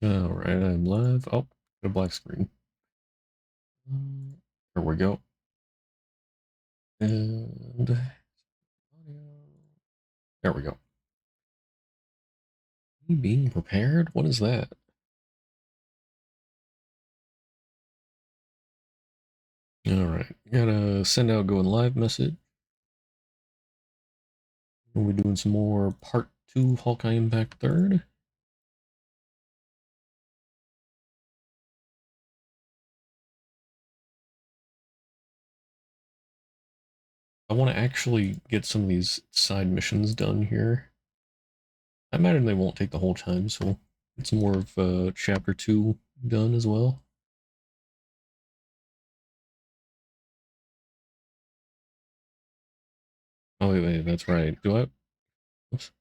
Alright, I'm live. Oh, got a black screen. There we go. And there we go. Me being prepared? What is that? Alright, gotta send out going live message. We're doing some more part 2 Honkai Impact 3rd. I want to actually get some of these side missions done here. I imagine they won't take the whole time, so it's more of chapter 2 done as well. Oh, wait, that's right. Do I? Oops.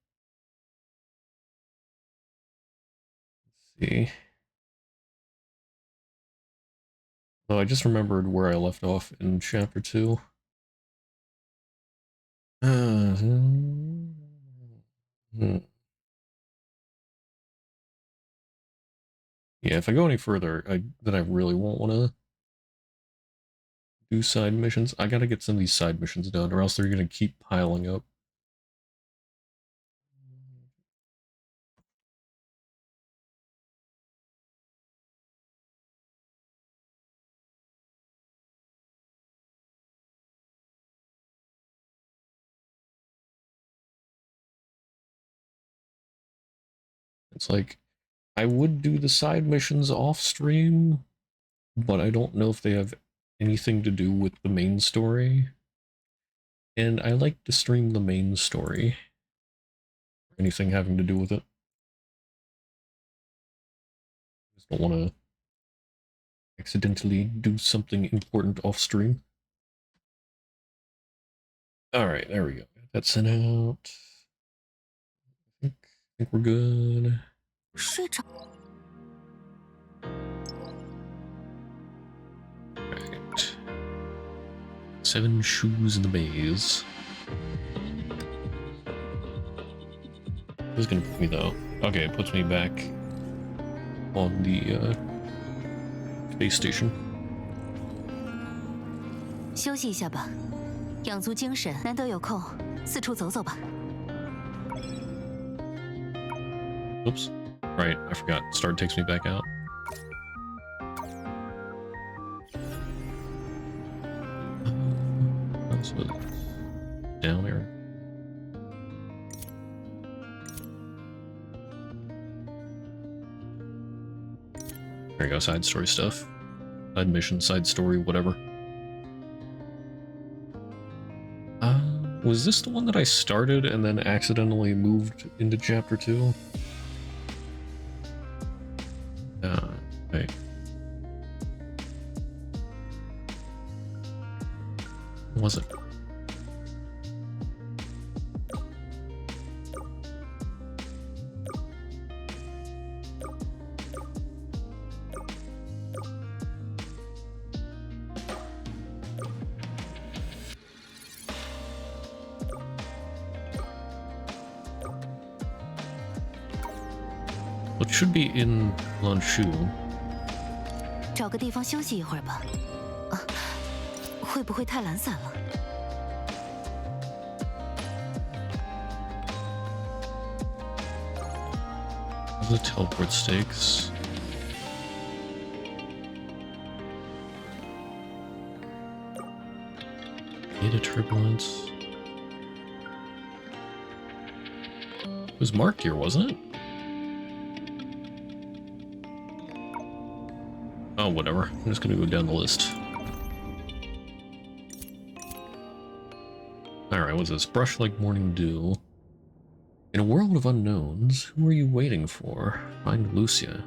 Let's see. Oh, I just remembered where I left off in chapter 2. Hmm. Yeah, if I go any further, then I really won't want to do side missions. I gotta get some of these side missions done, or else they're gonna keep piling up. It's like, I would do the side missions off stream, but I don't know if they have anything to do with the main story. And I like to stream the main story, or anything having to do with it. I just don't want to accidentally do something important off stream. Alright, there we go. Got that sent out. I think we're good. Right. 7 shoes in the maze. This is gonna put me though. Okay, it puts me back on the space station. 休息一下吧，养足精神，难得有空，四处走走吧。Oops. Right, I forgot. Start takes me back out. So down there. There you go, side story stuff. Side mission, side story, whatever. Was this the one that I started and then accidentally moved into chapter 2? Right. What was it? It should be in Lanshu. 找个地方休息一会儿吧。会不会太懒散了？ The teleport stakes. Data turbulence. It was marked here, wasn't it? Oh, whatever. I'm just gonna go down the list. Alright, what's this? Brush like morning dew. In a world of unknowns, who are you waiting for? Find Lucia.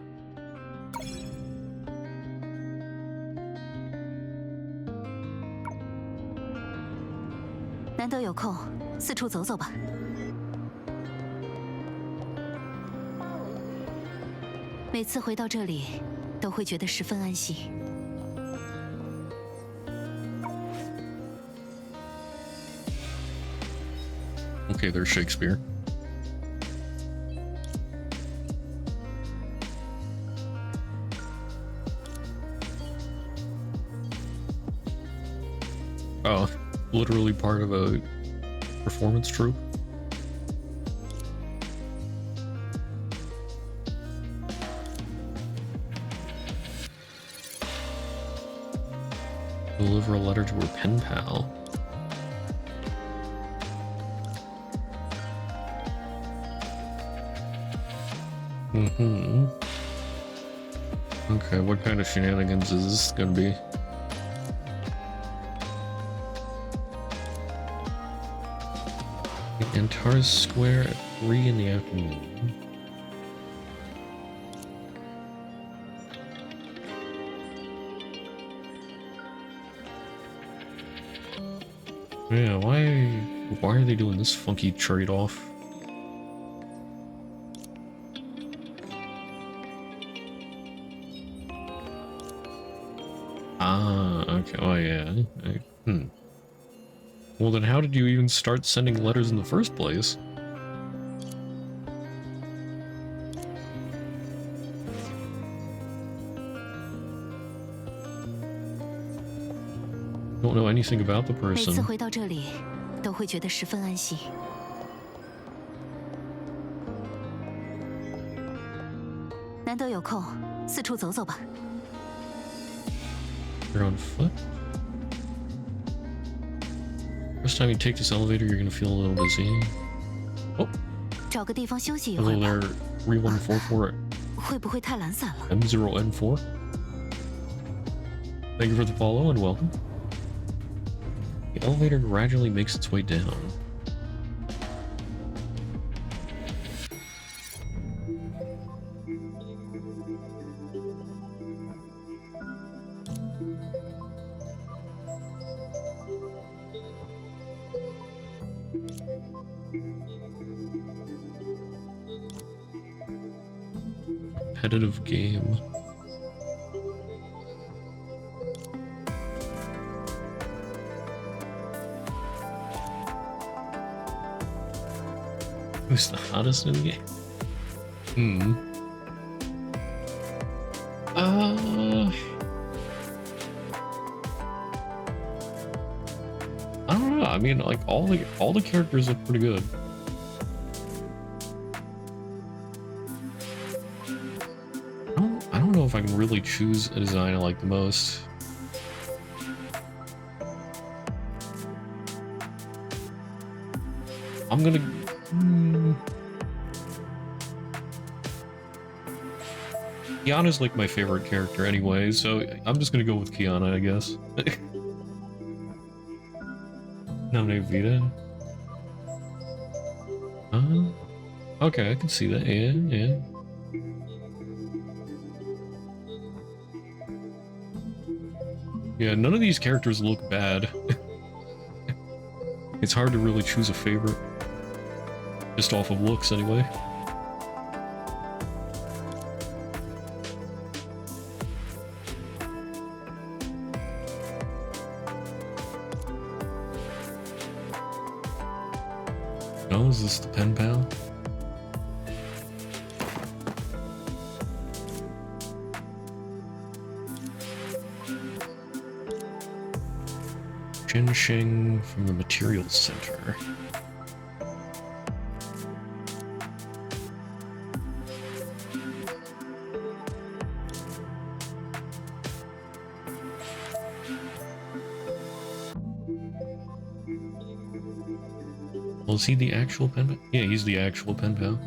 难得有空，四处走走吧。每次回到这里，都会觉得十分安心。 Okay, there's Shakespeare. Oh, literally part of a performance troupe. Deliver a letter to her pen pal. Okay, what kind of shenanigans is this gonna be? Antares Square at 3 in the afternoon. Yeah, why are they doing this funky trade-off? Ah, okay. Oh yeah. Well, then how did you even start sending letters in the first place? Don't know anything about the 每次 person. 回到这里，都会觉得十分安心。难得有空，四处走走吧。You're on foot? First time you take this elevator, you're gonna feel a little dizzy. Oh, 找个地方休息一会 hello 儿吧。 there, 3144会不会太懒散了？ M0N4. Thank you for the follow and welcome. The elevator gradually makes its way down. Competitive game. Who's the hottest in the game? I don't know. I mean, like all the characters look pretty good. I don't know if I can really choose a design I like the most. I'm gonna. Kiana's like my favorite character anyway, so I'm just gonna go with Kiana, I guess. Nominate Vita. Okay, I can see that. Yeah. Yeah, none of these characters look bad. It's hard to really choose a favorite. Just off of looks, anyway. Oh, is this the pen pal? Sheng from the Materials Center. Well, is he the actual pen pal? Yeah, he's the actual pen pal.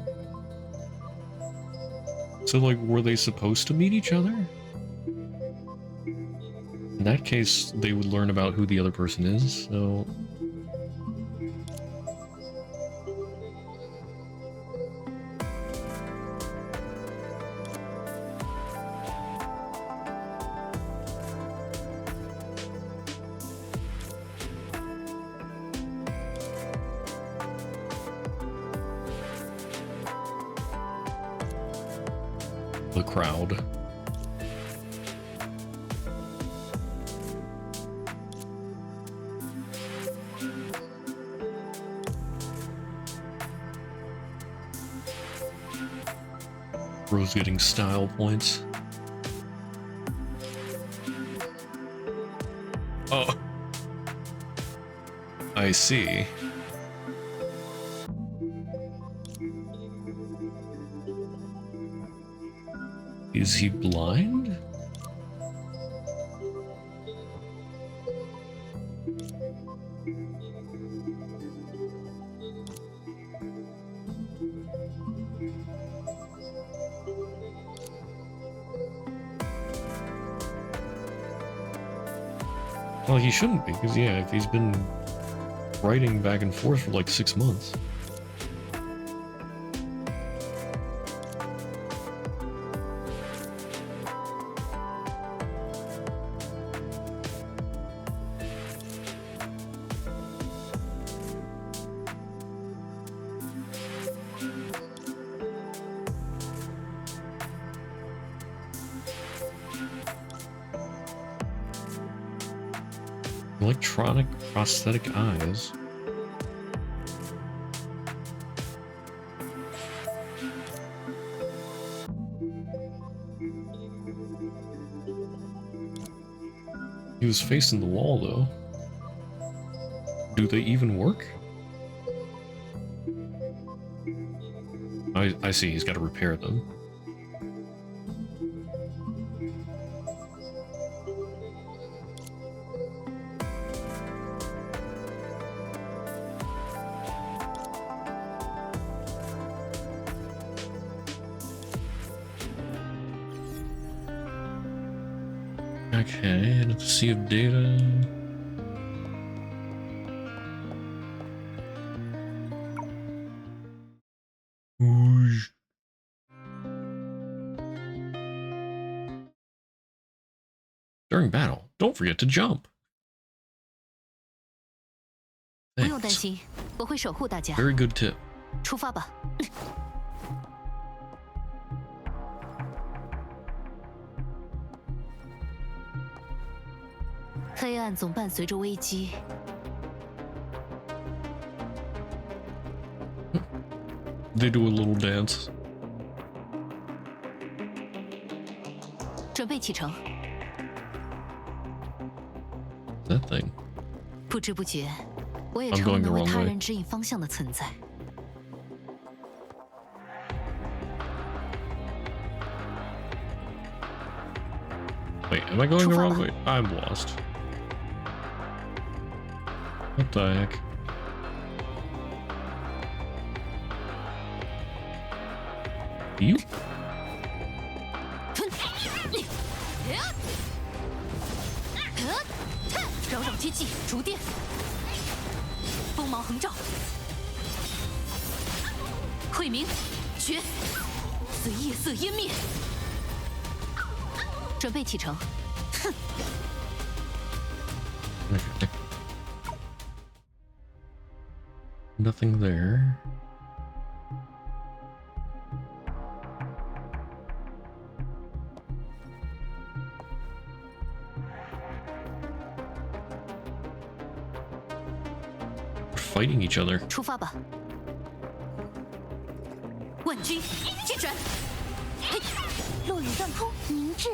So, like, were they supposed to meet each other? In that case, they would learn about who the other person is, so... The crowd. Rose getting style points. Oh. I see. Is he blind? Well, he shouldn't be, because yeah, if he's been writing back and forth for like 6 months. Electronic prosthetic eyes. He was facing the wall, though. Do they even work? I see, he's got to repair them. Okay, and let's see if data. Whoosh. During battle, don't forget to jump. 不用担 Thanks. 心，我会守护大家。 Very good tip. 出发吧。黑暗总伴随着危机， They do a little dance. 准备启程。 That thing. 不知不觉，我也 I'm 成了 going the 能为 wrong 他 way. 人指引方向的存在。 Wait, am I going the 出发 wrong 吧。 way? I'm lost. What the heck? You? 扰扰接济，逐电，锋芒横照，晦明，绝，随夜色湮灭。准备启程。哼， Okay. Nothing there. We're fighting each other. 出发吧。万军接转，嘿，落雨断空，凝滞，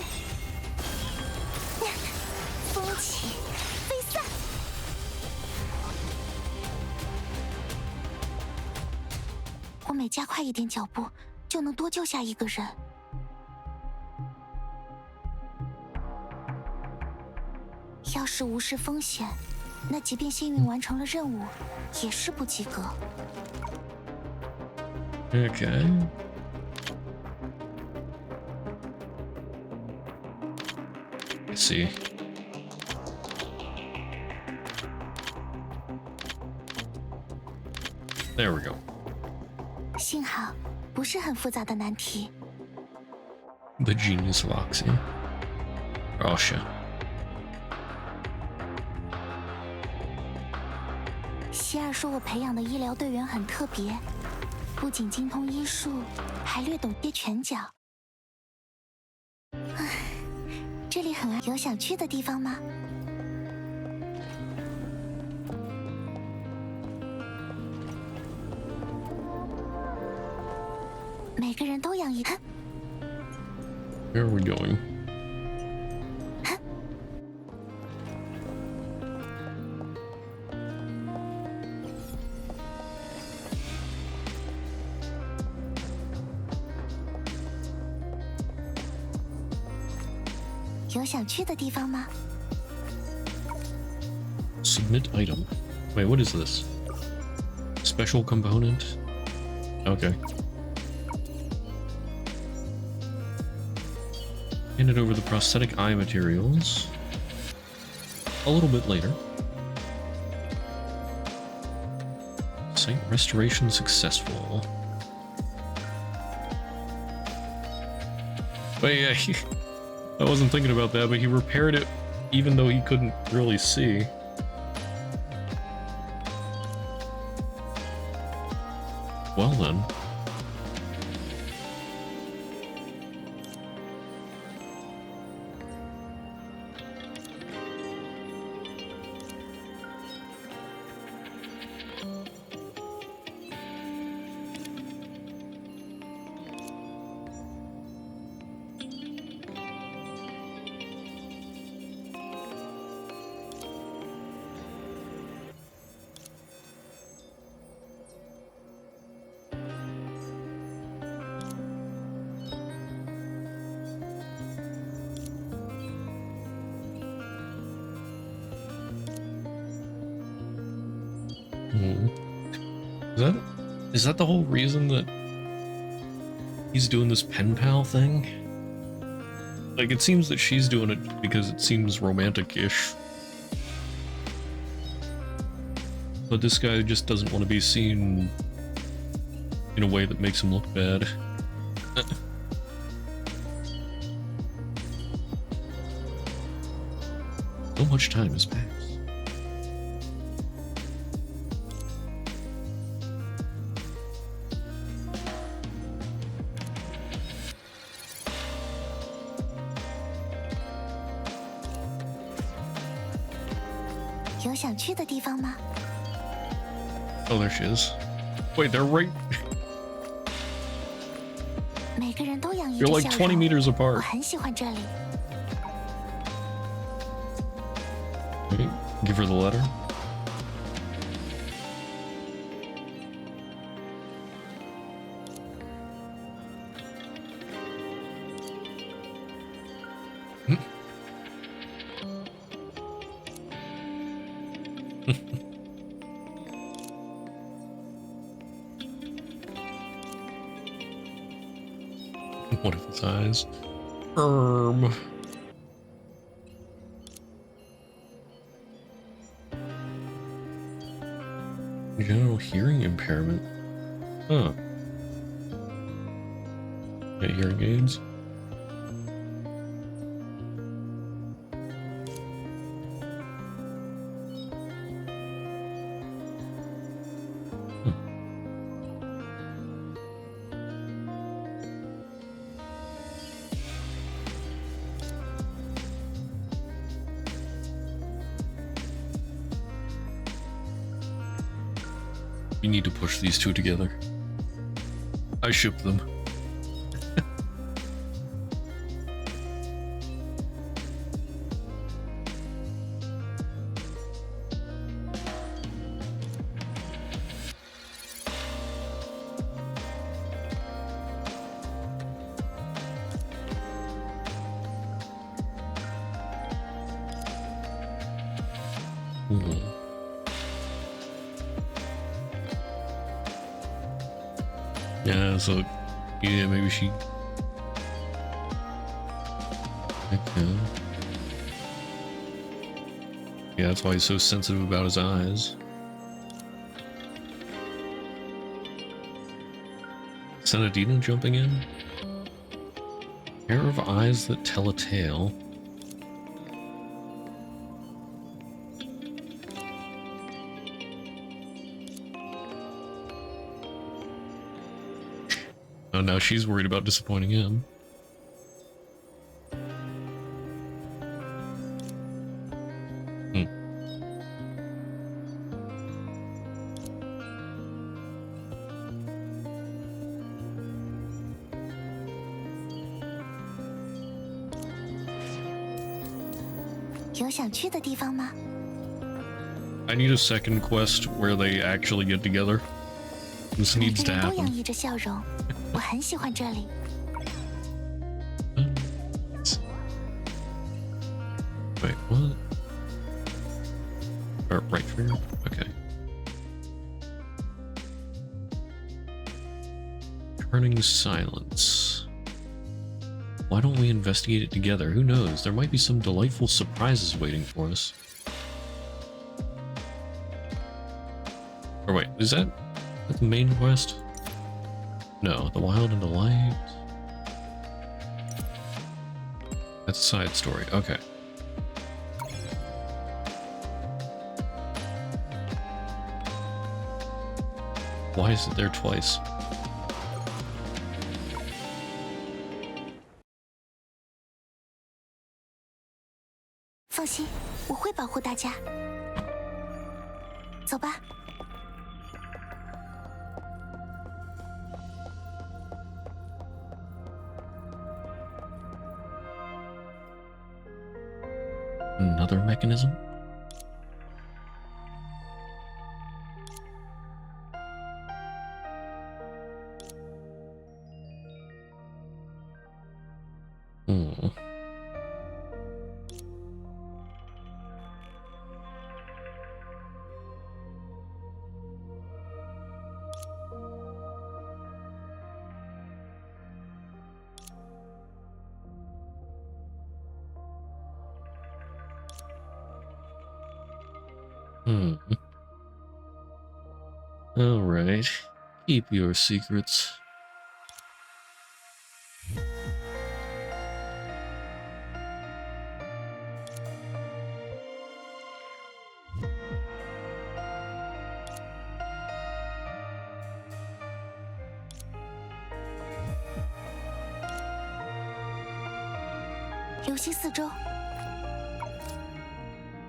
风起飞散。我每加快一点脚步，就能多救下一个人。要是无视风险，那即便幸运完成了任务，也是不及格。 Okay. I see. There we go. 幸好不是很复杂的难题。 The genius of Oxy. Oh shit. 希尔说我培养的医疗队员很特别，不仅精通医术，还略懂些拳脚。唉，这里很有想去的地方吗？每个人都养一。 Where are we going? 有想去的地方吗？ Submit item. Wait, what is this? Special component? Okay. Handed over the prosthetic eye materials a little bit later. Site restoration successful. But yeah, I wasn't thinking about that, but he repaired it even though he couldn't really see. Well then. Is that the whole reason that he's doing this pen pal thing? Like, it seems that she's doing it because it seems romantic-ish. But this guy just doesn't want to be seen in a way that makes him look bad. So much time has passed. 有想去的地方吗？ Oh, there she is. Wait, they're right. 每个人都洋溢 You're 着 like 笑 20容。 meters 我 apart. 很喜欢这里。 Okay, give her the letter. One of his eyes. General hearing impairment. Huh. Get hearing aids. We need to push these two together. I ship them. Yeah, so yeah, maybe she. Okay. Yeah, that's why he's so sensitive about his eyes. Senadina jumping in. Pair of eyes that tell a tale. Oh, now she's worried about disappointing him. Hmm. I need a second quest where they actually get together. This needs to happen. 我很喜欢这里。Wait, what? Or right trigger? Okay. Turning silence. Why don't we investigate it together? Who knows? There might be some delightful surprises waiting for us. Or wait, is that the main quest? No, the wild and the light. That's a side story. Okay. Why is it there twice?放心，我会保护大家。走吧。Another mechanism? Hmm. All right. Keep your secrets.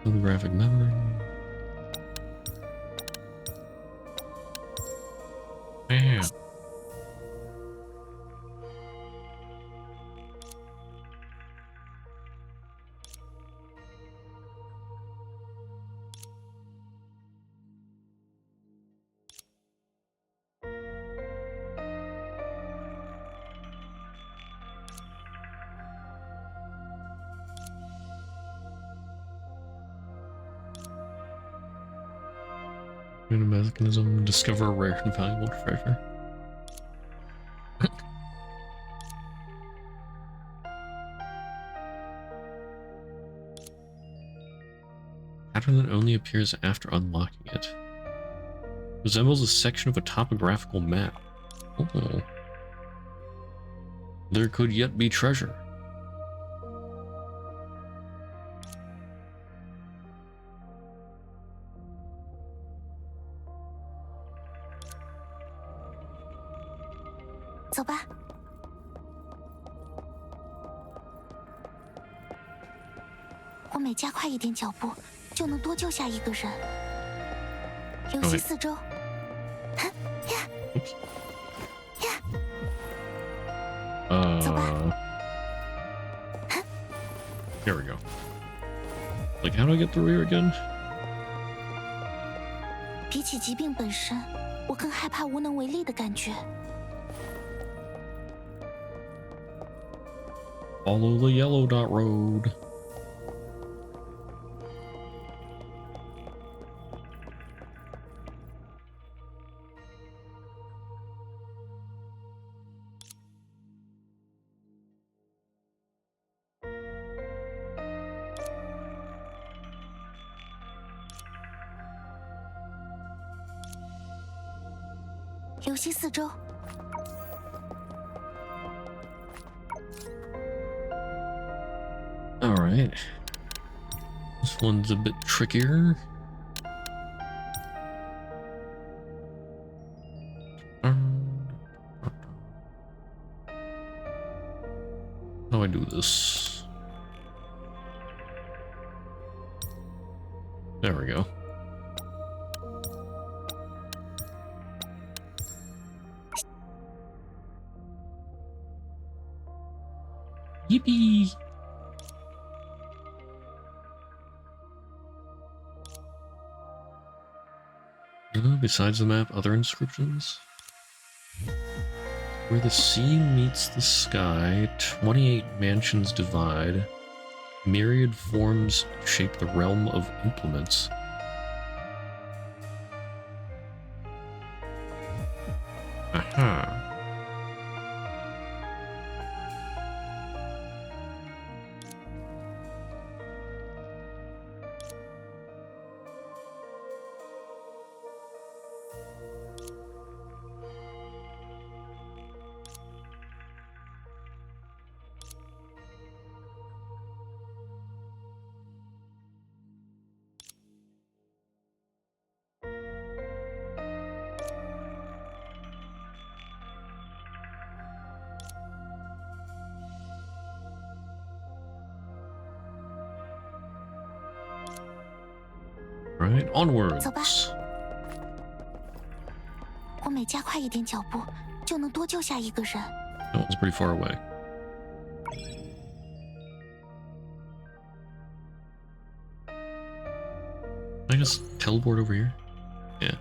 Photographic memory. Yeah. Mechanism. Discover a rare and valuable treasure. Pattern that only appears after unlocking it. Resembles a section of a topographical map. Oh. There could yet be treasure.走吧。我每加快一点脚步，就能多救下一个人。留心四周。走吧。Here we go. Like, how do I get through here again? 比起疾病本身，我更害怕无能为力的感觉。Follow the yellow dot road. Alright. This one's a bit trickier. How do I do this? There we go. Yippee! Besides the map, other inscriptions? Where the sea meets the sky, 28 mansions divide. Myriad forms shape the realm of implements. Aha. Right, onwards. 走吧，我每加快一点脚步，就能多救下一个人。 That one's pretty far away. I just teleport over here? Yeah.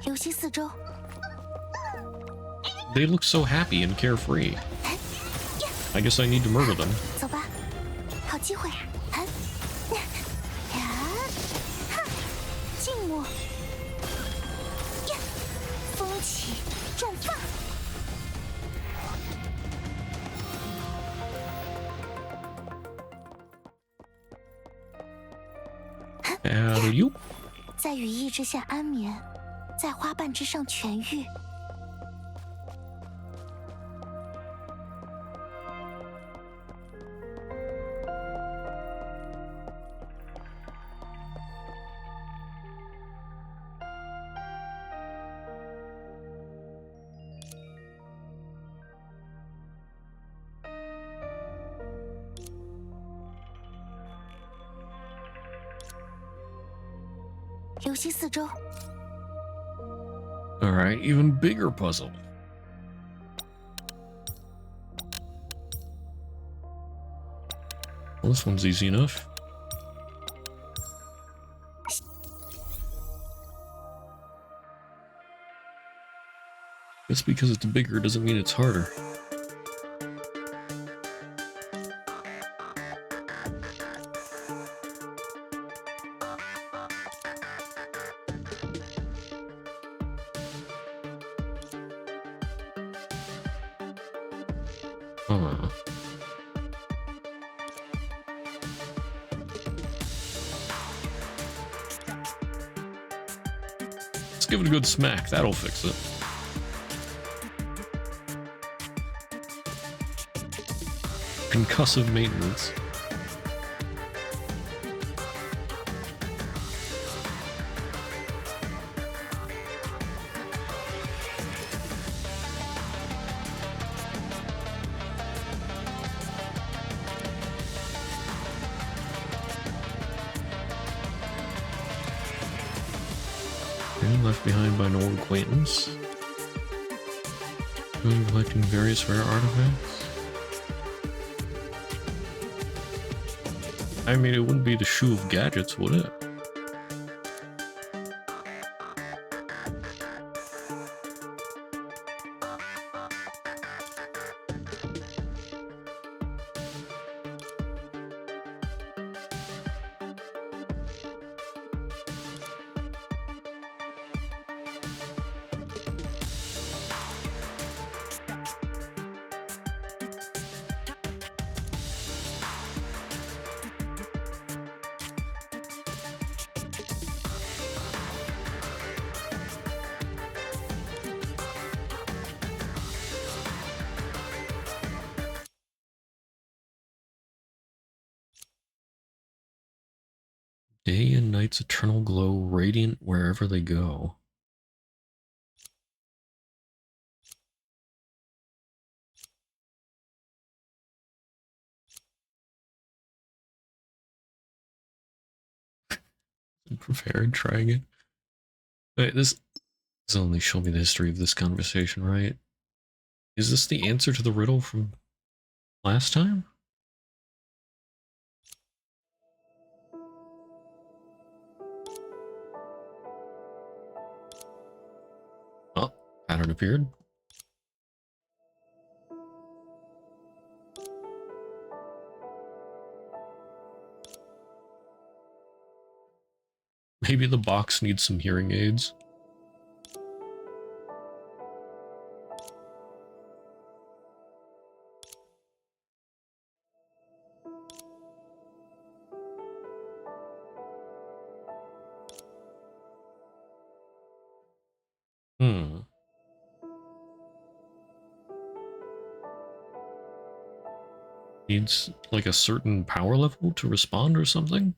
留心四周， They look so happy and carefree. I guess I need to murder them. 走吧，好机会。静默，风起，转发。 How you? 在羽翼之下安眠，在花瓣之上痊愈。留心四周。 Alright, even bigger puzzle. Well, this one's easy enough. Just because it's bigger doesn't mean it's harder. Huh. Let's give it a good smack. That'll fix it. Concussive maintenance. And left behind by an old acquaintance. Collecting various rare artifacts. I mean, it wouldn't be the shoe of gadgets, would it? Day and night's eternal glow, radiant wherever they go. Prepared, trying it. Wait, this only show me the history of this conversation, right? Is this the answer to the riddle from last time? Oh, pattern appeared. Maybe the box needs some hearing aids. Needs like a certain power level to respond or something?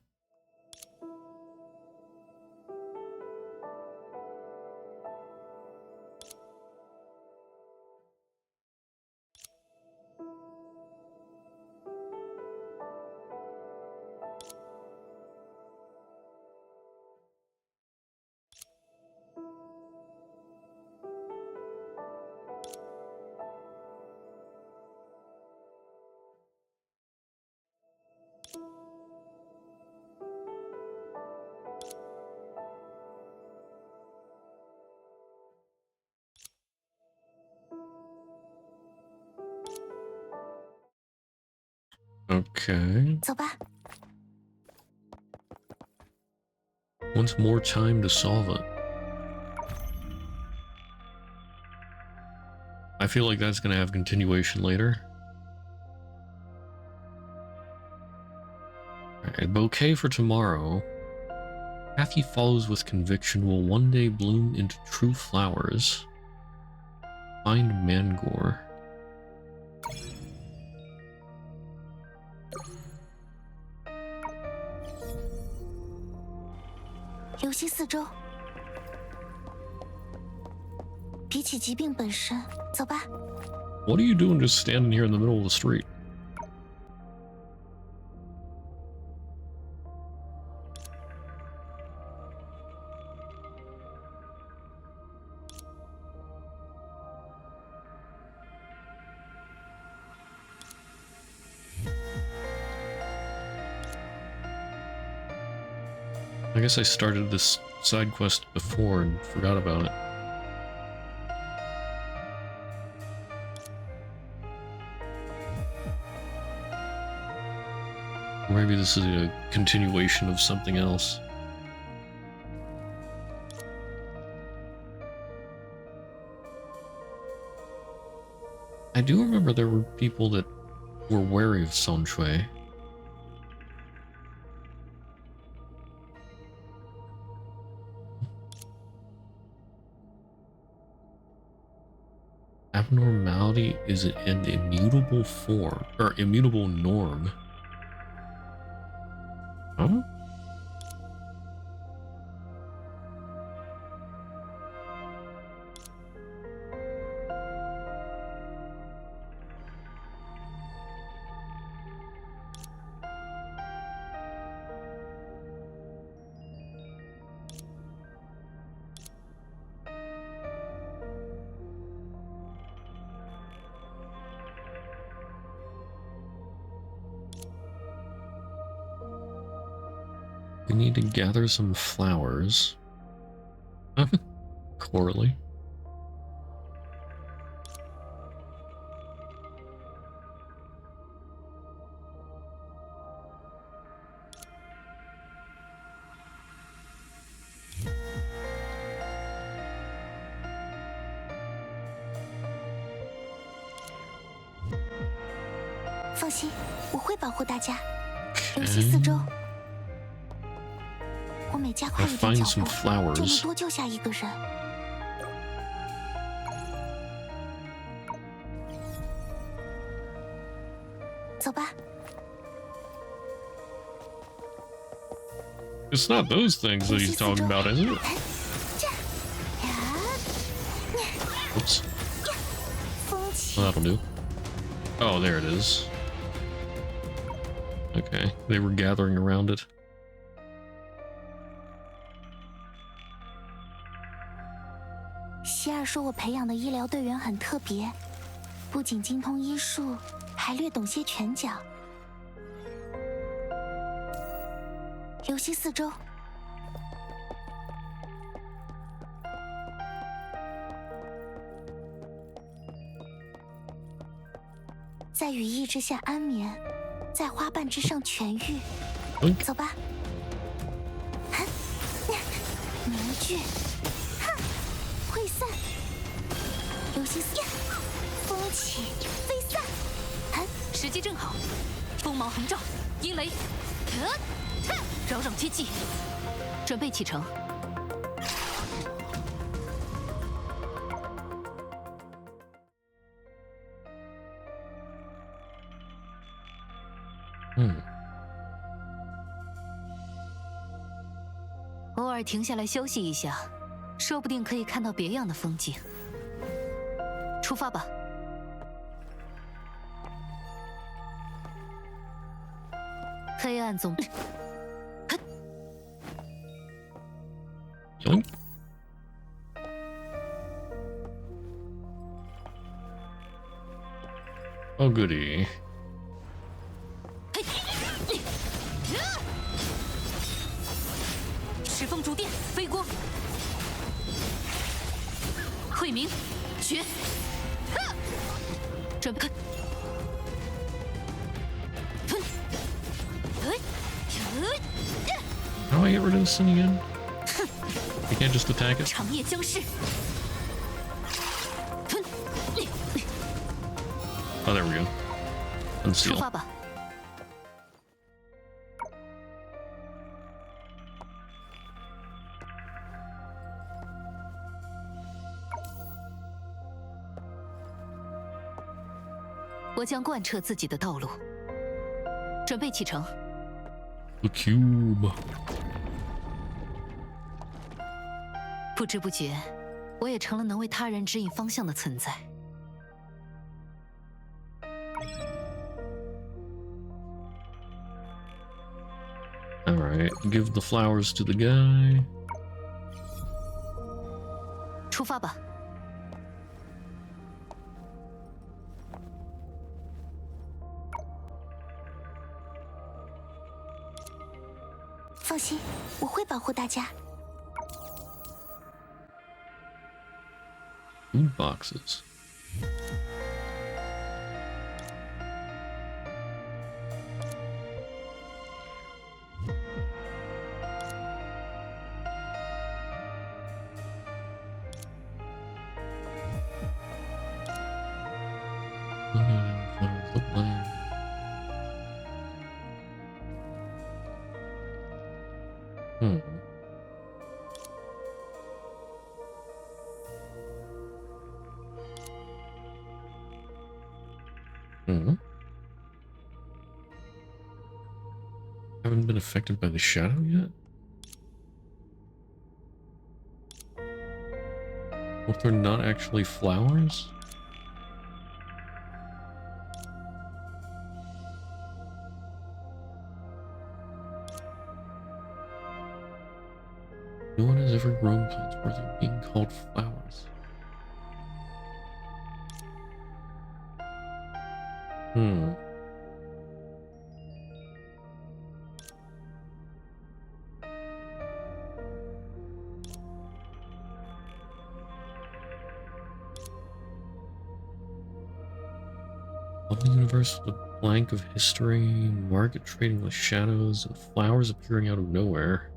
Okay. 走吧。 Wants more time to solve it. I feel like that's gonna have continuation later. A bouquet for tomorrow. Path he follows with conviction will one day bloom into true flowers. Find Mangor.留心四周。比起疾病本身，走吧。 What are you doing just standing here in the middle of the street? I guess I started this side quest before and forgot about it. Or maybe this is a continuation of something else. I do remember there were people that were wary of Sonshui. Abnormality is an immutable form, or immutable norm. Huh? We need to gather some flowers. Corley. "放心，我会保护大家。留心四周。我每加快一点脚步，就能多救下一个人。走吧。 It's not those things that he's talking about, is it? Oops. Well, that'll do. Oh, there it is. Okay, they were gathering around it. 希尔说我培养的医疗队员很特别，不仅精通医术，还略懂些拳脚。留心四周。在羽翼之下安眠，在花瓣之上痊愈。走吧。聚，哼，溃散，流星呀，风起飞散，时机正好，锋芒横照，阴雷，扰攘接济，准备启程。偶尔停下来休息一下，说不定可以看到别样的风景。出发吧。黑暗总。Yoink. Oh goody. 石风逐电，飞光，慧明，绝，准备。How do I get rid of this thing again? You can't just attack it? 长夜将逝。Oh, there we go. 出 Unseal. 发吧。我将贯彻自己的道路，准备启程。The cube. 不知不觉，我也成了能为他人指引方向的存在。Alright, give the flowers to the guy. 出发吧。放心，我会保护大家。 Food boxes. Hmm. Haven't been affected by the shadow yet? What, they're not actually flowers? No one has ever grown plants worthy of being called flowers. Hmm. Lovely universe with a blank of history, market trading with shadows, and flowers appearing out of nowhere.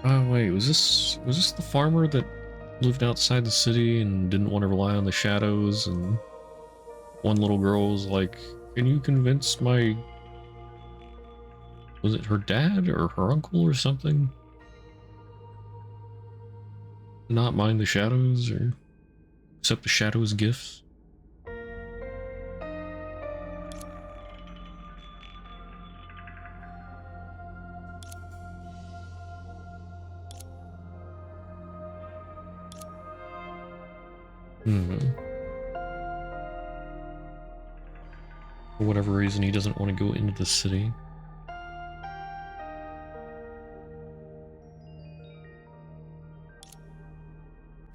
Oh wait, was this the farmer that lived outside the city and didn't want to rely on the shadows, and one little girl was like, "Can you convince my..." Was it her dad or her uncle or something? Not mind the shadows or accept the shadows' gifts? For whatever reason, he doesn't want to go into the city.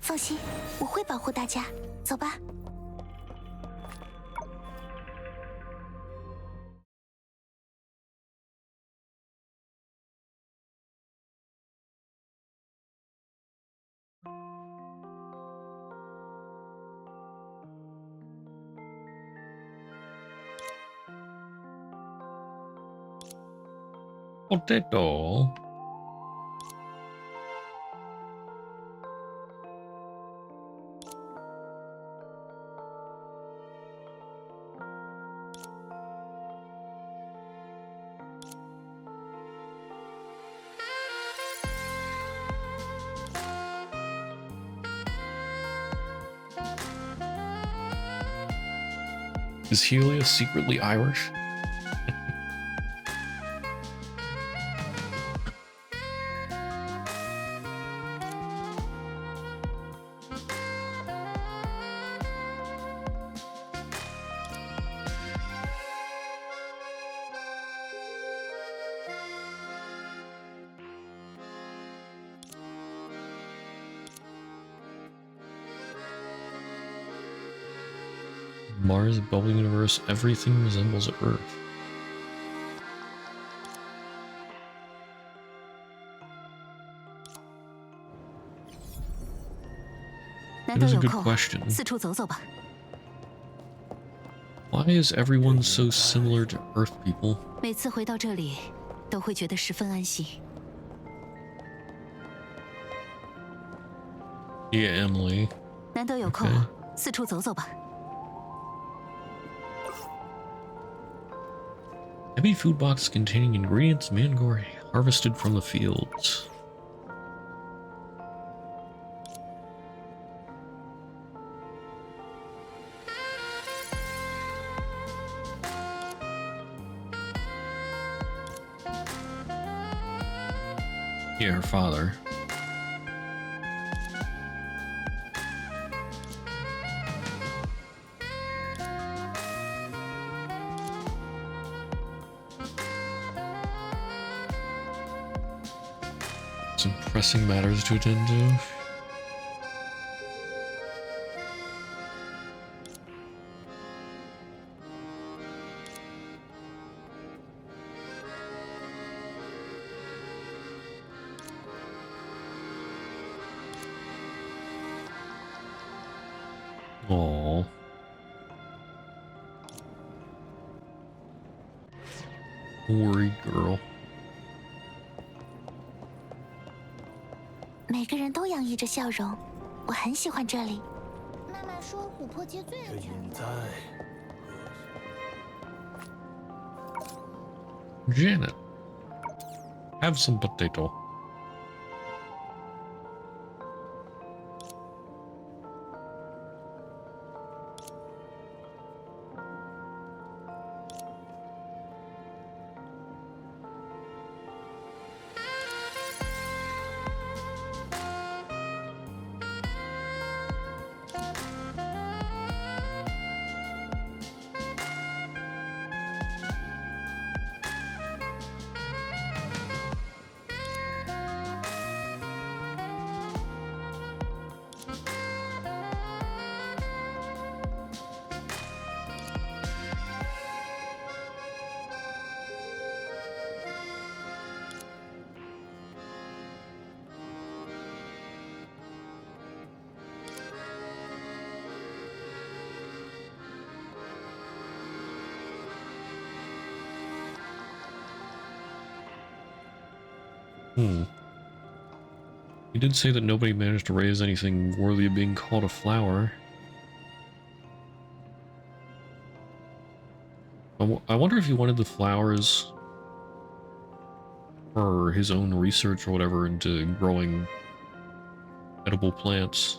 放心，我会保护大家。走吧。Potato. Is Helia secretly Irish? Mars, bubbling universe, everything resembles Earth. That is a good question. Why is everyone so similar to Earth people? Yeah, Emily. Okay. Heavy food box containing ingredients Mangor harvested from the fields. Yeah, her father. Some pressing matters to attend to. Aww. Worried girl. 每个人都洋溢着笑容，我很喜欢这里。妈妈说琥珀街最安全。Janet, have some potato. He did say that nobody managed to raise anything worthy of being called a flower. I wonder if he wanted the flowers for his own research or whatever into growing edible plants.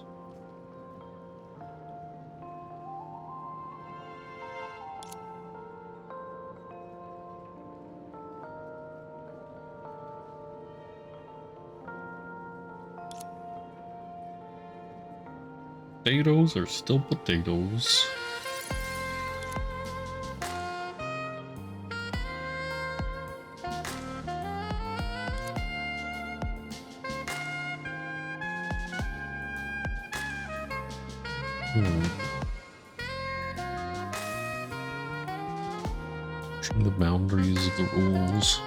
Potatoes are still potatoes. Hmm. Pushing the boundaries of the rules.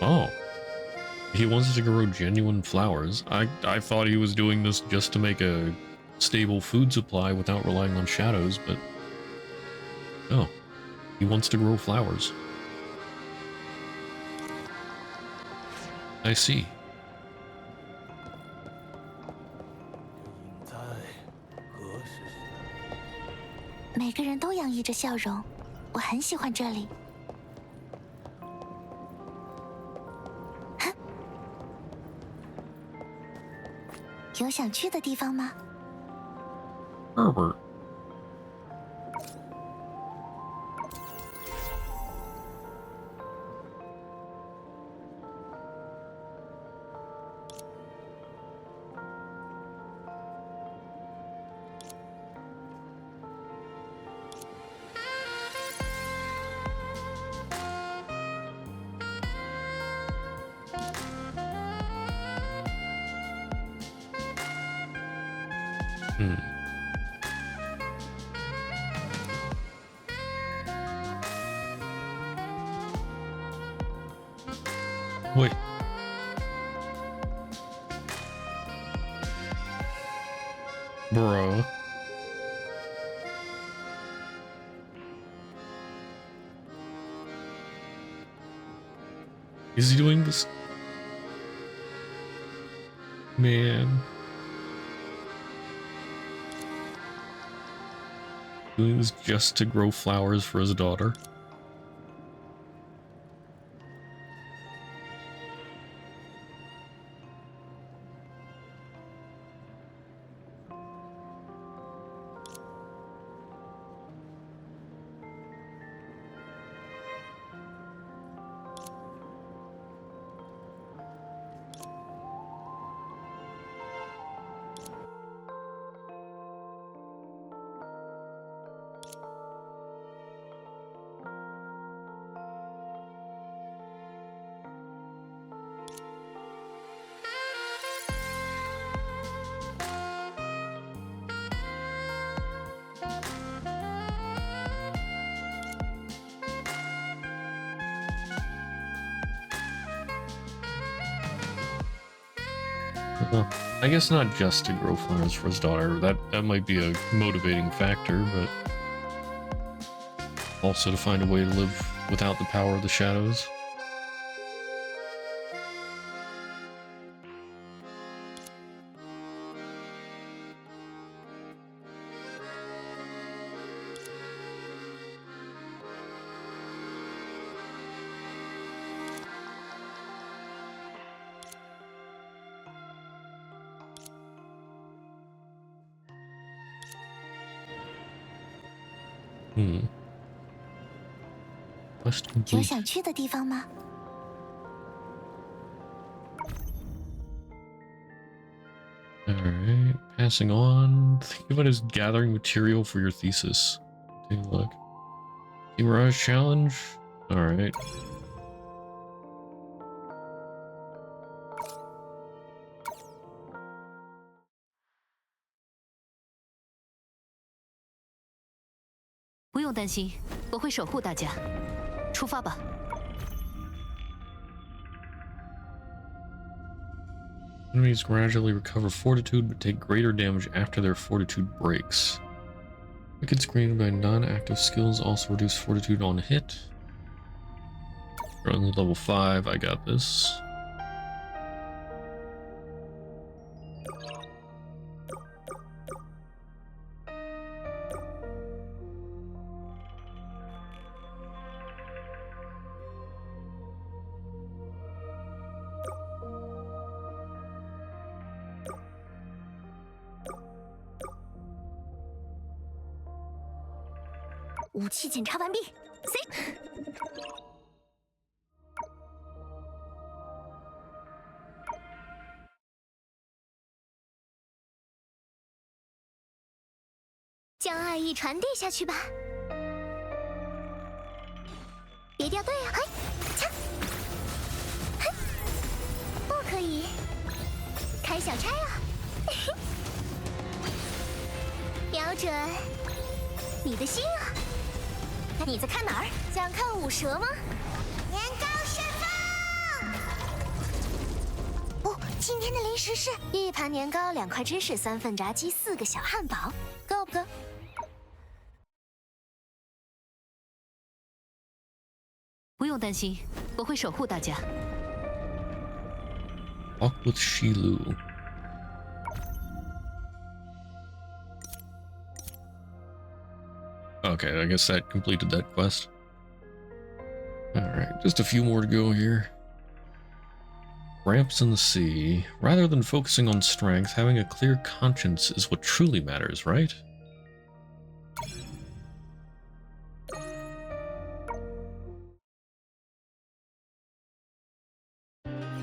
Oh. He wants to grow genuine flowers. I thought he was doing this just to make a stable food supply without relying on shadows, but... Oh. He wants to grow flowers. I see. 在何时时？每个人都洋溢着笑容，我很喜欢这里。哼，有想去的地方吗？ Herbert. Hmm. Wait. Bro. Is he doing this? Man. Doing this just to grow flowers for his daughter. I guess not just to grow flowers for his daughter. That might be a motivating factor, but also to find a way to live without the power of the shadows. Hmm. Quest 有 complete. 想去的地方吗？ Alright, passing on. Think about his gathering material for your thesis. Take a look. The Mirage Challenge? Alright. “不用担心，我会守护大家。出发吧。” Enemies gradually recover fortitude but take greater damage after their fortitude breaks. Wickets created by non-active skills also reduce fortitude on hit. We're only level 5, I got this. “武器检查完毕 ，C。” 将爱意传递下去吧，别掉队啊！嘿，掐，嘿，不可开小差啊！瞄准你的心啊！你在看哪儿？想看舞蛇吗？年糕旋风！哦，今天的零食是1盘年糕、2块芝士、3份炸鸡、4个小汉堡，够不够？不用担心，我会守护大家。Walk with Shilu. Okay, I guess that completed that quest. Alright, just a few more to go here. Ramps in the sea. Rather than focusing on strength, having a clear conscience is what truly matters, right?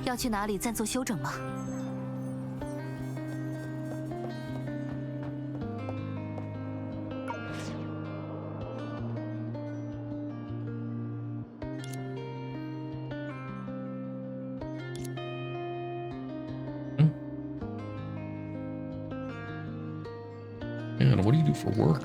要去哪里暂做休整吗？Man, what do you do for work?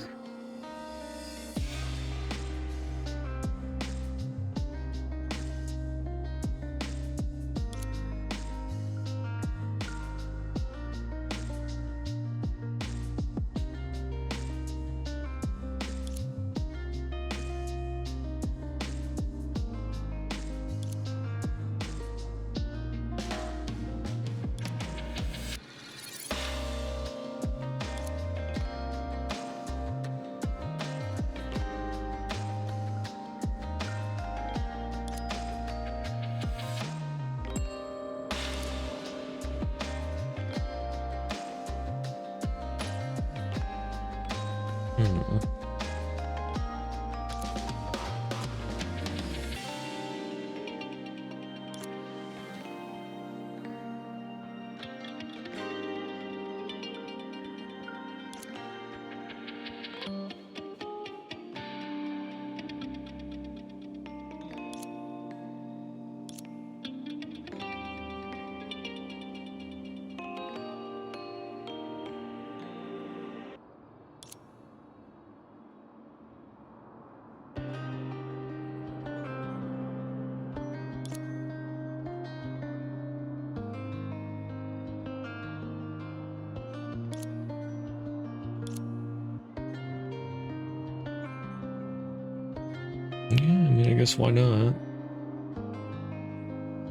Yeah, I mean, I guess why not?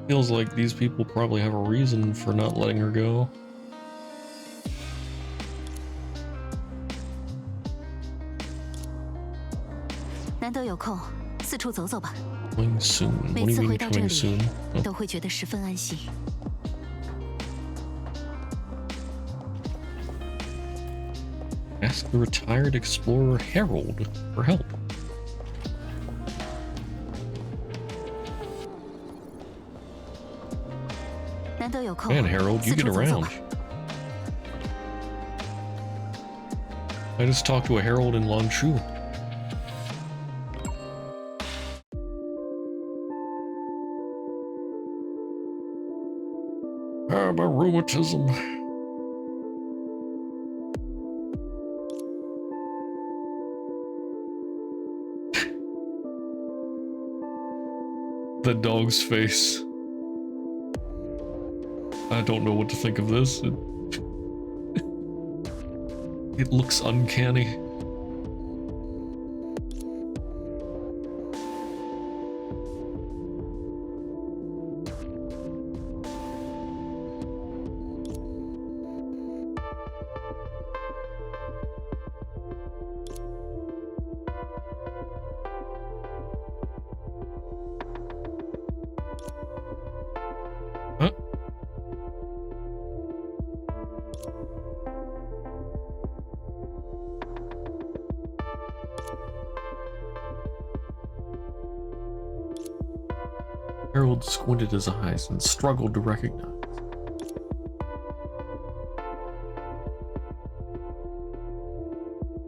Feels like these people probably have a reason for not letting her go. 难得有空，四处走走吧。 Coming soon. What 每 do you 次 mean 回到这 coming 里， soon? Oh. 都会觉得十分安心。 Ask the retired explorer Harold for help. 难得有空， Man, Harold, you 四 get 处走走 around. 吧。 I just talked to a Harold in Lanshu. Ah, my rheumatism. The dog's face. I don't know what to think of this. It looks uncanny. Huh? Harold squinted his eyes and struggled to recognize.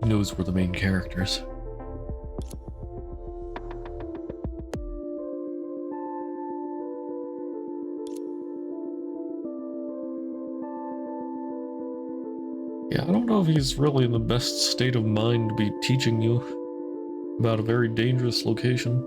He knows we're the main characters. Yeah, I don't know if he's really in the best state of mind to be teaching you about a very dangerous location.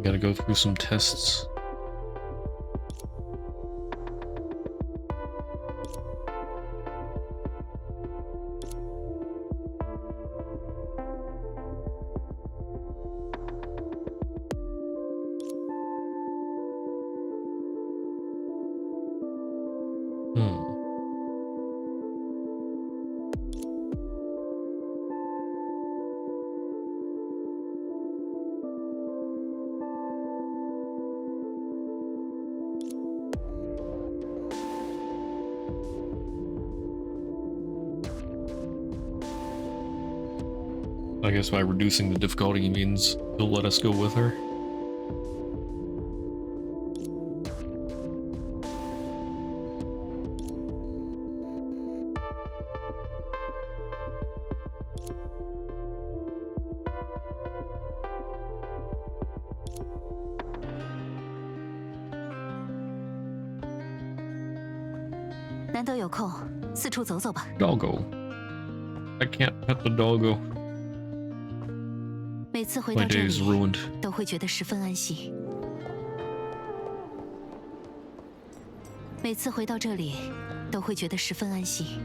Gotta go through some tests. Hmm. I guess by reducing the difficulty he means he'll let us go with her. Doggo. I can't pet the doggo. My day is ruined. 都会觉得十分安心。每次回到这里，都会觉得十分安心。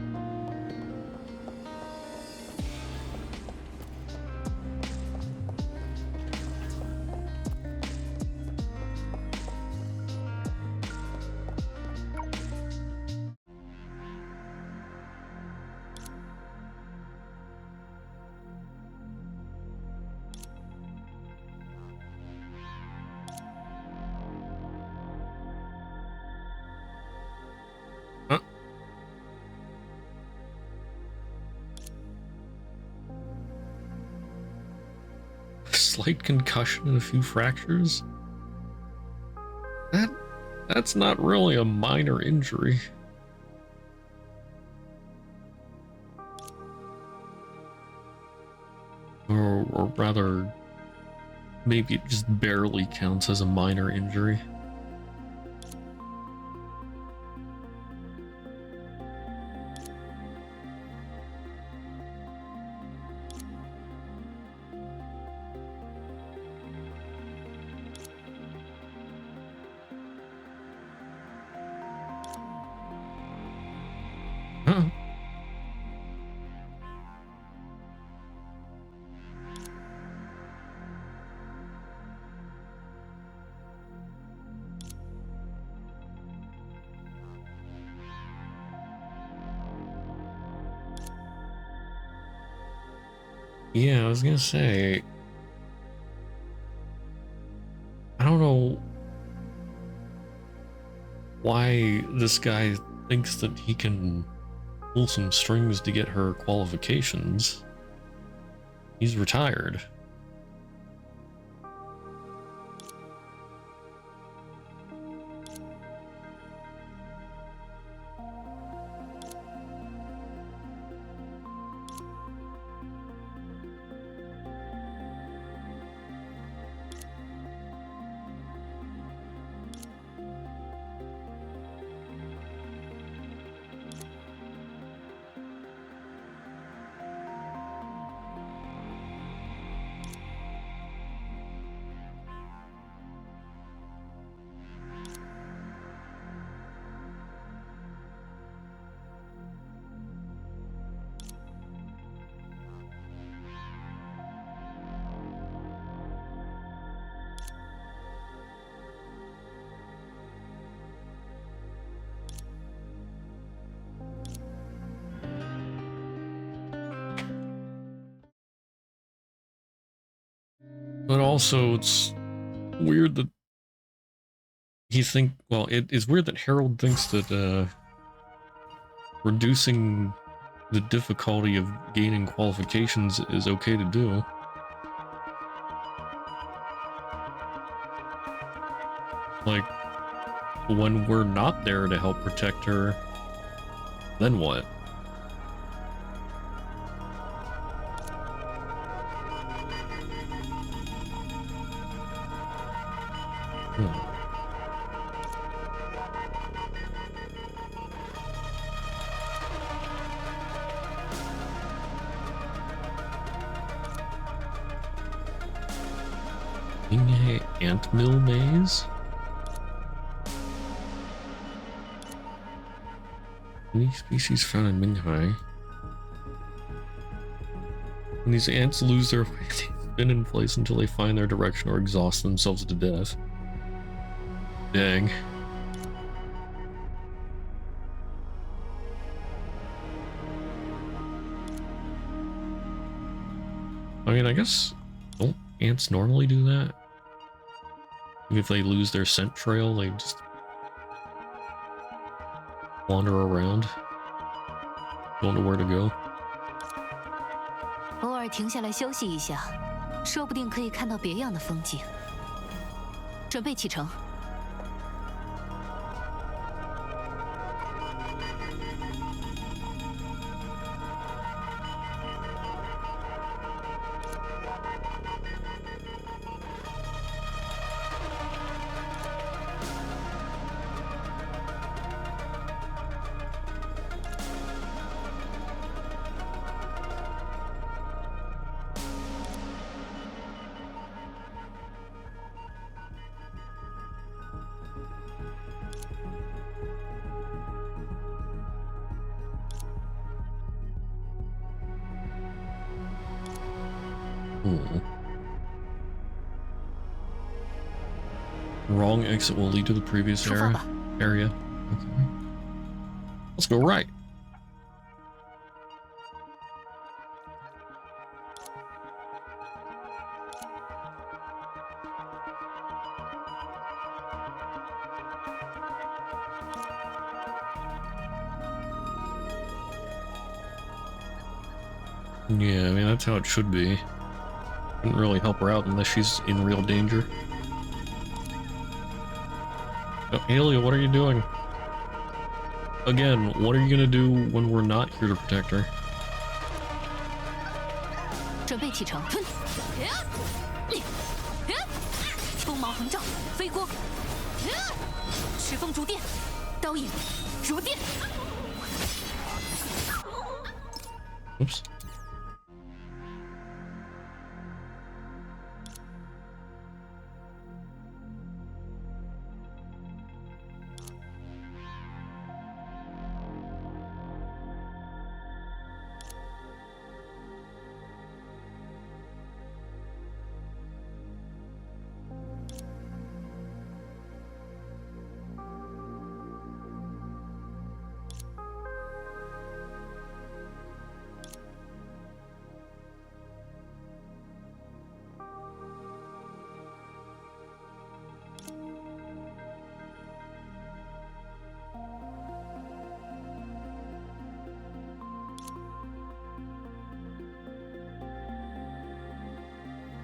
Slight concussion and a few fractures? That's not really a minor injury. Or rather, maybe it just barely counts as a minor injury. Huh. Yeah, I was gonna say, I don't know why this guy thinks that he can pull some strings to get her qualifications. He's retired. But also, it's weird that well, it's weird that Harold thinks that reducing the difficulty of gaining qualifications is okay to do. Like, when we're not there to help protect her, then what? Ant mill maze? Any species found in Minghai. When these ants lose their way, they spin in place until they find their direction or exhaust themselves to death. Dang. I mean, I guess, don't ants normally do that? If they lose their scent trail, they just wander around. Don't know where to go. 偶尔停下来休息一下，说不定可以看到别样的风景。准备启程。Wrong exit will lead to the previous area. Okay. Let's go right. Yeah, I mean, that's how it should be. Wouldn't really help her out unless she's in real danger. Oh, Aelia, what are you doing? Again, what are you gonna do when we're not here to protect her? 准备启程。锋芒横照，飞光。赤风逐电，刀影如电。Oops.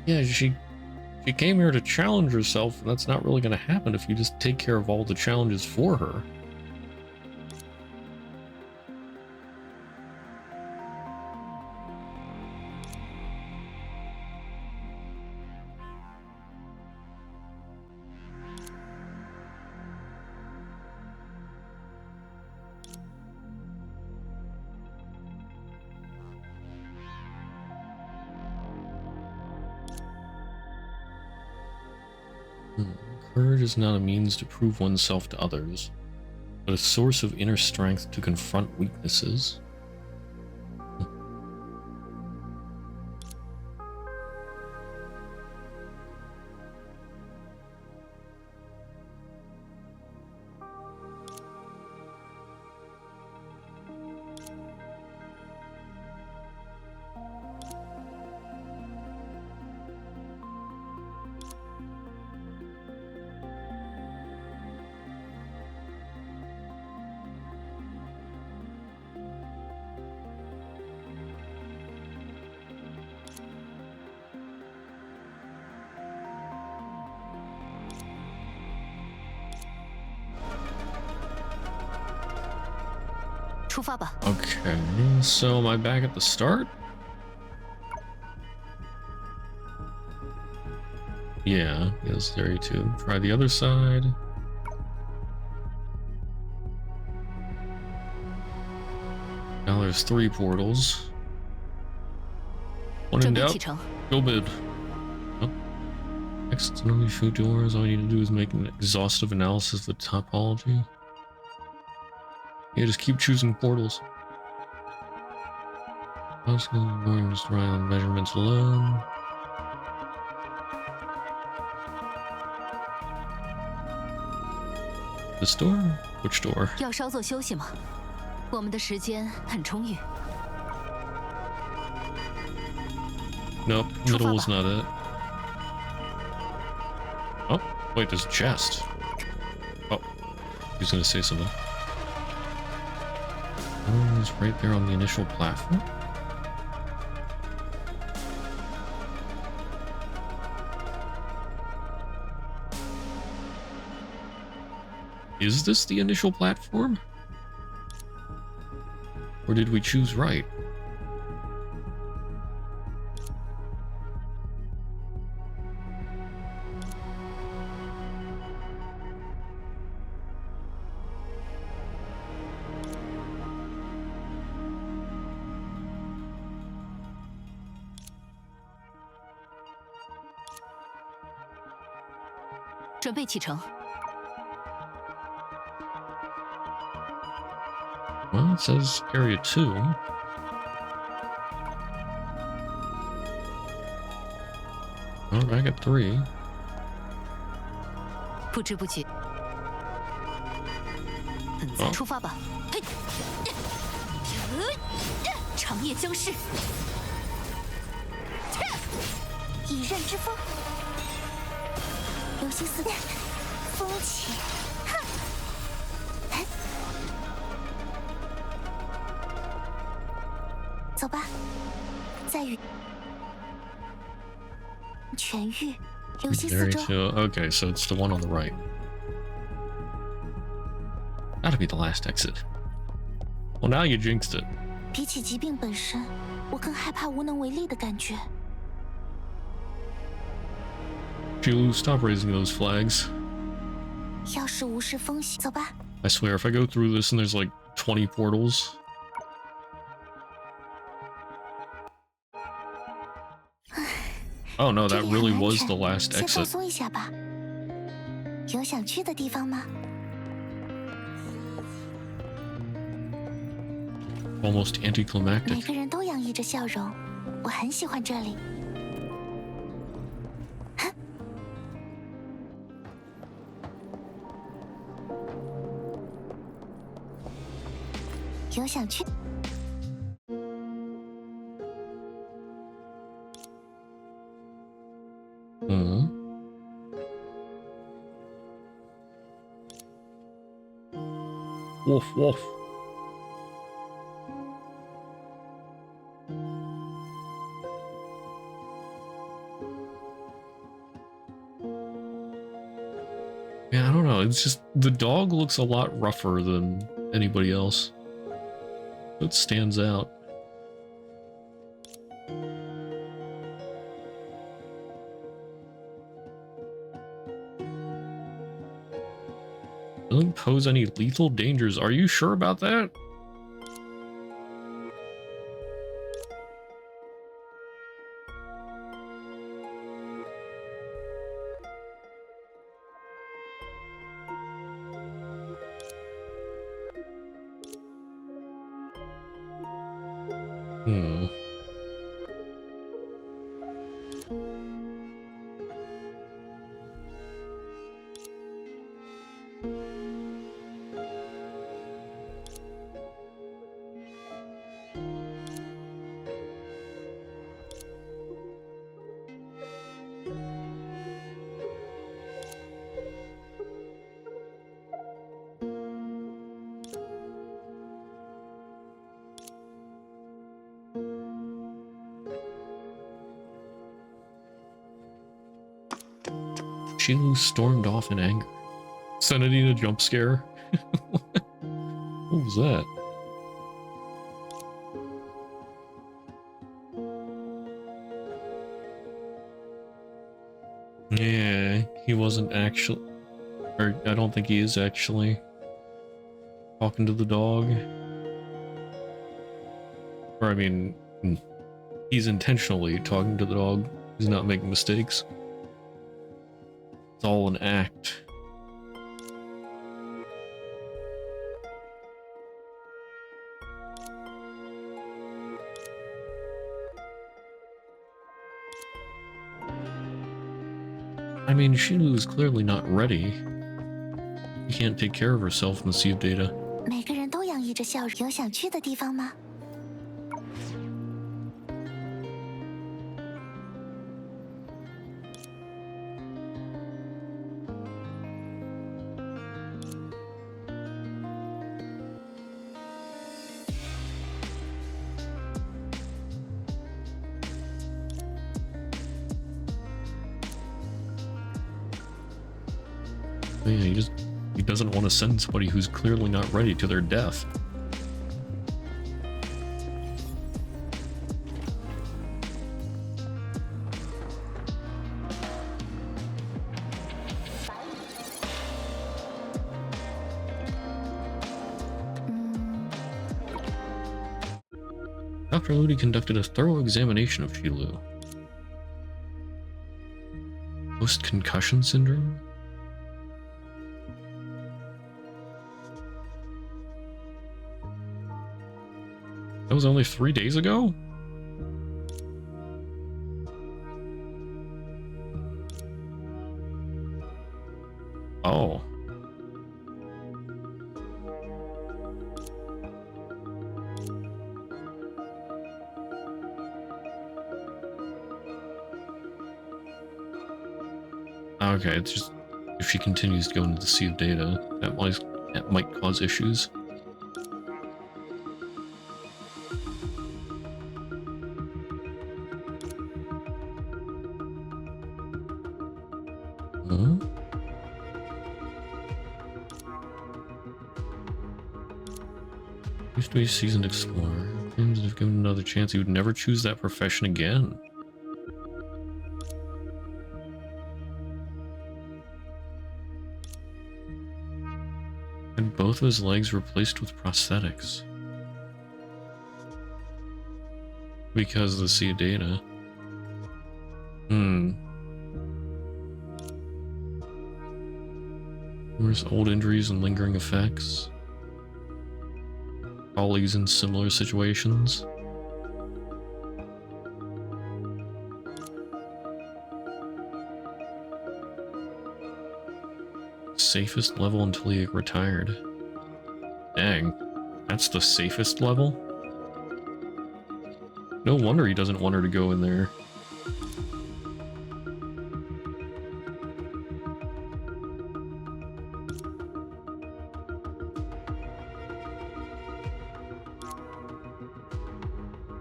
Yeah, she came here to challenge herself, and that's not really going to happen if you just take care of all the challenges for her. Courage is not a means to prove oneself to others, but a source of inner strength to confront weaknesses. 出发吧。 Okay, so am I back at the start? Yeah, yes, there you too. Try the other side. Now there's 3 portals. One in 准备启 doubt, 程， go bid. Oh. Exits and only show doors. All you need to do is make an exhaustive analysis of the topology. Yeah, just keep choosing portals. Just rely on measurements alone. This door? Which door? 要稍作休息吗？我们的时间很充裕。 Nope, middle was not it. Oh, wait, there's a chest. Oh, he's gonna say something. Oh, it's right there on the initial platform. Is this the initial platform? Or did we choose right? "准备启程。 Well, it says area 2. Oh, back at 3. 不知不觉，哦出发吧！嘿，长夜将逝，以刃之风，流星四变，风起，哼！哎，走吧，再与痊愈，流星四 Area 周。 2. Okay, so it's the one on the right. Gotta be the last exit. Well, now you jinxed it. 比起疾病本身，我更害怕无能为力的感觉。 Jilu, stop raising those flags. 要是无视风险，走吧。 I swear, if I go through this and there's like 20 portals. Oh no, 这 that 里很 really 难 was 缠 the last 先放 exit. 松一下吧。有想去的地方吗？ Almost 每 anticlimactic. 个人都洋溢着笑容，我很喜欢这里。哼，有想去？ Hmm. Woof woof. Yeah, I don't know. It's just the dog looks a lot rougher than anybody else. It stands out. Doesn't pose any lethal dangers. Are you sure about that? Hmm. Shilu stormed off in anger. Senadine a jump scare? What was that? he wasn't actually, or I don't think he is actually talking to the dog. Or I mean, he's intentionally talking to the dog. He's not making mistakes. It's all an act. I mean, Shilu is clearly not ready. She can't take care of herself in the Sea of Data. 每个人都洋溢着笑容，有想去的地方吗？ Yeah, he doesn't want to send somebody who's clearly not ready to their death. Dr. Ludi conducted a thorough examination of Shilu. Post-concussion syndrome? That was only 3 days ago? Oh. Okay, it's just if she continues to go into the Sea of Data, that might cause issues. Huh? Used to be a seasoned explorer. Claims that if given another chance, he would never choose that profession again. Had both of his legs replaced with prosthetics. Because of the Sea of Data. Numerous old injuries and lingering effects. Colleagues in similar situations. Safest level until he retired. Dang, that's the safest level? No wonder he doesn't want her to go in there.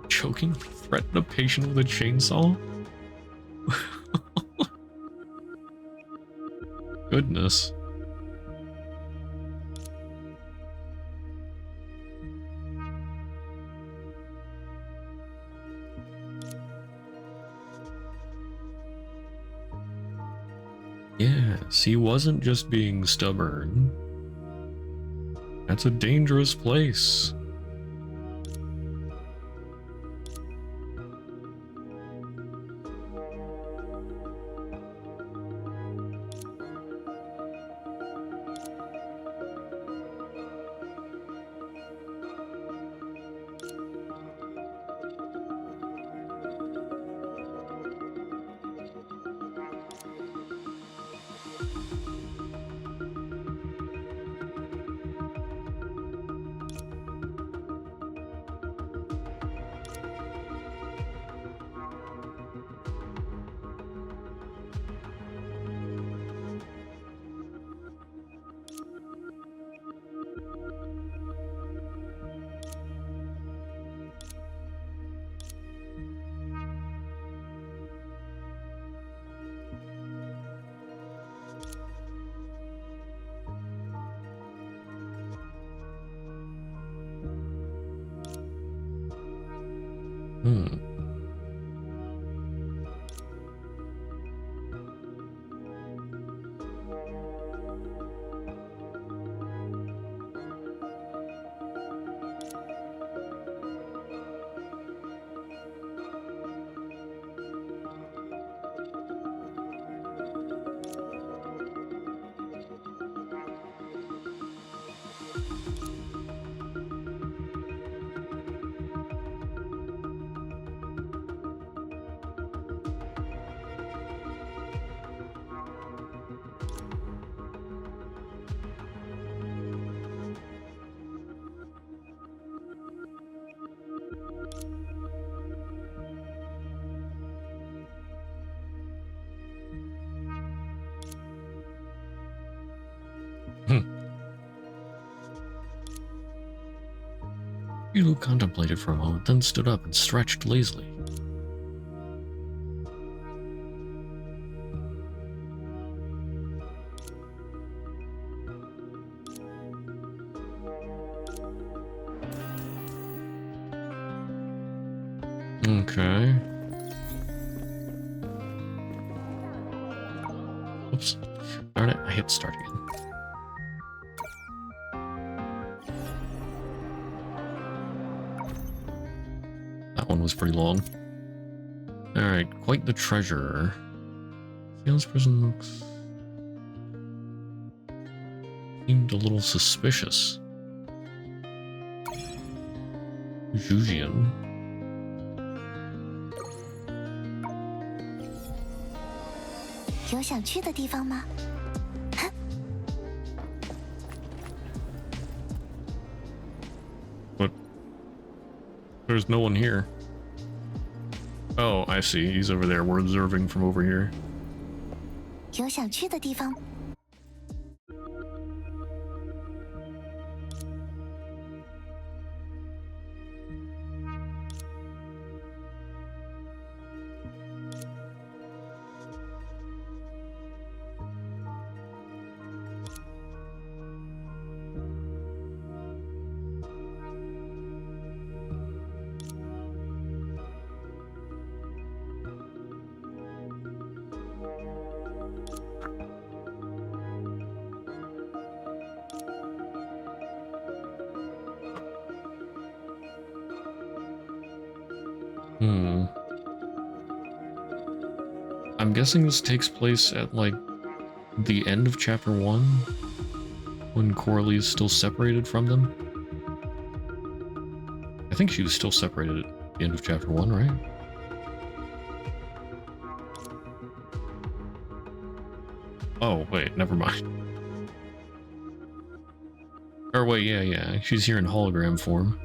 Choking? Threaten a patient with a chainsaw? Goodness. Yes, he wasn't just being stubborn. That's a dangerous place. Yulu contemplated for a moment, then stood up and stretched lazily. Okay. Oops. Darn it, I hit start again. That one was pretty long. Alright, quite the treasure. Salesperson looks... seemed a little suspicious. Zhujian. 有想去的地方吗？ But there's no one here. Oh, I see. He's over there. We're observing from over here. 有想去的地方？ I'm guessing this takes place at, like, the end of chapter 1? When Coralie is still separated from them? I think she was still separated at the end of chapter 1, right? Oh, wait, never mind. Or wait, yeah, she's here in hologram form.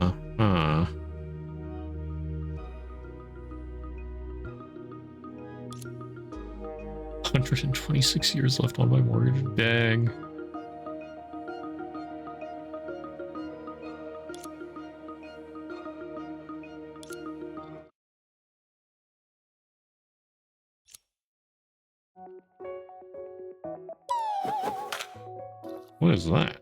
Uh-huh. 126 years left on my mortgage. Dang. What is that?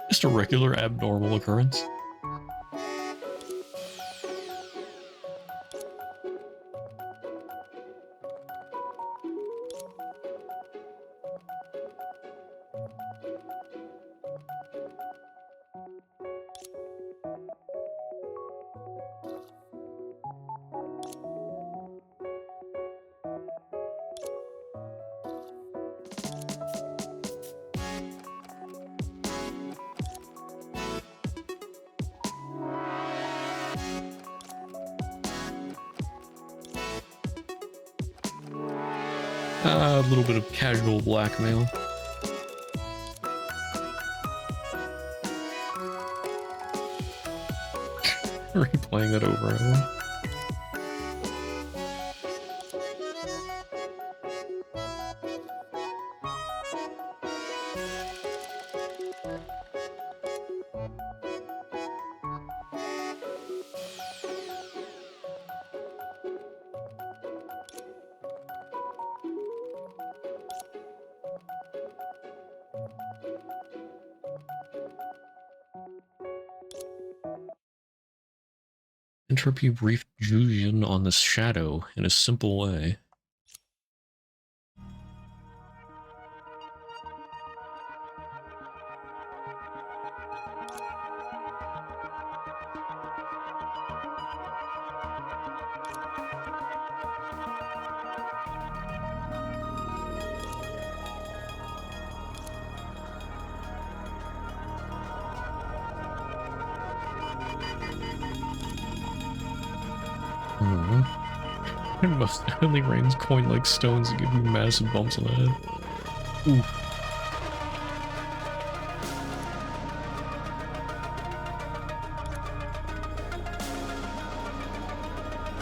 Just a regular abnormal occurrence. A little bit of casual blackmail. Replaying that over and over. Entropy brief Julian on the shadow in a simple way. Most only rains coin like stones and give you massive bumps on the head. Ooh.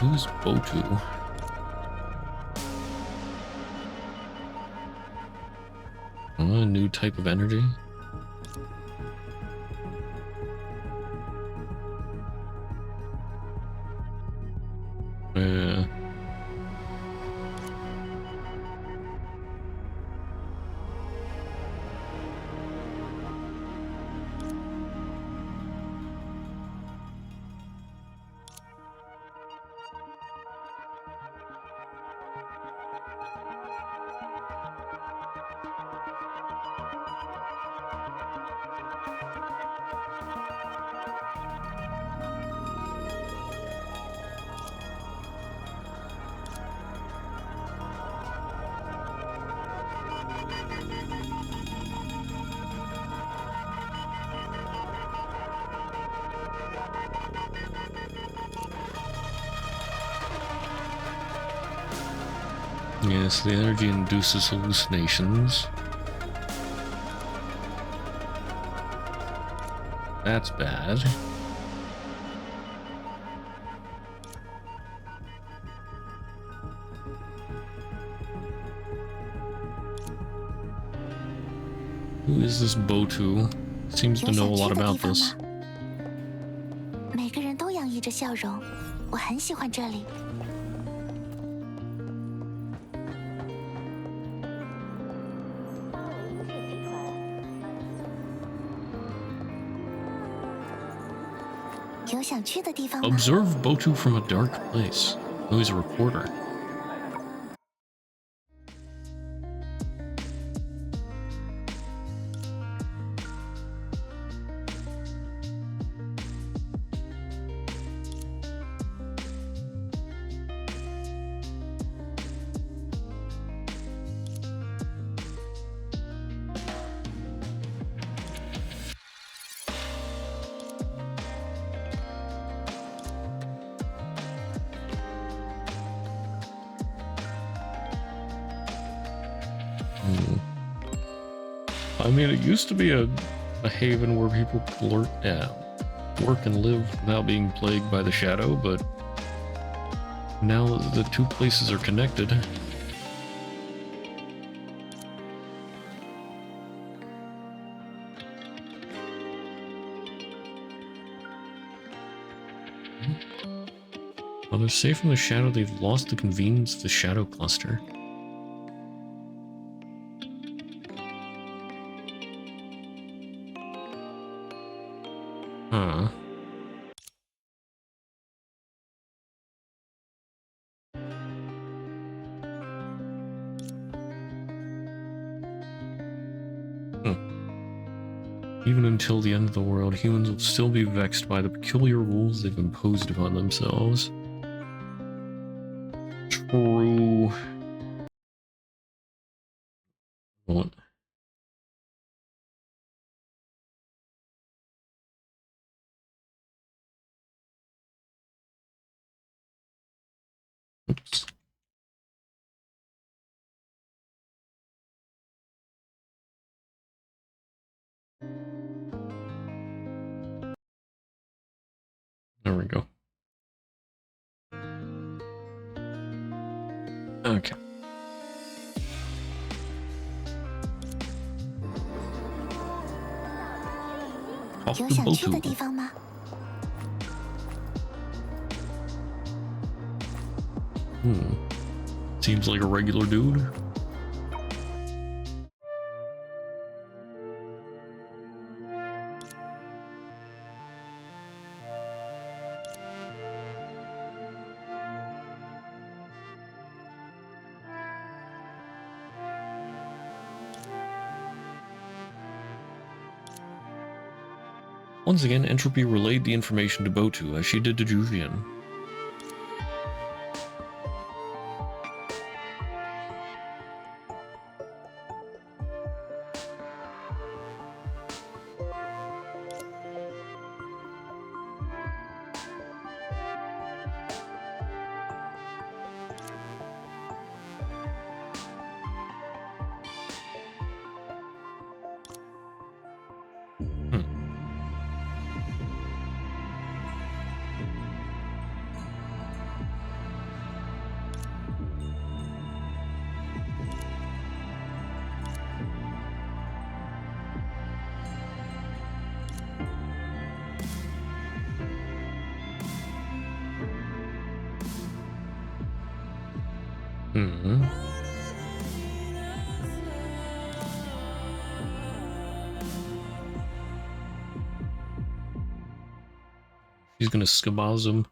Who's Botu? A new type of energy? Yeah. Yes, the energy induces hallucinations. That's bad. Who is this Botu? Seems to know a lot about this. 每个人都洋溢着笑容，我很喜欢这里。有想去的地方吗？ Observe Botu from a dark place. Oh, he's a reporter. I mean, it used to be a haven where people could work and live without being plagued by the shadow, but now the two places are connected. While they're safe from the shadow, they've lost the convenience of the shadow cluster. Huh. Even until the end of the world, humans will still be vexed by the peculiar rules they've imposed upon themselves. True. What? Oops. There we go. Okay. Off to 有想去的 Botu. 地方吗？ Seems like a regular dude. Once again, Entropy relayed the information to Botu, as she did to Juvian. She's gonna skabaz him.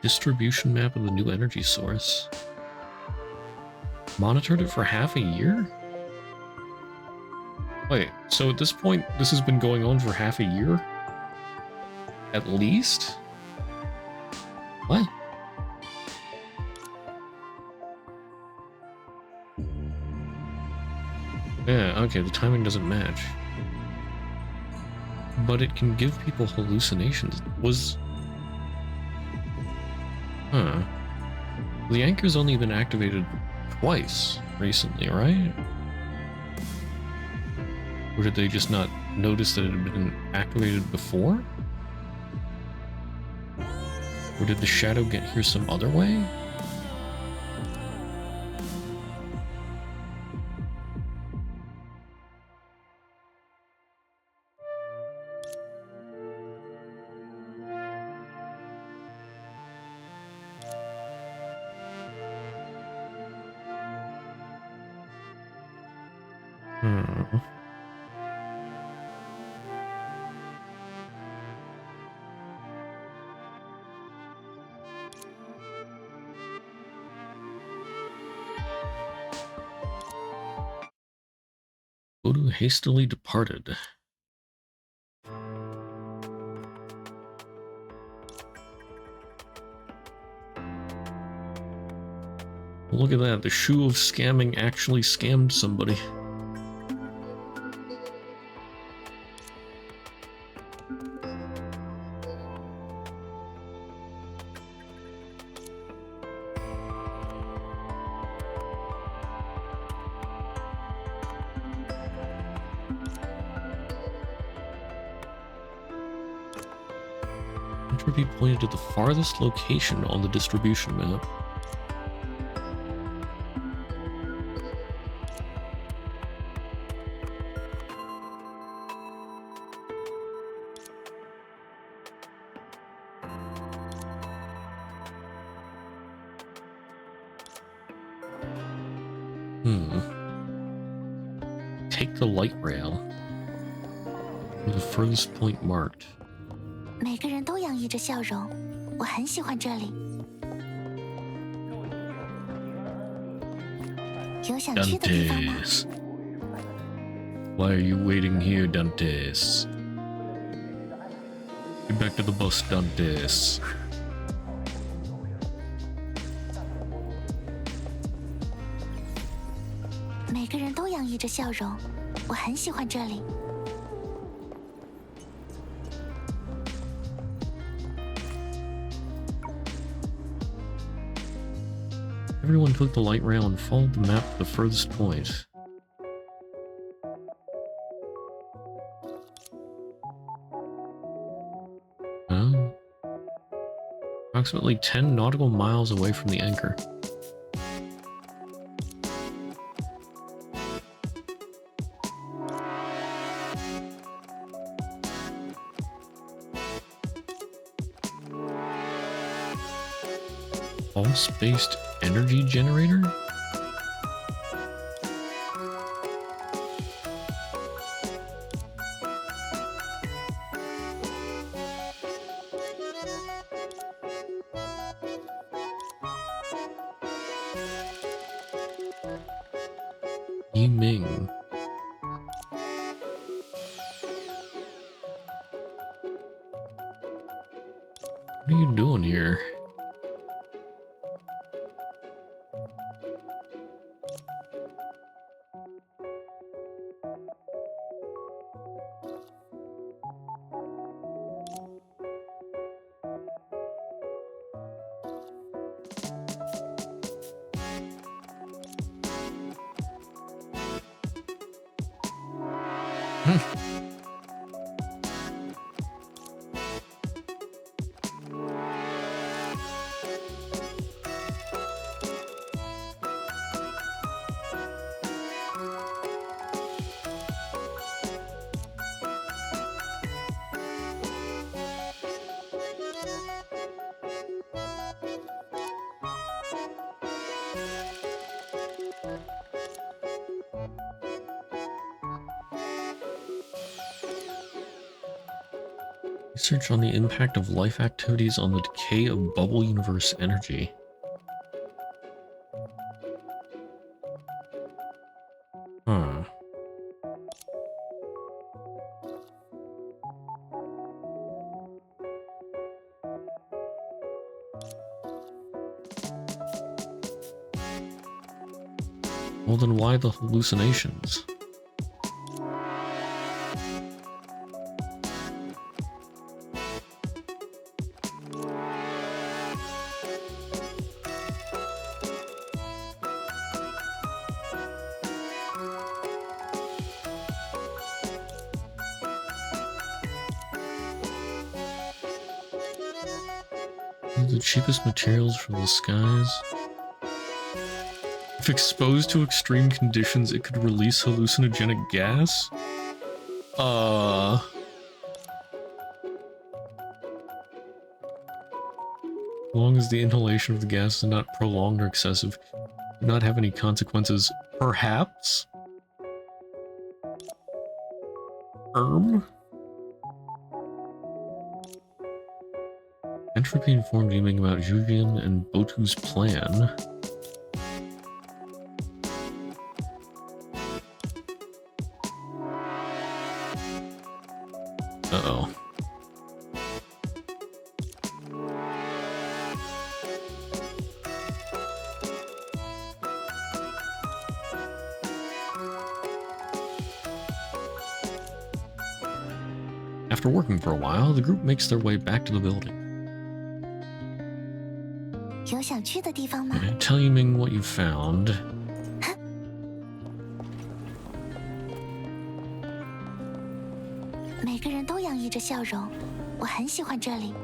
Distribution map of the new energy source. Monitored it for half a year? Wait, so at this point, this has been going on for half a year? At least? What? Yeah, okay, the timing doesn't match. But it can give people hallucinations. Huh. The anchor's only been activated twice recently, right? Or did they just not notice that it had been activated before? Or did the shadow get here some other way? Odu hastily departed. Look at that, the shoe of scamming actually scammed somebody. Entropy pointed to the farthest location on the distribution map. Take the light rail to the furthest point marked. 每个人都洋溢着笑容，我很喜欢这里。有想去的地方吗？ Dantes. Why are you waiting here, Dantes? Get back to the bus, Dantes. 每个人都洋溢着笑容，我很喜欢这里。 Everyone took the light rail and followed the map to the furthest point. Huh? Approximately 10 nautical miles away from the anchor. Pulse-based energy generator? Yiming. What are you doing here? Research on the impact of life activities on the decay of bubble universe energy. Huh. Well, then why the hallucinations? The cheapest materials from the skies. If exposed to extreme conditions, it could release hallucinogenic gas? As long as the inhalation of the gas is not prolonged or excessive, do not have any consequences. Perhaps? Entropy informed Yiming about Zhujian and Botu's plan. Uh-oh. After working for a while, the group makes their way back to the building. 有想去的地方吗？ Tell Yiming what you found. 每个人都洋溢着笑容，我很喜欢这里。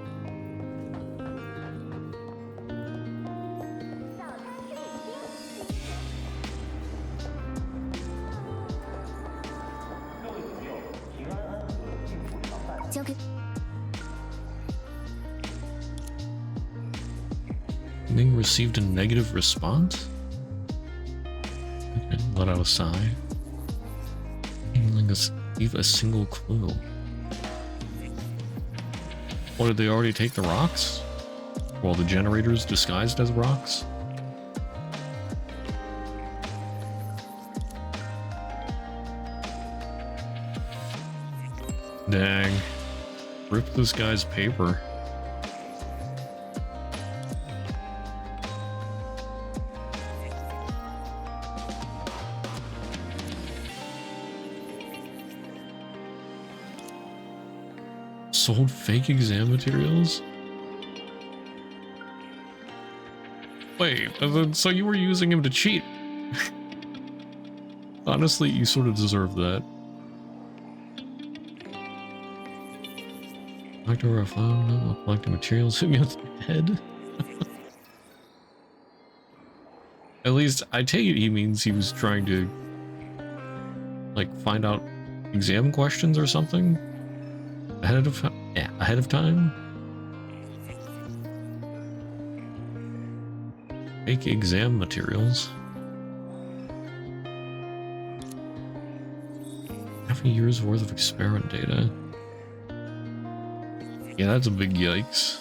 交给 Yiming received a negative response? Okay, let out a sigh. Leave a single clue. Or did they already take the rocks? Well, the generators disguised as rocks? Dang. Rip this guy's paper. Sold fake exam materials? Wait, so you were using him to cheat? Honestly, you sort of deserve that. Collector collecting materials, hit me on the head. At least, I take it he means he was trying to, like, find out exam questions or something? Ahead of time? Fake exam materials. Half a year's worth of experiment data. Yeah, that's a big yikes.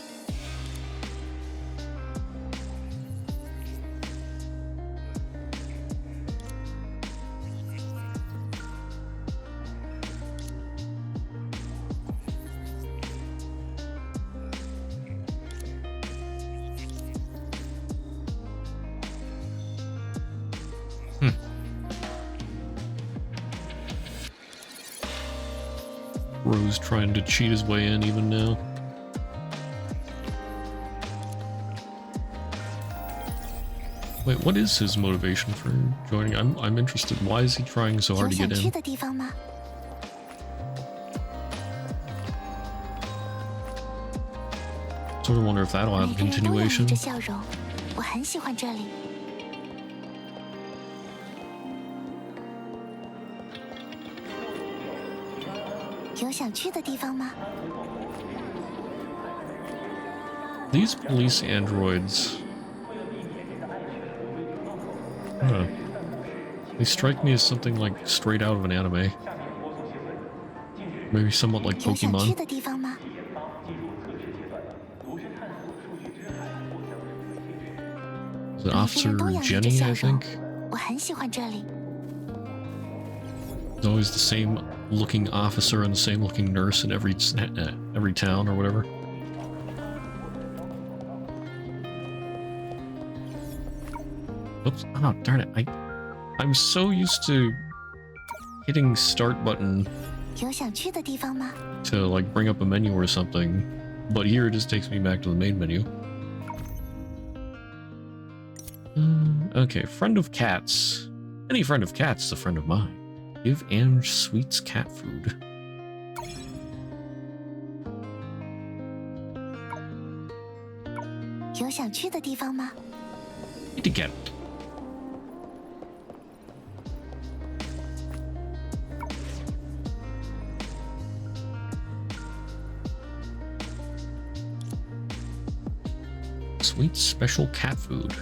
Rose trying to cheat his way in even now. Wait, what is his motivation for joining? I'm interested. Why is he trying so hard to get in? Sort of wonder if that'll have a continuation. These police androids. Huh. They strike me as something like straight out of an anime. Maybe somewhat like Pokemon. Is it Officer Jenny, I think? There's always the same looking officer and the same looking nurse in every town or whatever. Oops. Oh, darn it. I'm so used to hitting start button to like bring up a menu or something, but here it just takes me back to the main menu. Okay, friend of cats. Any friend of cats is a friend of mine. Give Ange Sweets cat food. Need to get it. Sweet special cat food.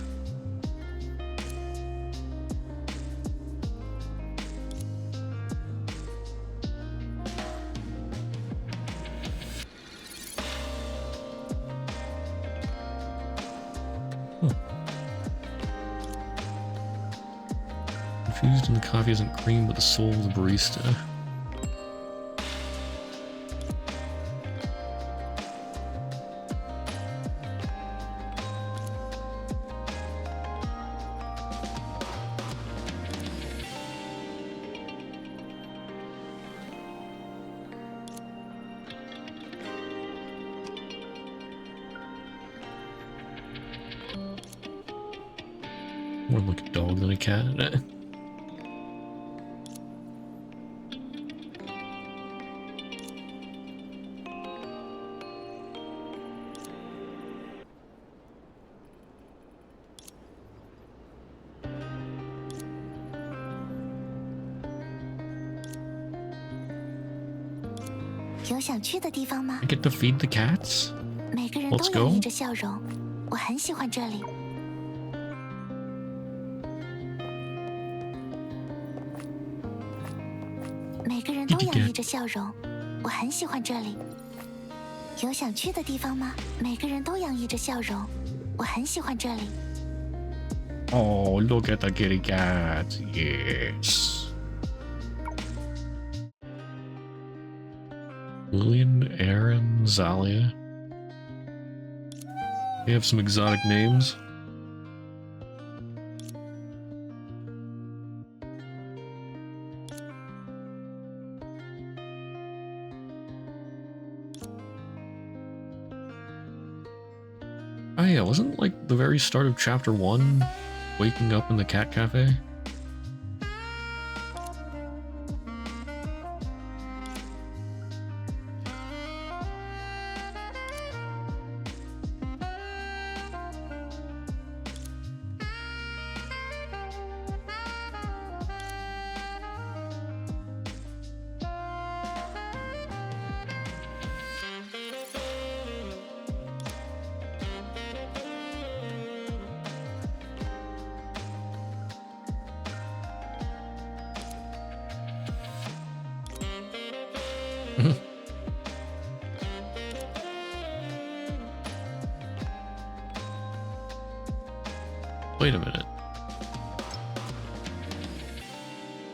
Infused in the coffee isn't cream, but the soul of the barista. More like a dog than a cat. I get to feed the cats? Let's go. Oh, look at the kitty cat. Yes. Lillian, Aaron, Zalia. They have some exotic names. Oh yeah, wasn't like the very start of chapter 1 waking up in the cat cafe? Wait a minute.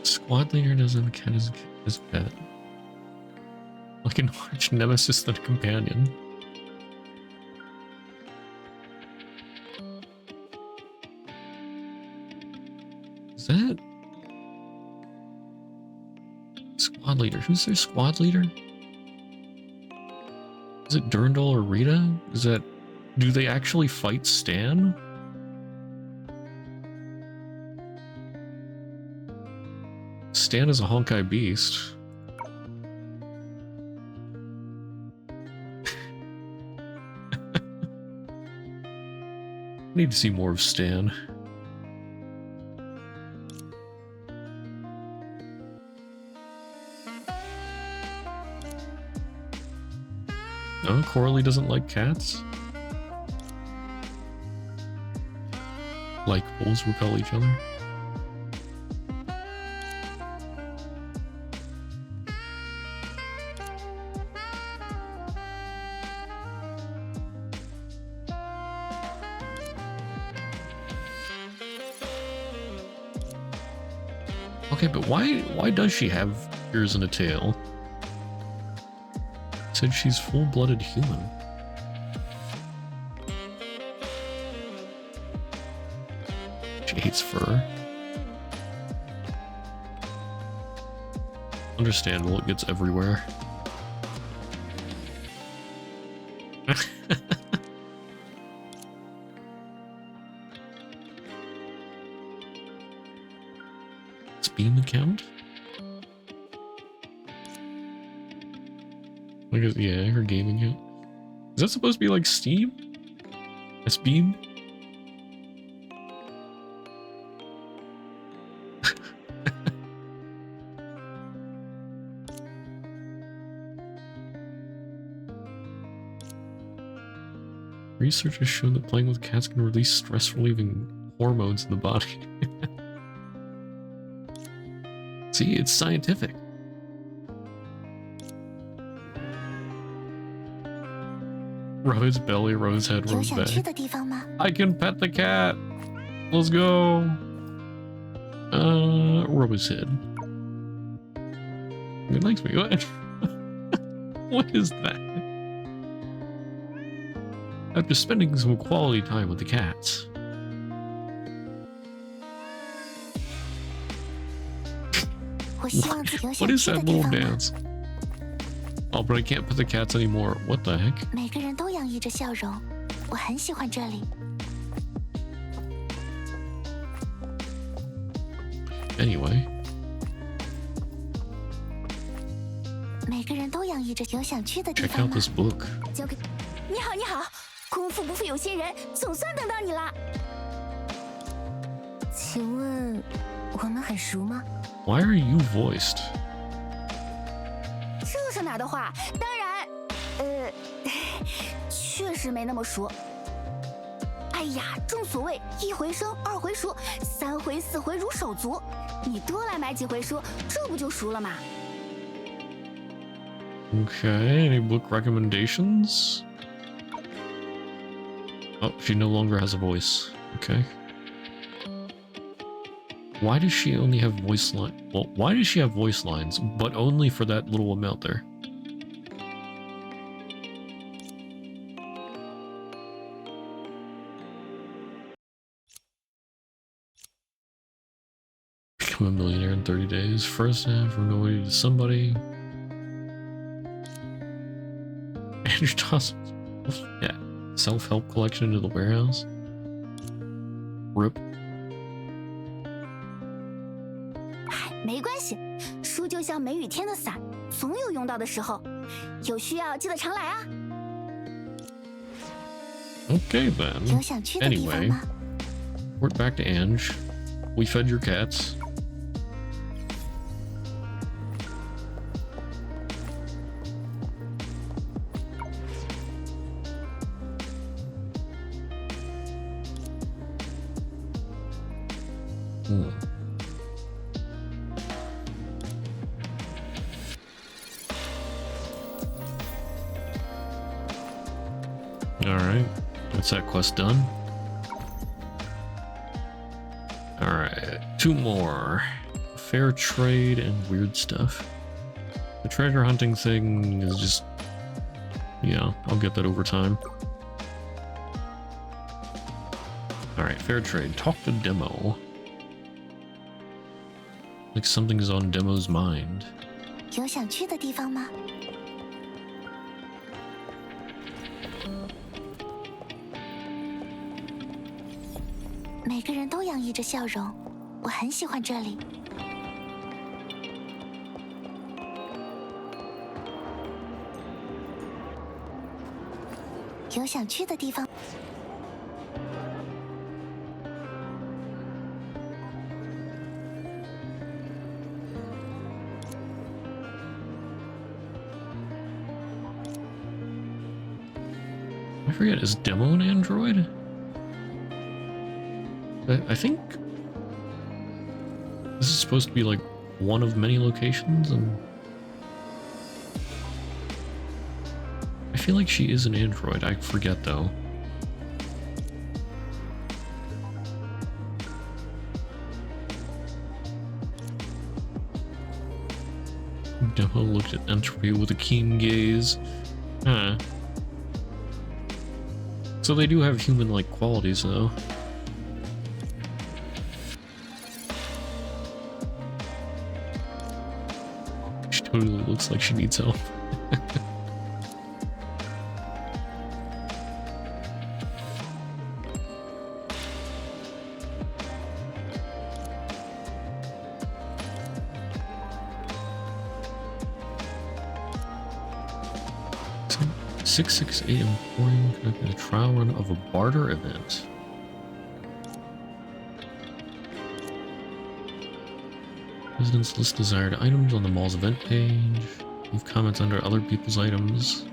Squad leader doesn't have a cat as his pet. Like an arch nemesis than a companion. Is that squad leader? Who's their squad leader? Is it Durandal or Rita? Is that... Do they actually fight Stan? Stan is a Honkai beast. I need to see more of Stan. No, Coralie doesn't like cats. Like wolves repel each other. Okay, but why does she have ears and a tail? Said she's full-blooded human. She hates fur. Understandable, it gets everywhere. Beam account? I guess, yeah, her gaming account. Is that supposed to be like Steam? S-Beam? Research has shown that playing with cats can release stress-relieving hormones in the body. See, it's scientific. Rub its belly, rub its head, rub its back. I can pet the cat. Let's go. Rub his head. It likes me. What? What is that? After spending some quality time with the cats. What is that little dance? Oh, but I can't pet the cats anymore. What the heck? Anyway. Check out this book. 你好，你好，功夫不负有心人，总算等到你啦。请问我们很熟吗？ Why are you voiced? 这是哪的话？当然，确实没那么熟。哎呀，正所谓一回生，二回熟，三回四回如手足。你多来买几回书，这不就熟了吗？ Okay, any book recommendations? Oh, she no longer has a voice. Okay. Why does she only have voice line? Well, why does she have voice lines, but only for that little amount there? Become a millionaire in 30 days. First half from nobody to somebody. Andrew Dawson's, yeah, self-help collection into the warehouse. RIP. 没关系，书就像梅雨天的伞，总有用到的时候。有需要记得常来啊。Okay then. 有想去的地方 Anyway, 吗？ we're back to Ange. We fed your cats. Alright, that's that quest done. Alright, 2 more. Fair trade and weird stuff. The treasure hunting thing is just... yeah, I'll get that over time. Alright, fair trade. Talk to Demo. Like something's on Demo's mind. 有想去的地方吗？每个人都洋溢着笑容，我很喜欢这里。有想去的地方。I forget, is Demo an android? I think this is supposed to be like one of many locations, and I feel like she is an android. I forget though. Demo looked at Entropy with a keen gaze. Huh. So they do have human-like qualities though. She totally looks like she needs help. So, 668 Emporium conducted a trial run of a barter event. Residents list desired items on the mall's event page. Leave comments under other people's items.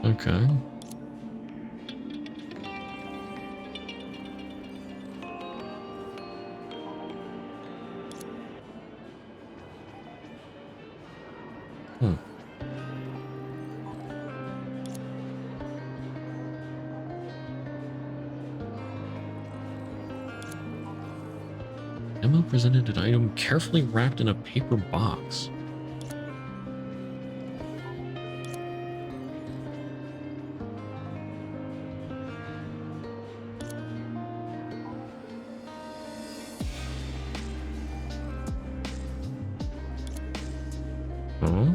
Okay. Hmm. Emma presented an item carefully wrapped in a paper box. Huh?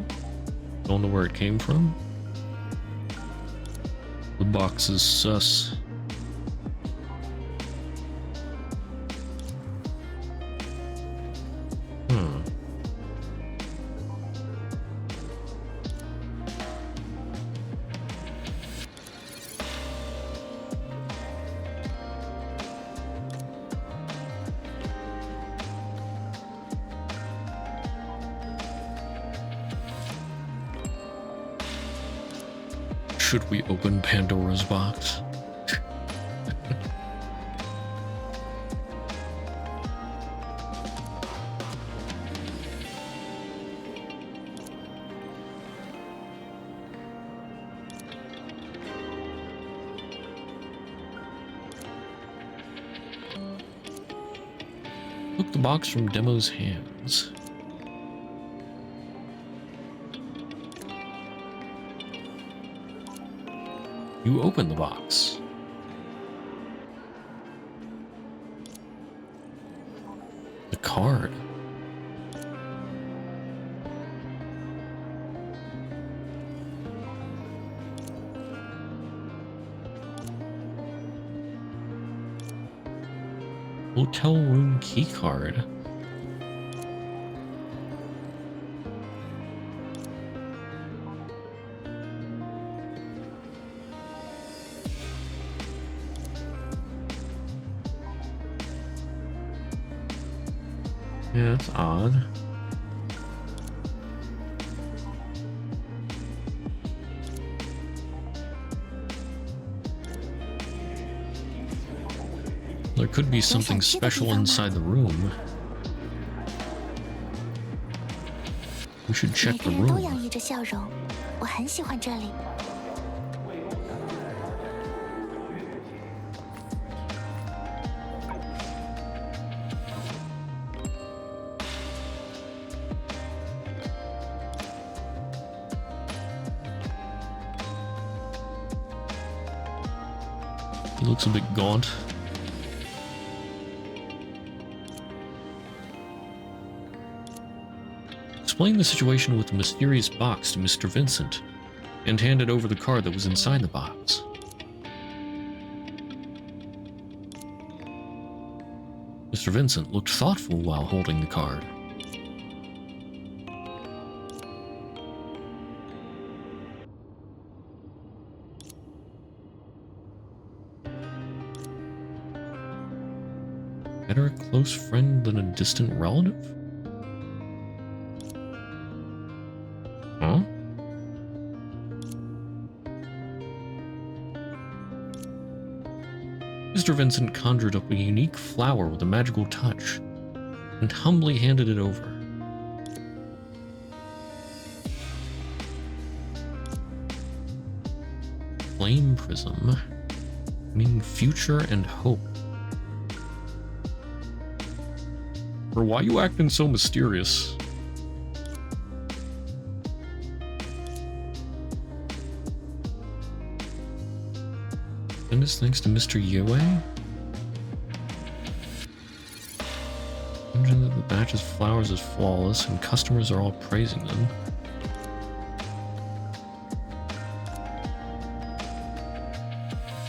Don't know where it came from. The box is sus. Should we open Pandora's box? Took the box from Demo's hands. You open the box. The card. Hotel room key card. Yeah, that's odd. There could be something special inside the room. We should check the room. He looks a bit gaunt. Explain the situation with the mysterious box to Mr. Vincent, and handed over the card that was inside the box. Mr. Vincent looked thoughtful while holding the card. Better a close friend than a distant relative? Huh? Mr. Vincent conjured up a unique flower with a magical touch, and humbly handed it over. Flame prism, meaning future and hope. Or why you acting so mysterious? Send his thanks to Mr. Yue? Imagine that the batch's flowers is flawless and customers are all praising them.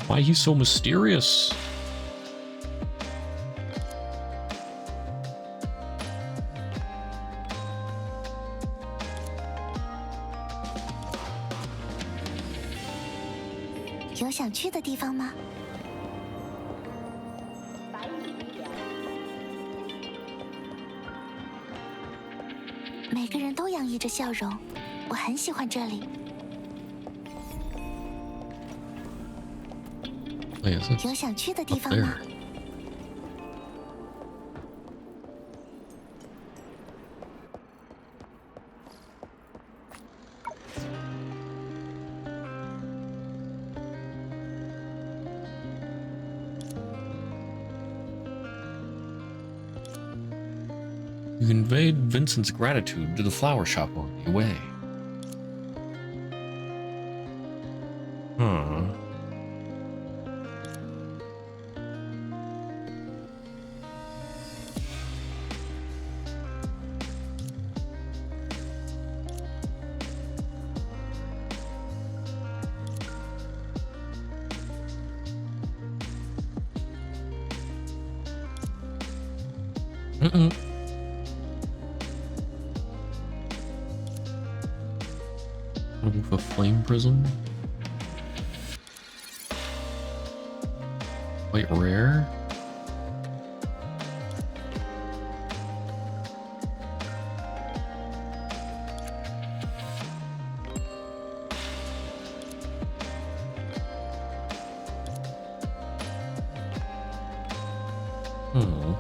Why he's so mysterious?有想去的地方吗？每个人都洋溢着笑容，我很喜欢这里。Oh, yes, it's 有想去的地 up 方吗？ there. You conveyed Vincent's gratitude to the flower shop on your way. Huh. Mm-mm. Looking for flame prism. Quite rare. Hmm.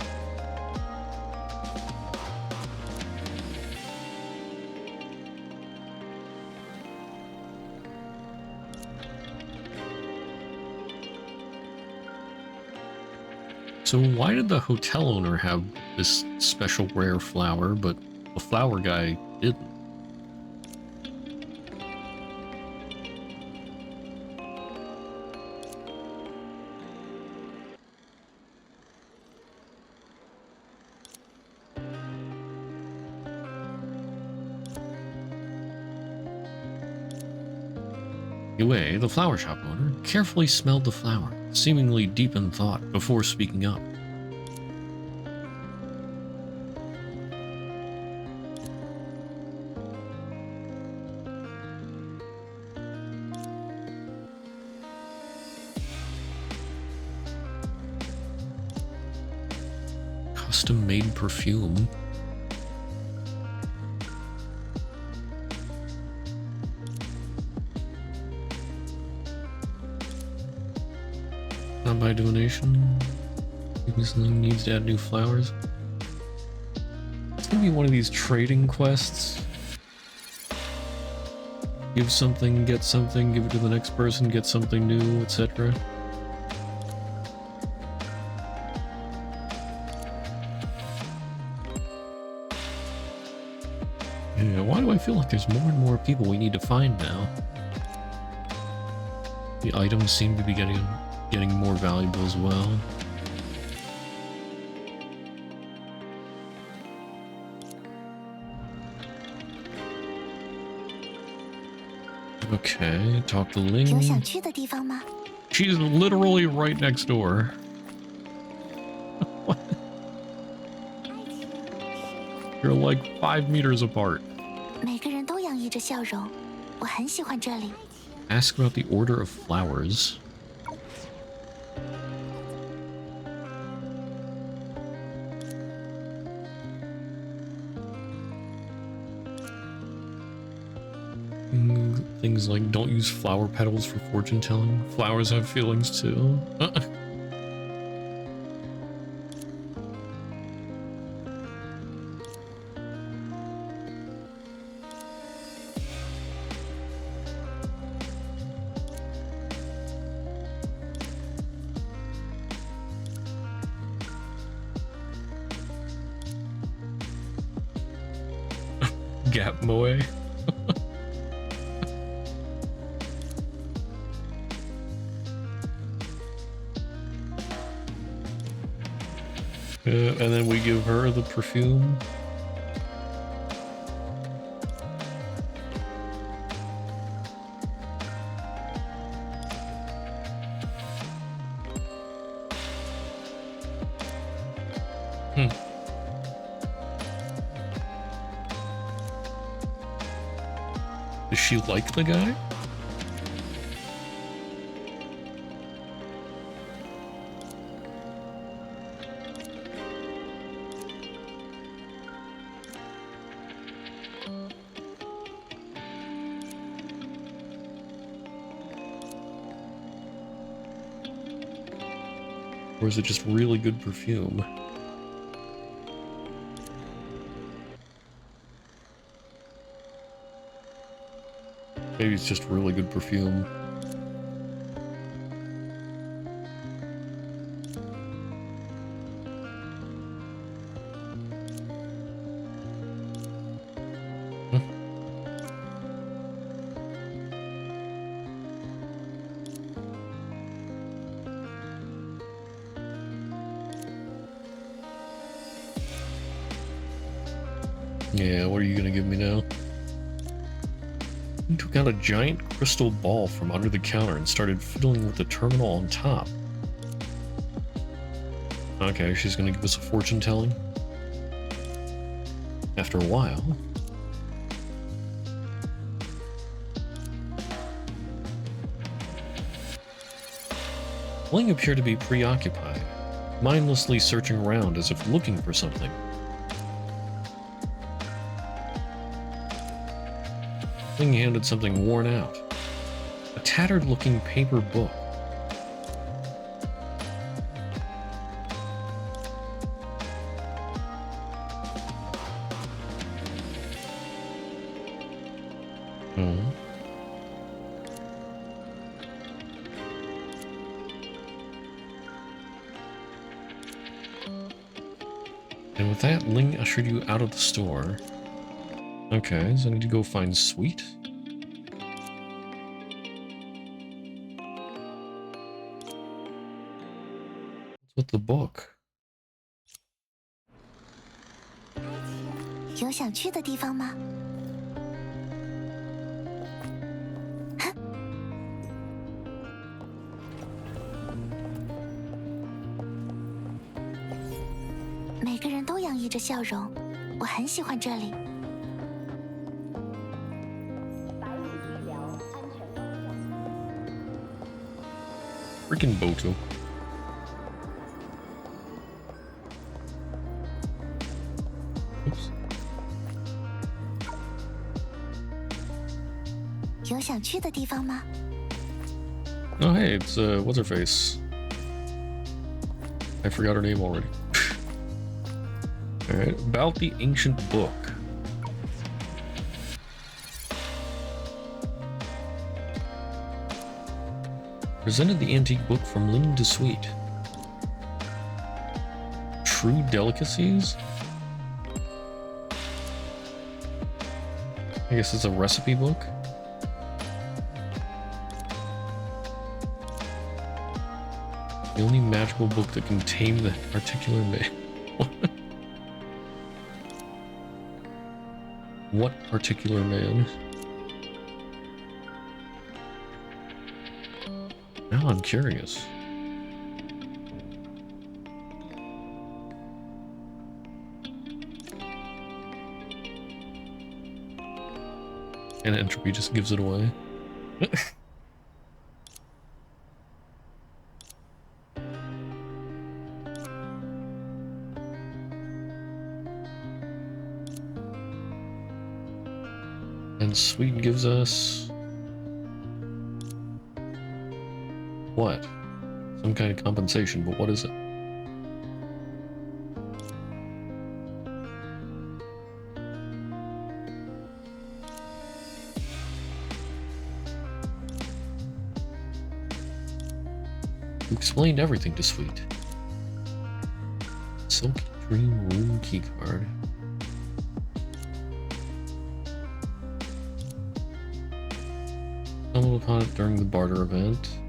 So why did the hotel owner have this special rare flower, but the flower guy didn't? Yue, the flower shop owner, carefully smelled the flower, seemingly deep in thought, before speaking up. Custom-made perfume. Not by donation. Maybe something needs to add new flowers. It's gonna be one of these trading quests. Give something, get something, give it to the next person, get something new, etc. Yeah, why do I feel like there's more and more people we need to find now? The items seem to be getting getting more valuable as well. Okay, talk to 有想 Ling. 去的地方吗？ She's literally right next door. What? You're like 5 meters apart. 每个人都洋溢着笑容，我很喜欢这里。 Ask about the order of flowers. Things like don't use flower petals for fortune telling. Flowers have feelings too. Gap Moe. And then we give her the perfume. Does she like the guy? Or is it just really good perfume? Maybe it's just really good perfume. Yeah, what are you gonna give me now? He took out a giant crystal ball from under the counter and started fiddling with the terminal on top. Okay, she's gonna give us a fortune telling. After a while. Ling appeared to be preoccupied, mindlessly searching around as if looking for something. Ling handed something worn out. A tattered-looking paper book. Hmm. And with that, Ling ushered you out of the store. Okay, so I need to go find Sweet. What's with the book? 有想去的地方吗？哼，每个人都洋溢着笑容，我很喜欢这里。 Freaking Boto. Oops. 有想去的地方吗？ Oh, hey, it's, what's her face? I forgot her name already. Alright, about the ancient book. Presented the antique book from Ling to Sweet. True delicacies? I guess it's a recipe book. The only magical book that can tame the particular man. What particular man? Now I'm curious. And entropy just gives it away. And Sweet gives us... what? Some kind of compensation, but what is it? You explained everything to Sweet. Silky Dream Room Keycard. Stumbled upon it during the barter event.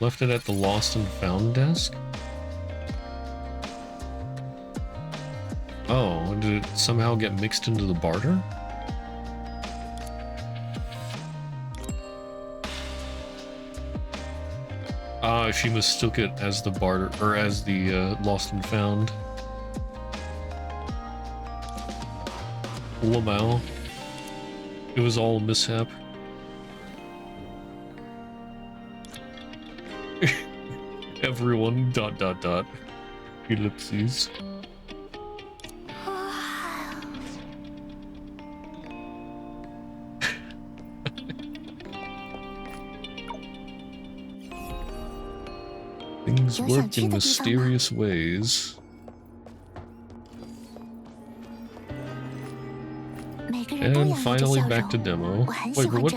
Left it at the lost and found desk? Oh, did it somehow get mixed into the barter? She mistook it as the barter, or as the lost and found. Lamau. It was all a mishap. Everyone, ... Ellipses. Things work in mysterious ways. And finally back to demo. Wait, but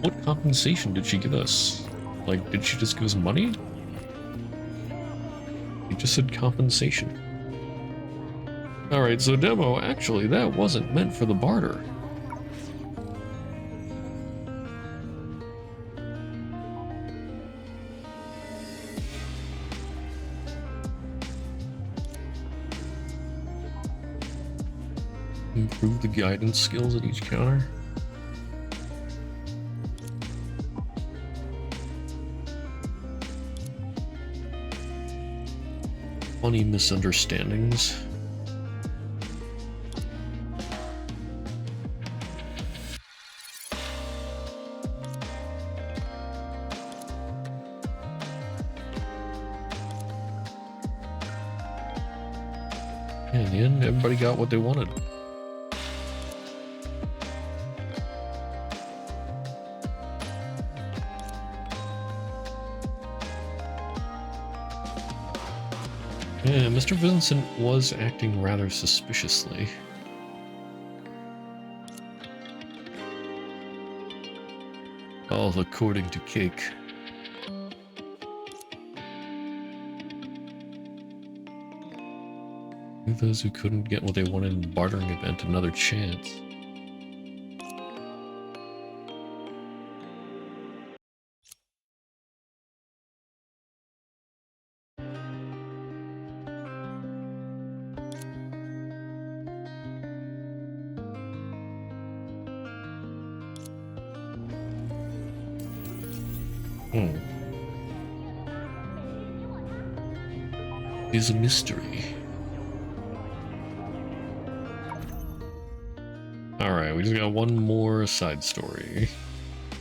what compensation did she give us? Like, did she just give us money? It just said compensation. Alright, so demo, actually, that wasn't meant for the barter. Improve the guidance skills at each counter. Funny misunderstandings. And in the end, everybody got what they wanted. Yeah, Mr. Vincent was acting rather suspiciously. All according to Cake. Give those who couldn't get what they wanted in the bartering event another chance. Is a mystery. Alright, we just got one more side story.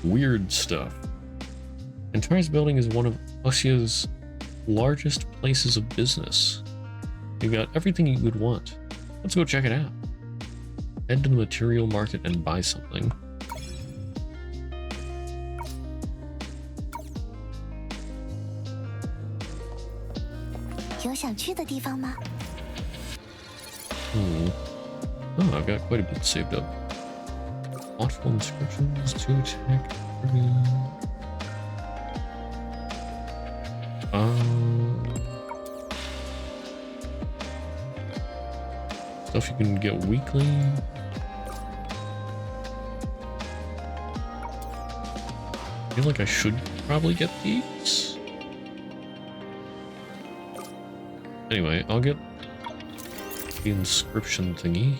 Weird stuff. Antares Building is one of Ossia's largest places of business. You've got everything you would want. Let's go check it out. Head to the material market and buy something. Oh, I've got quite a bit saved up. Watchful inscriptions to attack. Stuff you can get weekly. feel like I should probably get these. Anyway, I'll get the inscription thingy.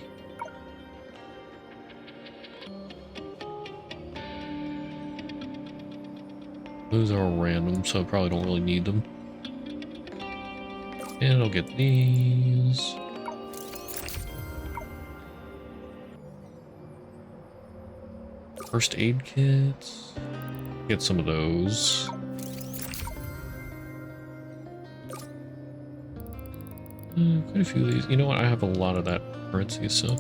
Those are random, so I probably don't really need them. And I'll get these. First aid kits. Get some of those. Quite a few of these. You know what? I have a lot of that currency, so.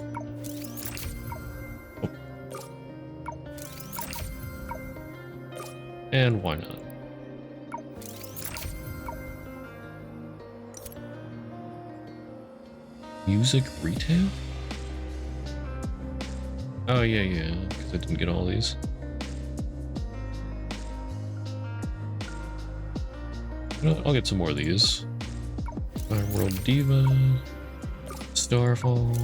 Oh. And why not? Music retail? Oh, yeah, because I didn't get all these. You know what? I'll get some more of these. My World Diva. Starfall.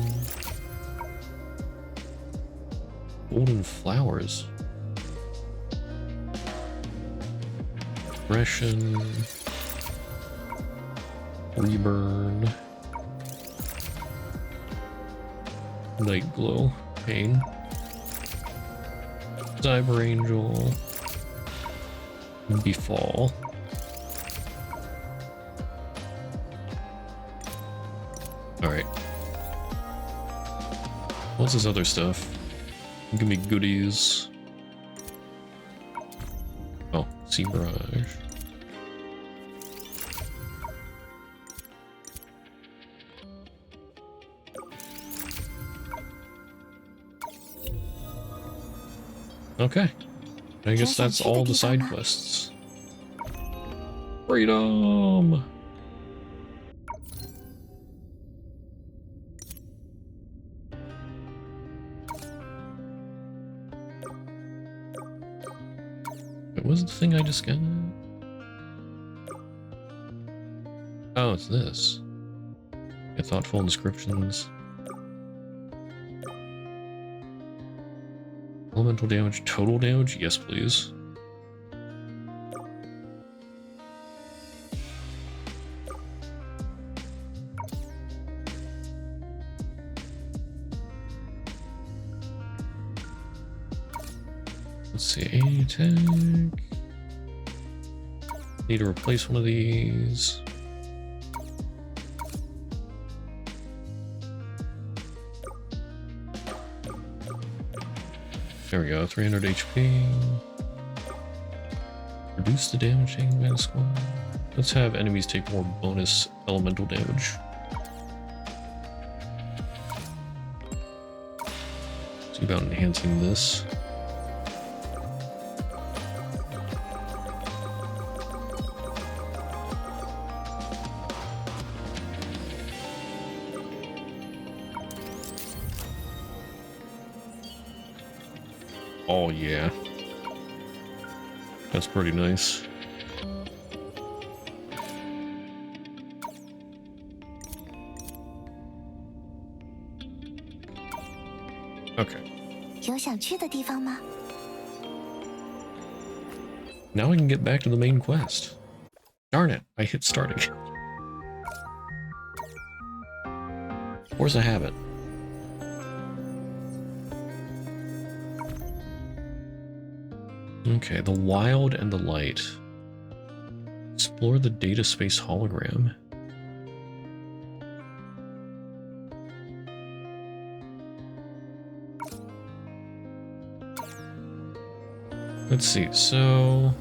Golden Flowers. Aggression. Reburn. Night Glow. Pain. Cyber Angel. Befall. Alright. What's this other stuff? Give me goodies. Oh, Sea Mirage. Okay. I guess that's all the side quests. Freedom! What was the thing I just got? Oh, it's this. Yeah, thoughtful inscriptions. Elemental damage, total damage? Yes, please. Let's see, attack. Need to replace one of these. There we go, 300 HP. Reduce the damage taken by the squad. Let's have enemies take more bonus elemental damage. See about enhancing this. Oh yeah, that's pretty nice. Okay. 有想去的地方吗？ Now I can get back to the main quest. Darn it, I hit start again. Of course I have it. Okay, the wild and the light. Explore the data space hologram. Let's see, so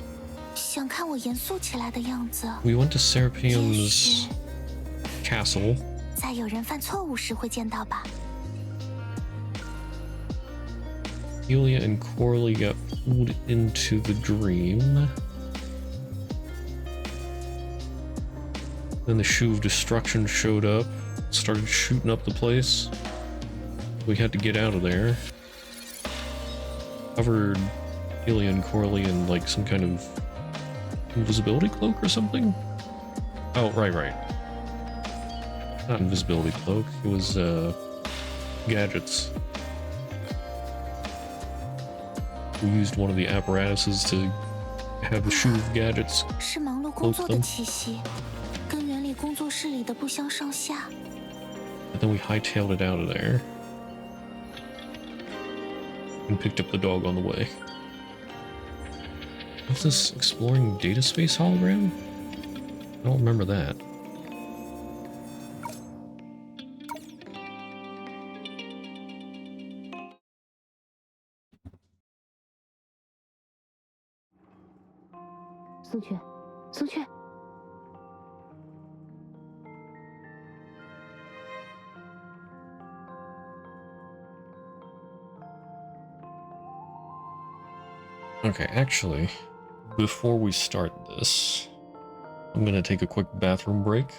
想看我严肃起来的样子。 we went to 也 Serapeum's 许 castle. 在有人犯错误时会见到吧。 Helia and Corley got pulled into the dream. Then the Shoe of Destruction showed up, started shooting up the place. We had to get out of there. Covered Helia and Corley in like some kind of invisibility cloak or something? Oh, right. Not invisibility cloak, it was gadgets. We used one of the apparatuses to have a shoe of gadgets 是忙碌工 cloak 作的 them. 气息，跟原理工作室里的不相上下。 But then we hightailed it out of there. And picked up the dog on the way. What's this exploring data space hologram? I don't remember that. Okay, actually, before we start this, I'm gonna take a quick bathroom break.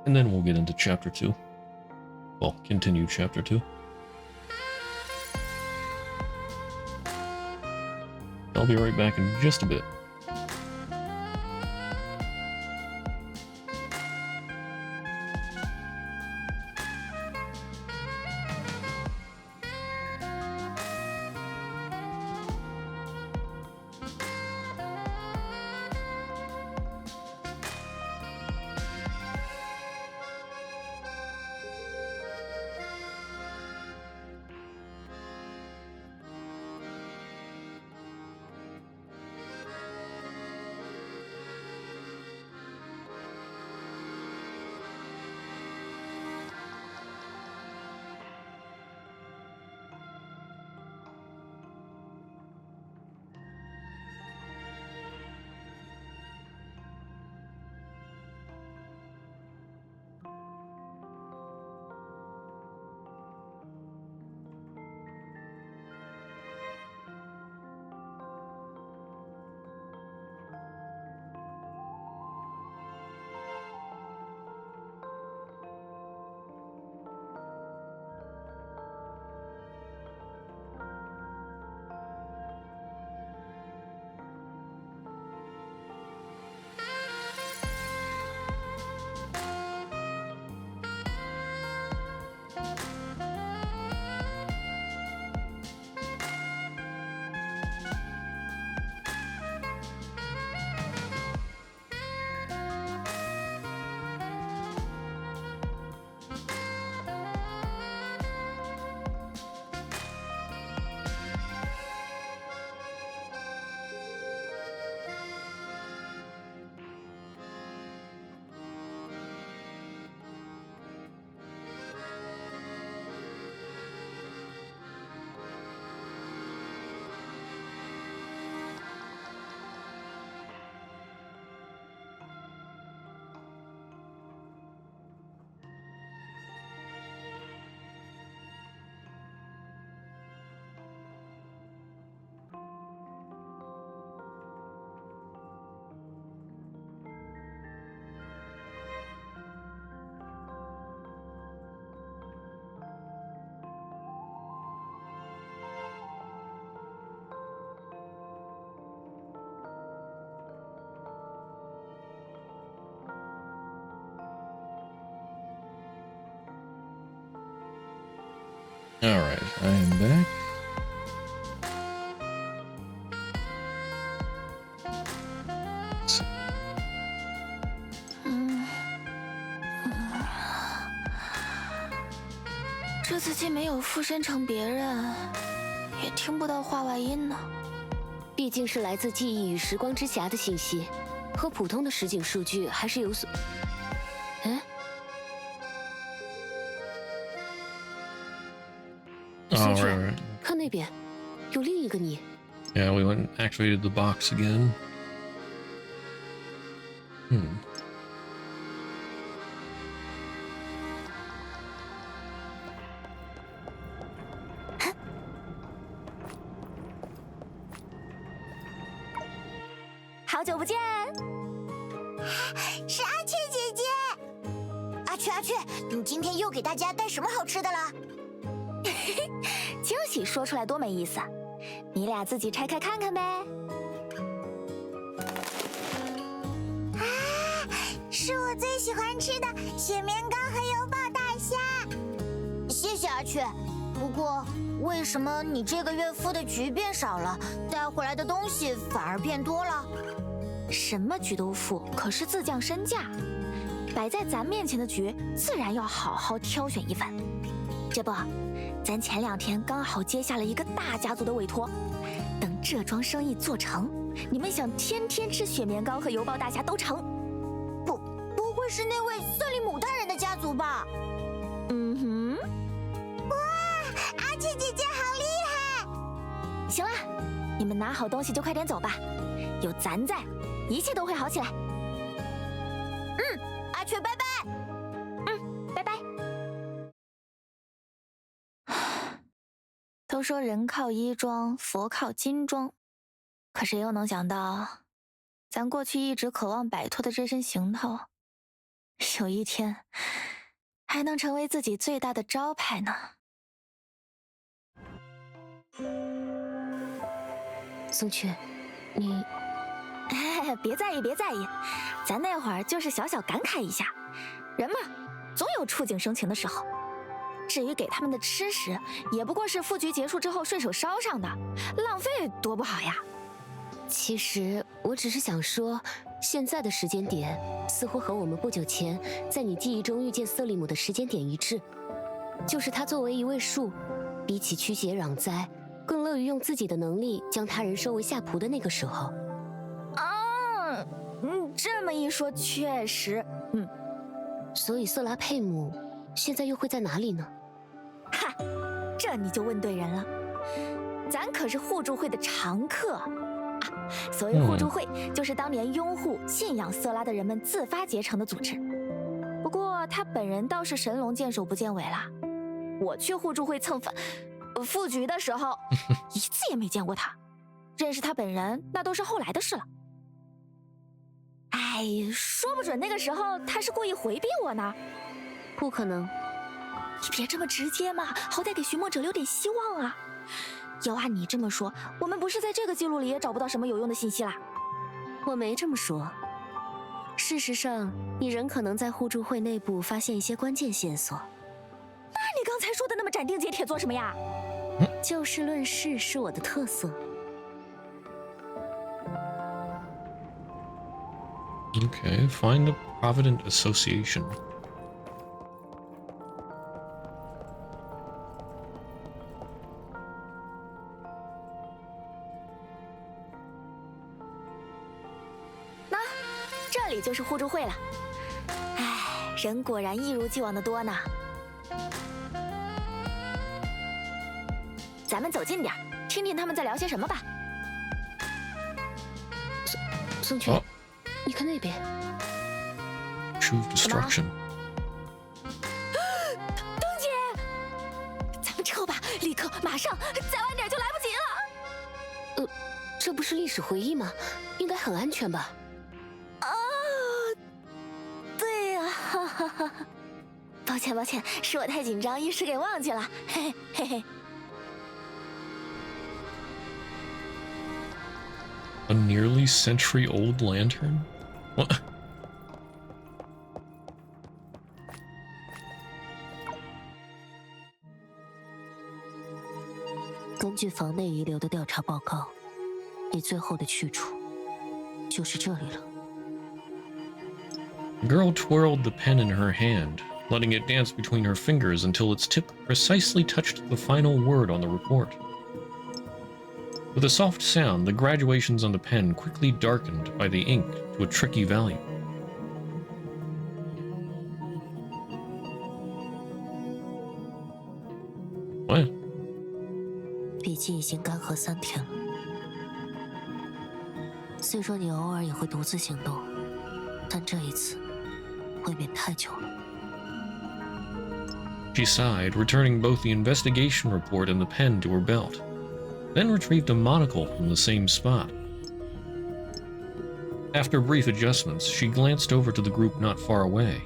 And then we'll get into chapter 2. Well, continue chapter 2. I'll be right back in just a bit. Alright, I am back. So, 这次既没有附身成别人，也听不到话外音呢。毕竟是来自记忆与时光之匣的信息，和普通的实景数据还是有所……嗯， oh, right. 看那边，有另一个你。 Yeah, we went and activated the box again. Hmm. 好久不见，是阿雀姐姐。阿雀，你今天又给大家带什么好吃的了？惊喜说出来多没意思，你俩自己拆开看看呗。啊，是我最喜欢吃的雪棉糕和油爆大虾。谢谢阿雀，不过，为什么你这个月付的局变少了，带回来的东西反而变多了？什么局都付，可是自降身价。摆在咱面前的局，自然要好好挑选一番。这不，咱前2天刚好接下了一个大家族的委托，等这桩生意做成，你们想天天吃雪棉糕和油爆大虾都成。不会是那位瑟利姆大人的家族吧？嗯哼。哇，阿七姐姐好厉害！行了，你们拿好东西就快点走吧，有咱在，一切都会好起来。阿雀，拜拜。拜拜。都说人靠衣装，佛靠金装，可谁又能想到，咱过去一直渴望摆脱的这身行头，有一天还能成为自己最大的招牌呢？宋雀，你别在意，别在意，咱那会儿就是小小感慨一下，人嘛，总有触景生情的时候。至于给他们的吃食，也不过是副局结束之后顺手烧上的，浪费多不好呀。其实我只是想说，现在的时间点似乎和我们不久前在你记忆中遇见瑟利姆的时间点一致，就是他作为一位树，比起驱邪攘灾，更乐于用自己的能力将他人收为下仆的那个时候。这么一说，确实，所以瑟拉佩姆现在又会在哪里呢？哈，这你就问对人了。咱可是互助会的常客啊！所谓互助会，就是当年拥护、信仰瑟拉的人们自发结成的组织。不过他本人倒是神龙见首不见尾了。我去互助会蹭副局的时候，一次也没见过他。认识他本人，那都是后来的事了。哎，说不准那个时候他是故意回避我呢。不可能。你别这么直接嘛，好歹给寻梦者留点希望啊！要按你这么说，我们不是在这个记录里也找不到什么有用的信息啦？我没这么说。事实上，你仍可能在互助会内部发现一些关键线索。那你刚才说的那么斩钉截铁做什么呀？就事论事是我的特色。Okay, find a provident association.那这里就是互助会了。哎，人果然一如既往的多呢。咱们走近点，听听他们在聊些什么吧。宋雀，你看那边。True destruction. 东姐，咱们撤吧，立刻，马上，再晚点就来不及了。这不是历史回忆吗？应该很安全吧？对呀，哈哈哈。抱歉，是我太紧张，一时给忘记了，嘿嘿。A nearly century-old lantern? What? 根据房内遗留的调查报告，你最后的去处就是这里了。The girl twirled the pen in her hand, letting it dance between her fingers until its tip precisely touched the final word on the report. With a soft sound, the graduations on the pen quickly darkened by the ink to a tricky value. What? 笔记已经干涸3天了。虽说你偶尔也会独自行动，但这一次未免太久了。She sighed, returning both the investigation report and the pen to her belt, then retrieved a monocle from the same spot. After brief adjustments, she glanced over to the group not far away.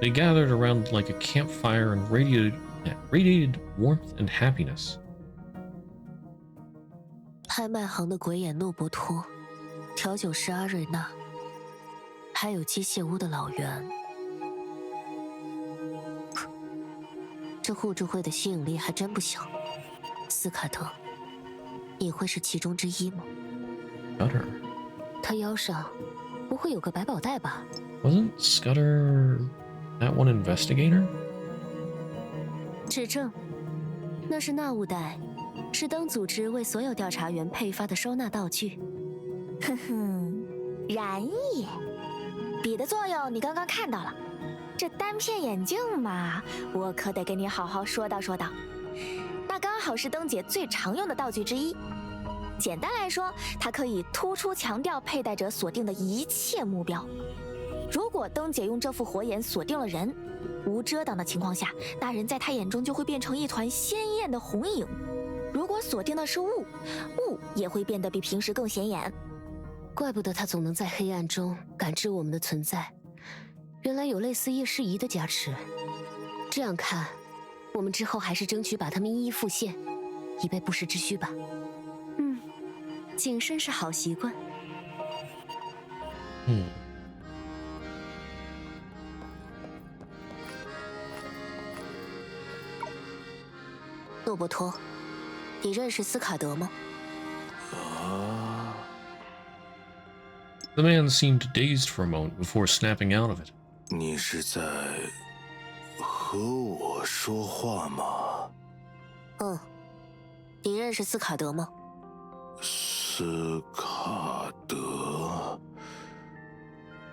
They gathered around like a campfire and radiated warmth and happiness. 拍卖行的鬼眼诺伯托，调酒师阿瑞娜，还有机械屋的老袁。这互助会的吸引力还真不小。斯卡特，你会是其中之一吗？ Scudder. 他腰上不会有个百宝袋吧？ Wasn't Scudder that one investigator? 指正，那是纳物袋，是当组织为所有调查员配发的收纳道具。哼哼，然也，笔的作用你刚刚看到了。这单片眼镜嘛，我可得跟你好好说道说道。那刚好是灯姐最常用的道具之一。简单来说，它可以突出强调佩戴者锁定的一切目标。如果灯姐用这副火眼锁定了人，无遮挡的情况下，那人在她眼中就会变成一团鲜艳的红影。如果锁定的是物，物也会变得比平时更显眼。怪不得他总能在黑暗中感知我们的存在，原来有类似夜视仪的加持。这样看，我们之后还是争取把他们一一复现，以备不时之需吧。谨慎是好习惯。诺伯托，你认识斯卡德吗？ The man seemed dazed for a moment before snapping out of it. 你是在和我说话吗？你认识斯卡德吗？斯卡德，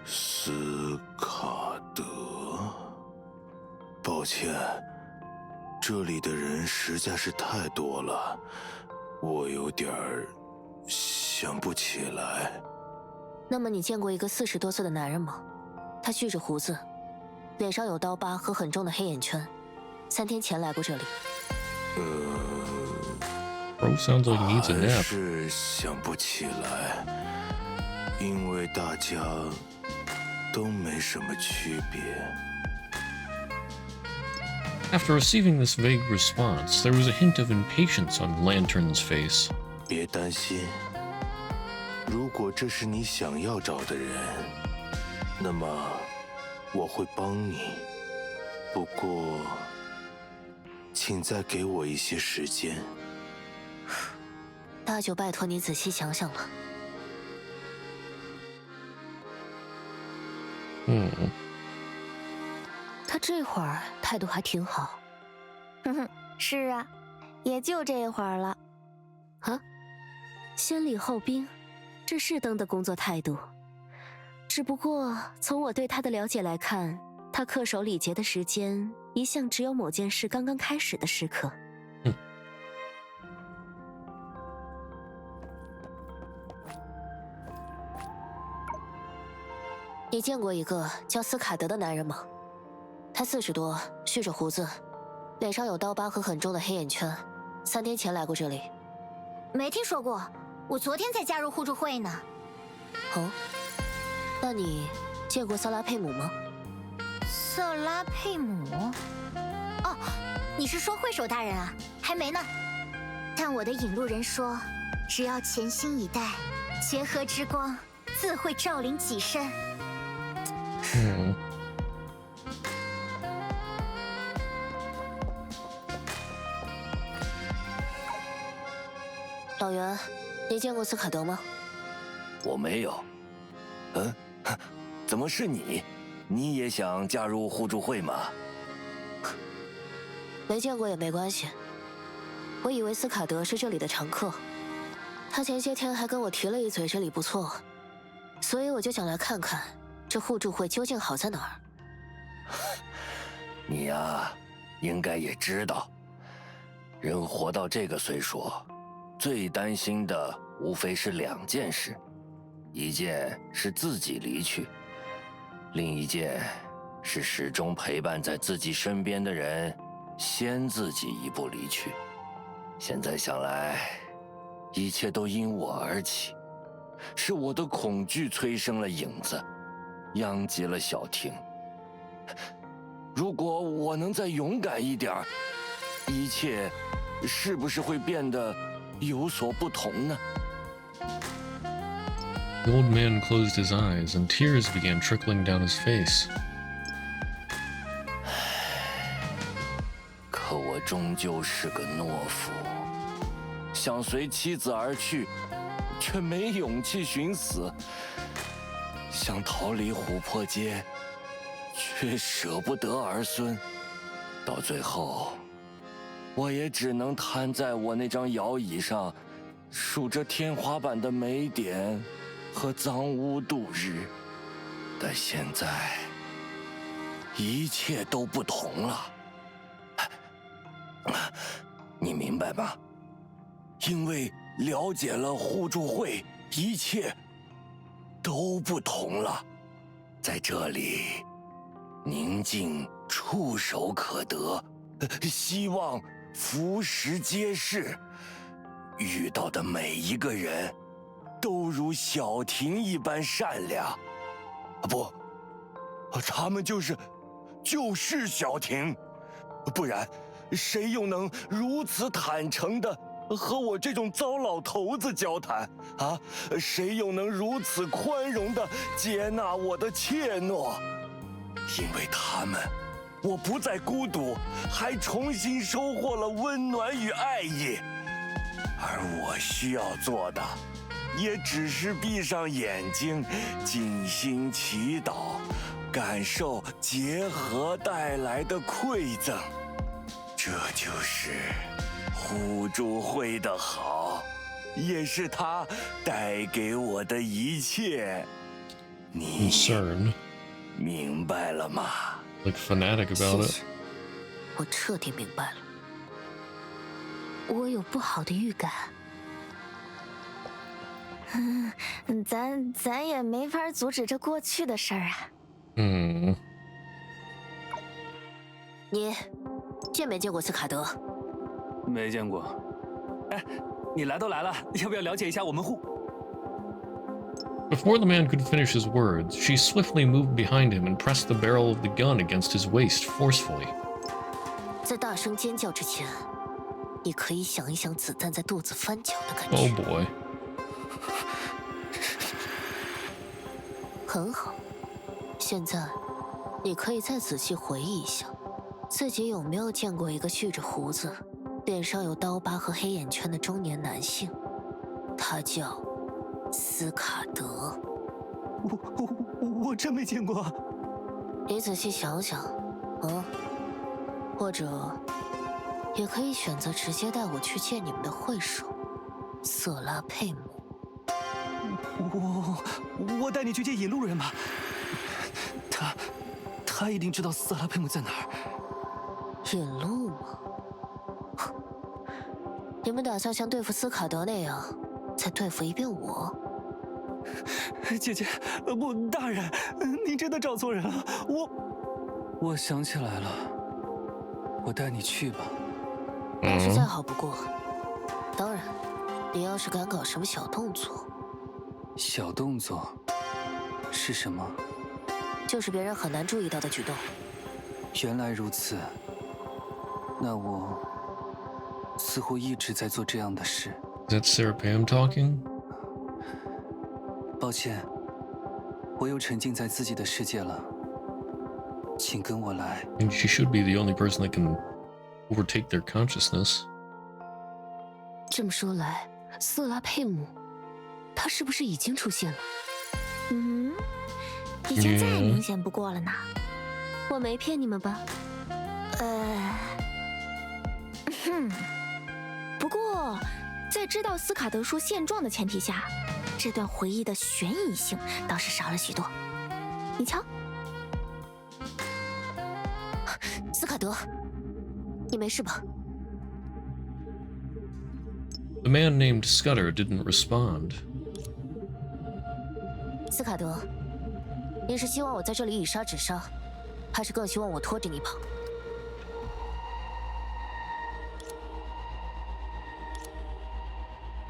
斯卡德。抱歉，这里的人实在是太多了，我有点儿想不起来。那么你见过一个40多岁的男人吗？他蓄着胡子，脸上有刀疤和很重的黑眼圈，3天前来过这里。Bro sounds like he needs a 还 nap. 是想不起来，因为大家都没什么区别。After receiving this vague response, there was a hint of impatience on Lantern's face. 别担心，如果这是你想要找的人，那么我会帮你。不过，请再给我一些时间。那就拜托你仔细想想了。他这会儿态度还挺好。哼哼，是啊，也就这会儿了。啊，先礼后兵，这是灯的工作态度。只不过从我对他的了解来看，他恪守礼节的时间一向只有某件事刚刚开始的时刻。你见过一个叫斯卡德的男人吗？他40多，蓄着胡子，脸上有刀疤和很重的黑眼圈，3天前来过这里。没听说过，我昨天才加入互助会呢。哦，那你见过萨拉佩姆吗？瑟拉佩姆？哦，你是说会首大人啊？还没呢。但我的引路人说，只要潜心以待，结合之光自会照临己身。老袁，你见过斯卡德吗？我没有。怎么是你？你也想加入互助会吗？没见过也没关系。我以为斯卡德是这里的常客，他前些天还跟我提了一嘴这里不错，所以我就想来看看这互助会究竟好在哪儿。你呀，应该也知道，人活到这个岁数，最担心的无非是2件事，一件是自己离去，另一件是始终陪伴在自己身边的人先自己一步离去。现在想来，一切都因我而起，是我的恐惧催生了影子，殃及了小婷。如果我能再勇敢一点，一切是不是会变得有所不同呢？ The old man closed his eyes, and tears began trickling down his face. 可终究是个懦夫，想随妻子而去，却没勇气寻死；想逃离琥珀街，却舍不得儿孙。到最后，我也只能瘫在我那张摇椅上，数着天花板的霉点和脏污度日。但现在，一切都不同了。你明白吗？因为了解了互助会，一切都不同了。在这里，宁静触手可得，希望俯拾皆是。遇到的每一个人，都如小婷一般善良。不，他们就是小婷，不然谁又能如此坦诚地和我这种糟老头子交谈啊？谁又能如此宽容地接纳我的怯懦？因为他们，我不再孤独，还重新收获了温暖与爱意。而我需要做的，也只是闭上眼睛，静心祈祷，感受结合带来的馈赠。这就是互助会的好，也是它带给我的一切。你 Concern. 明白了吗？ Like fanatic about 谢 it. 谢，我彻底明白了。我有不好的预感。咱也没法阻止这过去的事儿啊。你见没见过斯卡德？没见过。哎，你来都来了，要不要了解一下我们互Before the man could finish his words, she swiftly moved behind him and pressed the barrel of the gun against his waist forcefully. 在大声尖叫之前，你可以想一想子弹在肚子翻搅的感 Oh 觉。 boy. 很好，现在你可以再仔细回忆一下，自己有没有见过一个蓄着胡子、脸上有刀疤和黑眼圈的中年男性？他叫斯卡德。我真没见过。你仔细想想，或者也可以选择直接带我去见你们的会首瑟拉佩姆。我带你去见引路人吧。他一定知道瑟拉佩姆在哪儿。引路吗？你们打算像对付斯卡德那样，再对付一遍我？姐姐，不，大人，您真的找错人了。我想起来了，我带你去吧。那是再好不过。当然，你要是敢搞什么小动作，小动作是什么？就是别人很难注意到的举动。原来如此，那我似乎一直在做这样的事。 Is that Sarah Pam talking? 抱歉，我又沉浸在自己的世界了，请跟我来。 And she should be the only person that can overtake their consciousness. 这么说来，瑟拉佩姆，他是不是已经出现了？已经再明显不过了呢。我没骗你们吧？不过，在知道斯卡德说现状的前提下，这段回忆的悬疑性倒是少了许多。你瞧，斯卡德，你没事吧？ The man named Scudder didn't respond. 斯卡德，你是希望我在这里以杀止杀，还是更希望我拖着你跑？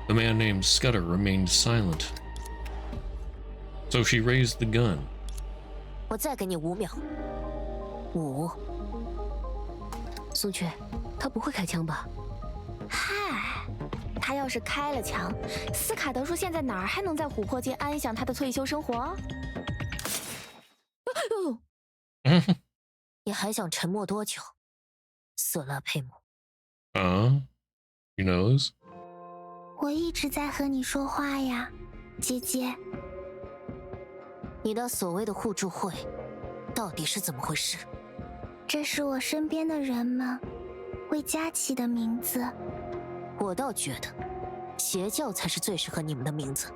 The man named Scudder remained silent. So she raised the gun. 我再给你5秒。5。苏雀，他不会开枪吧？嗨，他要是开了枪，斯卡德说现在哪儿还能在琥珀街安享他的退休生活？你还想沉默多久，瑟拉佩姆？ He knows. 我一直在和你说话呀，姐姐。你那所谓的互助会，到底是怎么回事？这是我身边的人们为家起的名字。我倒觉得，邪教才是最适合你们的名字。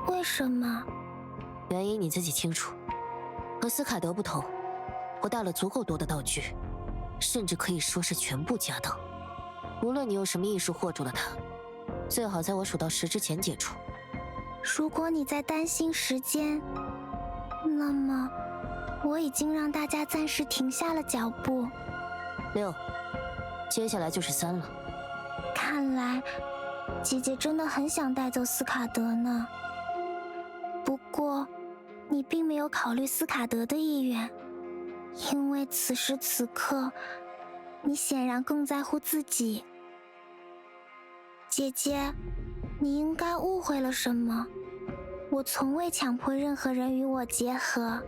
为什么？原因你自己清楚。和斯卡德不同，我带了足够多的道具，甚至可以说是全部家当。无论你用什么艺术惑住了他，最好在我数到10之前解除。如果你在担心时间，那么我已经让大家暂时停下了脚步。6，接下来就是3了。看来姐姐真的很想带走斯卡德呢。不过你并没有考虑斯卡德的意愿，因为此时此刻你显然更在乎自己。姐姐，你应该误会了什么。我从未强迫任何人与我结合，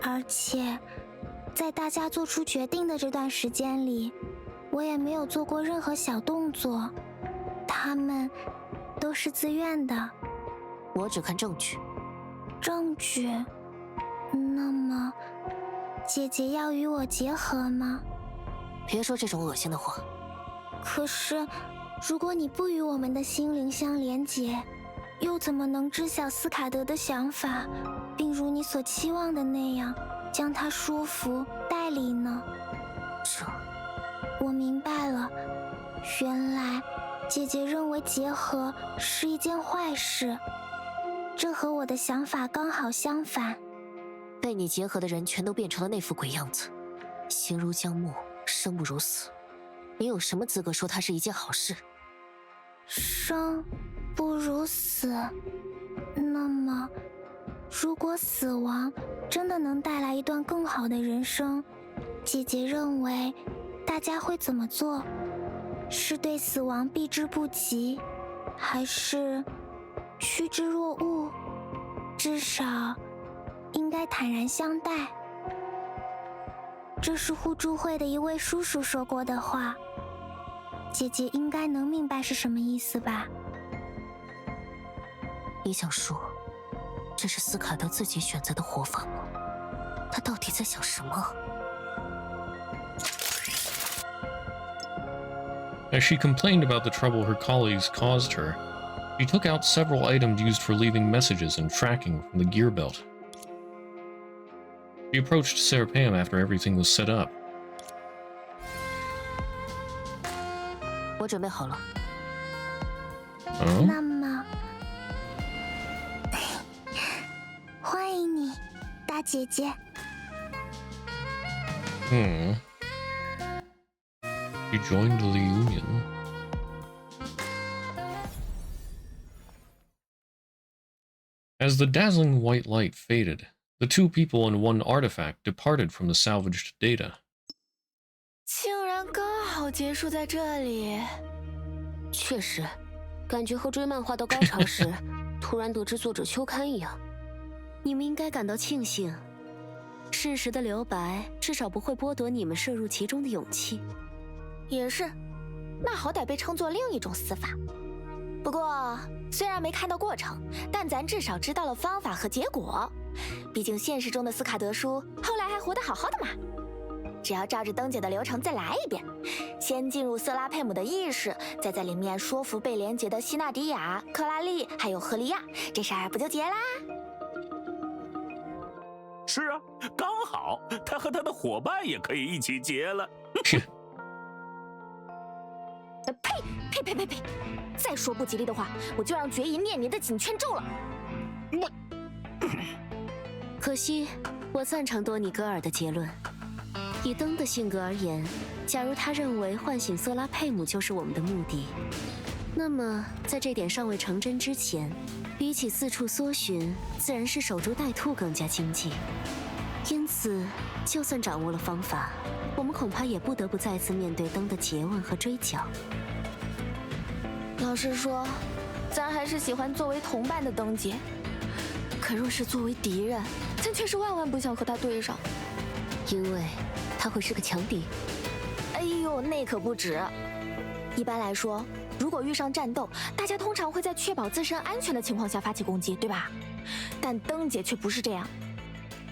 而且在大家做出决定的这段时间里，我也没有做过任何小动作，他们都是自愿的。我只看证据。证据？那么，姐姐要与我结合吗？别说这种恶心的话。可是，如果你不与我们的心灵相连结，又怎么能知晓斯卡德的想法，并如你所期望的那样将他说服带领呢？我明白了，原来姐姐认为结合是一件坏事，这和我的想法刚好相反。被你结合的人全都变成了那副鬼样子，形如将木，生不如死。你有什么资格说它是一件好事？生不如死。那么，如果死亡真的能带来一段更好的人生，姐姐认为大家会怎么做？是对死亡避之不及，还是趋之若鹜？至少应该坦然相待。这是互助会的一位叔叔说过的话，姐姐应该能明白是什么意思吧？你想说，这是斯卡德自己选择的活法吗？他到底在想什么？ As she complained about the trouble her colleagues caused her, she took out several items used for leaving messages and tracking from the gear belt. She approached Serapam after everything was set up. 我准备好了。那么，欢迎你，大姐姐。He joined the Union. As the dazzling white light faded, the 2 people and 1 artifact departed from the salvaged data. 竟然刚好结束在这里。确实，感觉和追漫画到高潮时，突然得知作者休刊一样。你们应该感到庆幸，适时的留白至少不会剥夺你们涉入其中的勇气。也是，那好歹被称作另一种死法。不过，虽然没看到过程，但咱至少知道了方法和结果。毕竟现实中的斯卡德叔后来还活得好好的嘛。只要照着灯姐的流程再来一遍，先进入瑟拉佩姆的意识，再在里面说服被连结的希纳迪亚、克拉丽还有赫利亚，这事儿不就结啦？是啊，刚好他和他的伙伴也可以一起结了。呸！再说不吉利的话，我就让绝银念你的紧圈咒了。可惜，我赞成多尼戈尔的结论。以灯的性格而言，假如他认为唤醒瑟拉佩姆就是我们的目的，那么在这点尚未成真之前，比起四处搜寻，自然是守株待兔更加经济。因此，就算掌握了方法，我们恐怕也不得不再次面对灯的诘问和追剿。老实说，咱还是喜欢作为同伴的灯姐。可若是作为敌人，咱却是万万不想和他对上，因为他会是个强敌。哎呦，哦，那可不止。一般来说，如果遇上战斗，大家通常会在确保自身安全的情况下发起攻击，对吧？但灯姐却不是这样。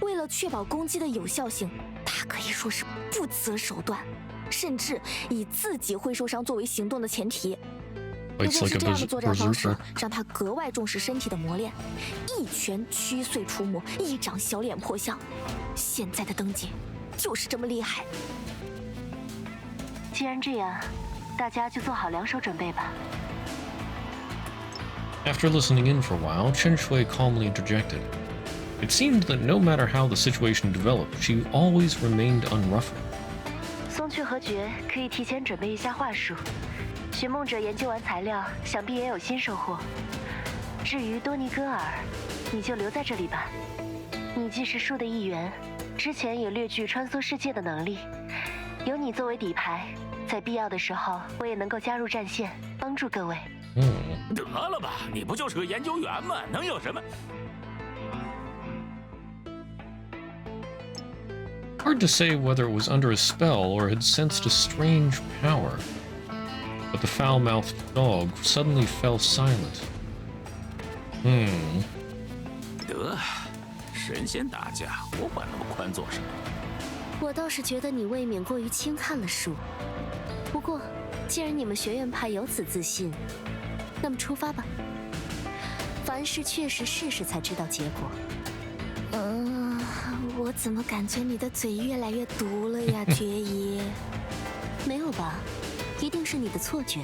为了确保攻击的有效性，她可以说是不择手段，甚至以自己会受伤作为行动的前提。也就是这样的作战方式，让她格外重视身体的磨练，一拳曲碎出木，一掌小脸破相。现在的灯姐就是这么厉害。既然这样，大家就做好两手准备吧。 After listening in for a while, Chen Shui calmly interjected. It seemed that no matter how the situation developed, she always remained unruffled. 松雀和绝可以提前准备一下话术。寻梦者研究完材料，想必也有新收获。至于多尼戈尔，你就留在这里吧。你既是树的一员，之前也略具穿梭世界的能力。有你作为底牌，在必要的时候，我也能够加入战线，帮助各位。得了吧，你不就是个研究员吗？能有什么？Hard to say whether it was under a spell or had sensed a strange power, but the foul-mouthed dog suddenly fell silent. 得，神仙打架，我管那么宽做什么？我倒是觉得你未免过于轻看了树。不过，既然你们学院派有此自信，那么出发吧。凡事确实试试才知道结果。我怎么感觉你的嘴越来越毒了呀，绝姨？没有吧？一定是你的错觉。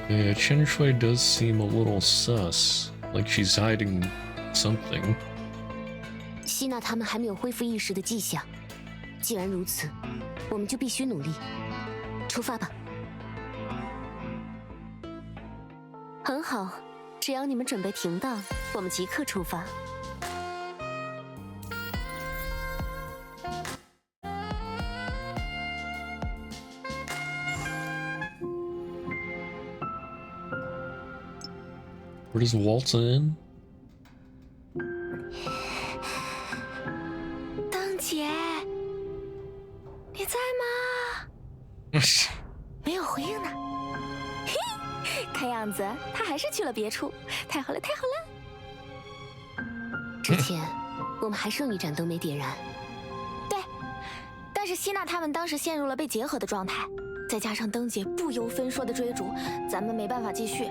Yeah, Chen Shui does seem a little sus, like she's hiding something. 希娜他们还没有恢复意识的迹象。既然如此，我们就必须努力。出发吧。很好，只要你们准备停当，我们即刻出发。Where does Waltz in? 灯姐，你在吗？没有回应呢。嘿，看样子他还是去了别处。太好了，太好了！之前我们还剩一盏灯没点燃。对，但是希娜他们当时陷入了被结合的状态，再加上灯姐不由分说的追逐，咱们没办法继续。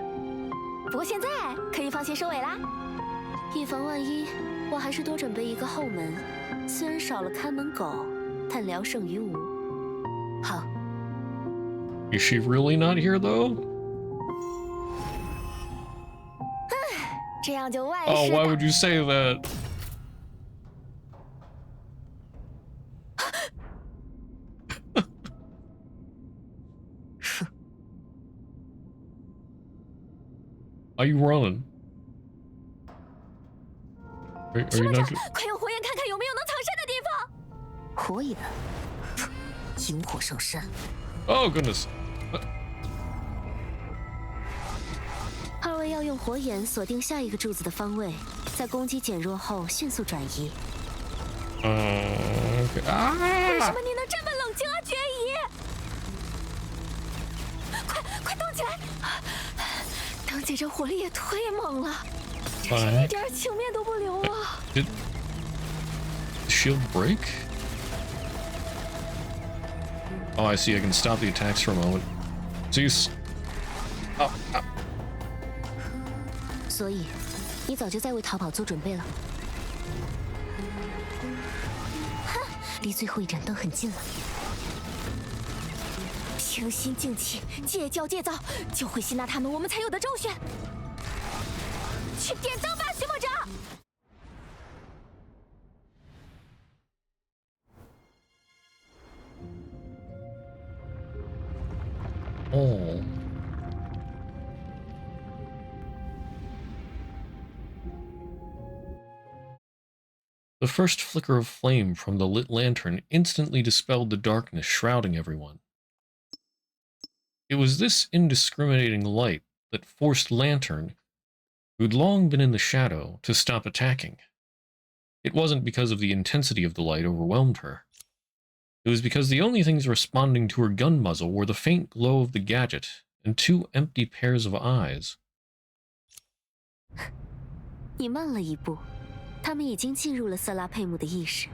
不过现在可以放心收尾啦。以防万一，我还是多准备一个后门。虽然少了看门狗，但聊胜于无。好。Is she really not here though? 这样就万事。Oh, why would you say that? Are you running? Are you not? 快用火焰看看有没有能藏身的地方。火焰，引火上山。Oh goodness! 二位要用火眼锁定下一个柱子的方位，在攻击减弱后迅速转移。Okay. 为什么你能这么冷静啊，决姨？快动起来！灯姐这火力也忒猛了，真是一点情面都不留啊 Did the shield break? Oh, I see. I can stop the attacks for a moment. Zeus. Oh. 所以，你早就在为逃跑做准备了。哼，离最后一盏灯很近了。平心静气，戒骄戒躁，就会吸纳他们，我们才有的周旋。去点灯吧，寻梦者。Oh. The first flicker of flame from the lit lantern instantly dispelled the darkness shrouding everyone. It was this indiscriminating light that forced Lantern, who'd long been in the shadow, to stop attacking. It wasn't because of the intensity of the light overwhelmed her. It was because the only things responding to her gun muzzle were the faint glow of the gadget and 2 empty pairs of eyes. 你慢了一步，他们已经进入了瑟拉佩姆的意识。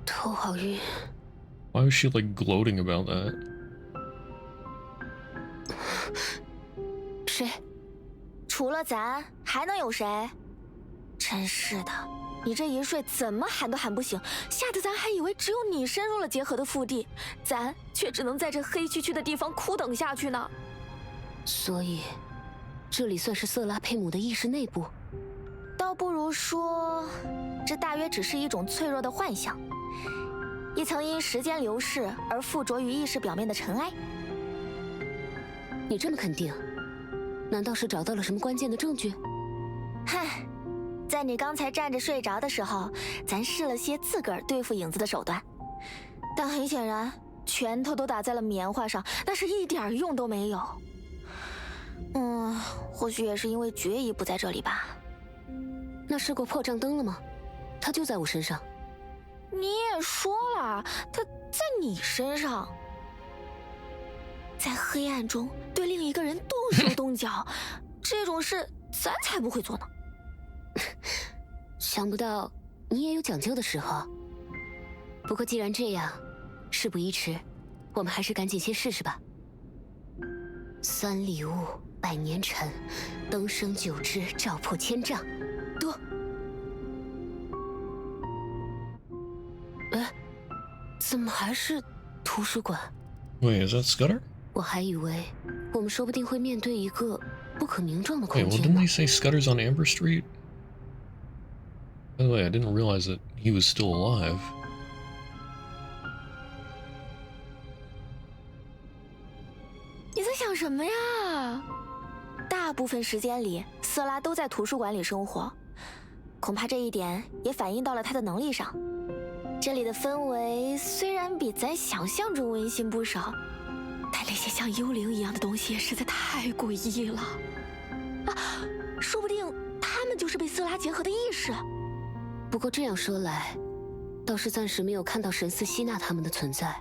头好晕。Why was she like gloating about that? 谁？除了咱，还能有谁？真是的，你这一睡怎么喊都喊不醒，吓得咱还以为只有你深入了结合的腹地，咱却只能在这黑黢黢的地方苦等下去呢。所以，这里算是瑟拉佩姆的意识内部？倒不如说，这大约只是一种脆弱的幻象，一层因时间流逝而附着于意识表面的尘埃。你这么肯定？难道是找到了什么关键的证据？嗨，在你刚才站着睡着的时候，咱试了些自个儿对付影子的手段，但很显然，拳头都打在了棉花上，那是一点用都没有。或许也是因为决议不在这里吧。那试过破障灯了吗？它就在我身上。你也说了，它在你身上。在黑暗中对另一个人动手动脚，这种事咱才不会做呢。想不到你也有讲究的时候。不过既然这样，事不宜迟，我们还是赶紧先试试吧。3里雾，100年尘，灯生9枝，照破千丈。多。哎，怎么还是图书馆？ Wait, is that Scudder? 我还以为我们说不定会面对一个不可名状的 Wait, 空 well, 间 didn't 呢。 they say Scudder's on Amber Street? By the way, I didn't realize that he was still alive. 你在想什么呀？大部分时间里，瑟拉都在图书馆里生活，恐怕这一点也反映到了他的能力上。这里的氛围虽然比咱想象中温馨不少，但那些像幽灵一样的东西也实在太诡异了。说不定他们就是被瑟拉结合的意识。不过这样说来，倒是暂时没有看到神似吸纳他们的存在。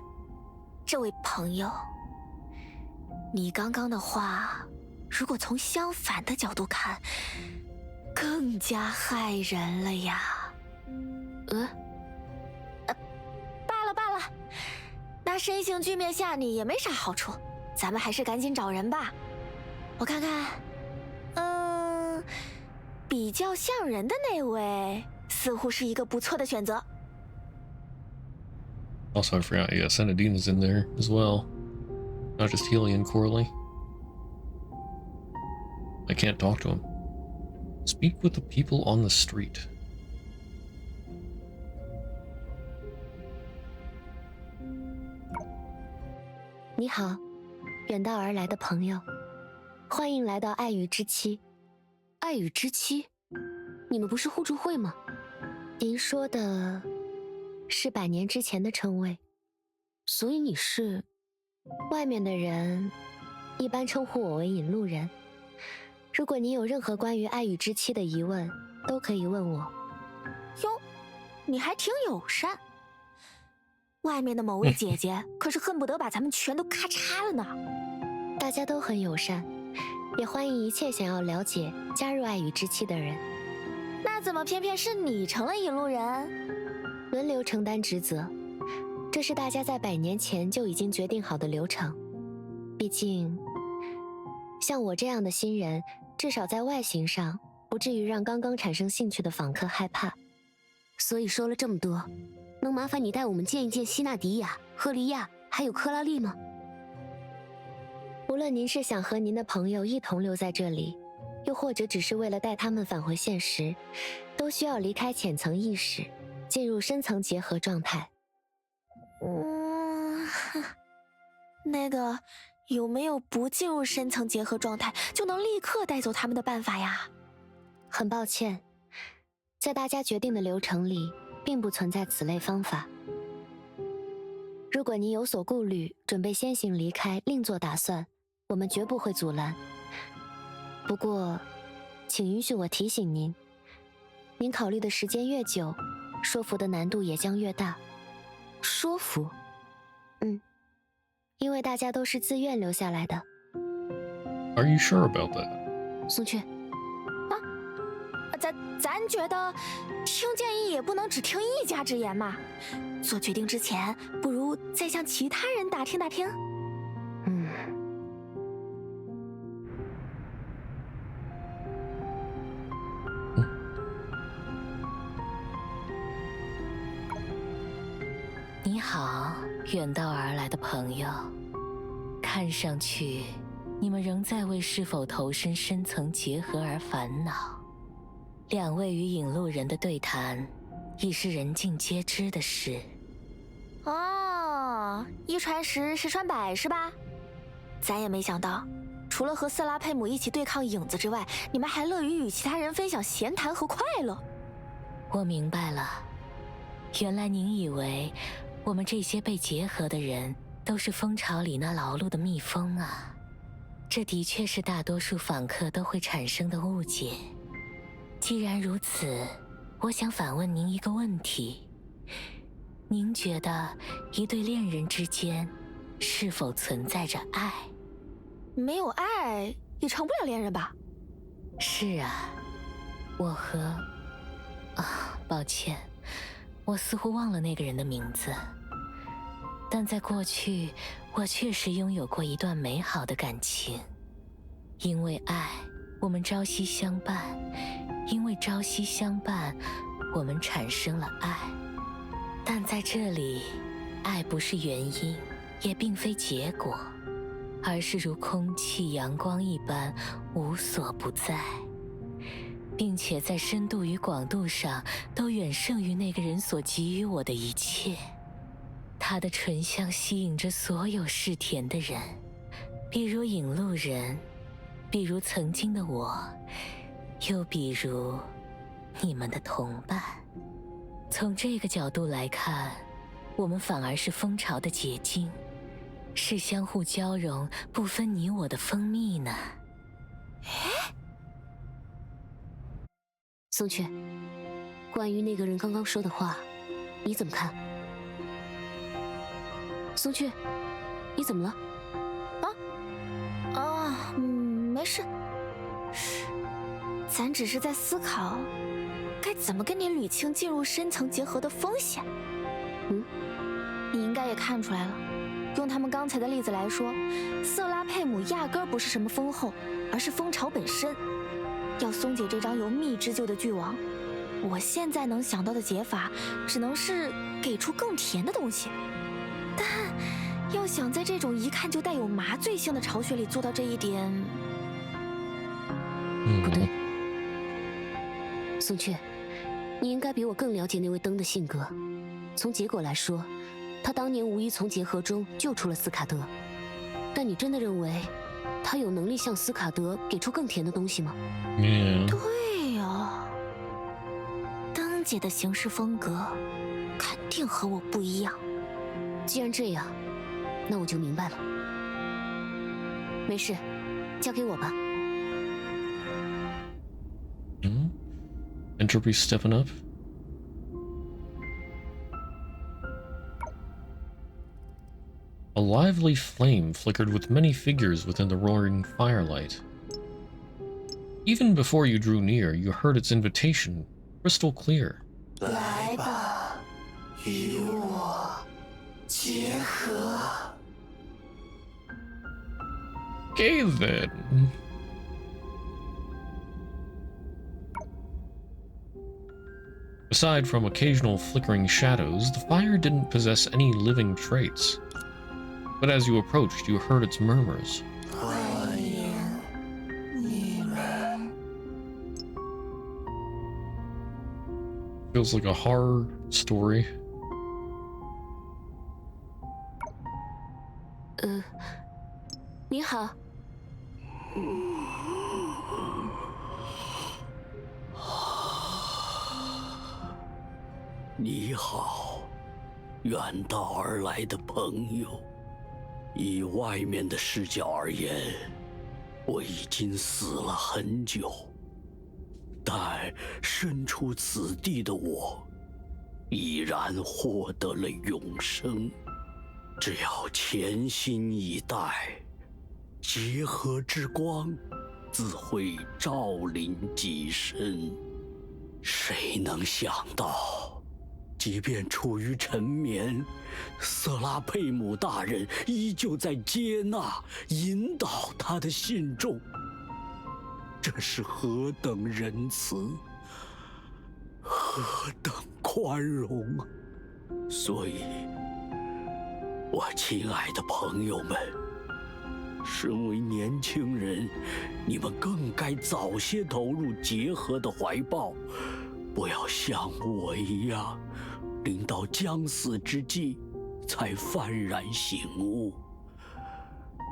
这位朋友，你刚刚的话，如果从相反的角度看，更加害人了呀。罢了，那身形俱灭吓你也没啥好处，咱们还是赶紧找人吧。我看看，比较像人的那位似乎是一个不错的选择。Also, I forgot, yeah, Senadina's in there as well. Not just Healy and Corley. I can't talk to him. Speak with the people on the street. 你好，远道而来的朋友，欢迎来到爱与之妻。爱与之妻？你们不是互助会吗？您说的是100年之前的称谓，所以你是？外面的人一般称呼我为引路人。如果你有任何关于爱与之妻的疑问，都可以问我。哟，你还挺友善。外面的某位姐姐可是恨不得把咱们全都咔嚓了呢。大家都很友善，也欢迎一切想要了解、加入爱与之妻的人。那怎么偏偏是你成了引路人？轮流承担职责，这是大家在100年前就已经决定好的流程。毕竟，像我这样的新人，至少在外形上不至于让刚刚产生兴趣的访客害怕。所以说了这么多，能麻烦你带我们见一见希纳迪亚、赫利亚还有克拉丽吗？无论您是想和您的朋友一同留在这里，又或者只是为了带他们返回现实，都需要离开浅层意识，进入深层结合状态。那个有没有不进入深层结合状态就能立刻带走他们的办法呀？很抱歉，在大家决定的流程里，并不存在此类方法。如果您有所顾虑，准备先行离开，另做打算，我们绝不会阻拦。不过，请允许我提醒您，您考虑的时间越久，说服的难度也将越大。说服？因为大家都是自愿留下来的。Are you sure about that? 苏雀，咱觉得听建议也不能只听一家之言嘛。做决定之前，不如再向其他人打听打听。你好，远道而来的朋友。看上去，你们仍在为是否投身深层结合而烦恼。两位与引路人的对谈，已是人尽皆知的事。哦，一传十，十传百是吧？咱也没想到，除了和瑟拉佩姆一起对抗影子之外，你们还乐于与其他人分享闲谈和快乐。我明白了，原来您以为我们这些被结合的人都是蜂巢里那劳碌的蜜蜂啊。这的确是大多数访客都会产生的误解。既然如此，我想反问您一个问题：您觉得一对恋人之间是否存在着爱？没有爱也成不了恋人吧？是啊，我和……抱歉，我似乎忘了那个人的名字。但在过去，我确实拥有过一段美好的感情。因为爱，我们朝夕相伴；因为朝夕相伴，我们产生了爱。但在这里，爱不是原因，也并非结果，而是如空气、阳光一般无所不在，并且在深度与广度上都远胜于那个人所给予我的一切。他的醇香吸引着所有嗜甜的人，比如引路人，比如曾经的我，又比如你们的同伴。从这个角度来看，我们反而是蜂巢的结晶，是相互交融、不分你我的蜂蜜呢。宋雀，关于那个人刚刚说的话，你怎么看？宋雀，你怎么了？没事。咱只是在思考，该怎么跟你捋清进入深层结合的风险。你应该也看出来了。用他们刚才的例子来说，瑟拉佩姆压根儿不是什么蜂后，而是蜂巢本身。要松解这张由蜜织就的巨网，我现在能想到的解法，只能是给出更甜的东西。但要想在这种一看就带有麻醉性的巢穴里做到这一点，不对，宋雀，你应该比我更了解那位灯的性格。从结果来说，他当年无疑从结合中救出了斯卡德。但你真的认为他有能力向斯卡德给出更甜的东西吗？对哦，灯姐的行事风格肯定和我不一样。既然这样，那我就明白了。没事，交给我吧。Entropy stepping up. A lively flame flickered with many figures within the roaring firelight. Even before you drew near, you heard its invitation, crystal clear. 来吧，与我结合。 Okay then. Aside from occasional flickering shadows, the fire didn't possess any living traits. But as you approached, you heard its murmurs. 欢迎你们。 Feels like a horror story. 你好。你好，远道而来的朋友。以外面的视角而言，我已经死了很久，但身处此地的我，已然获得了永生。只要潜心以待，结合之光自会照临己身。谁能想到，即便处于沉眠，瑟拉佩姆大人依旧在接纳、引导他的信众。这是何等仁慈，何等宽容！所以，我亲爱的朋友们，身为年轻人，你们更该早些投入结合的怀抱，不要像我一样，临到将死之际才幡然醒悟，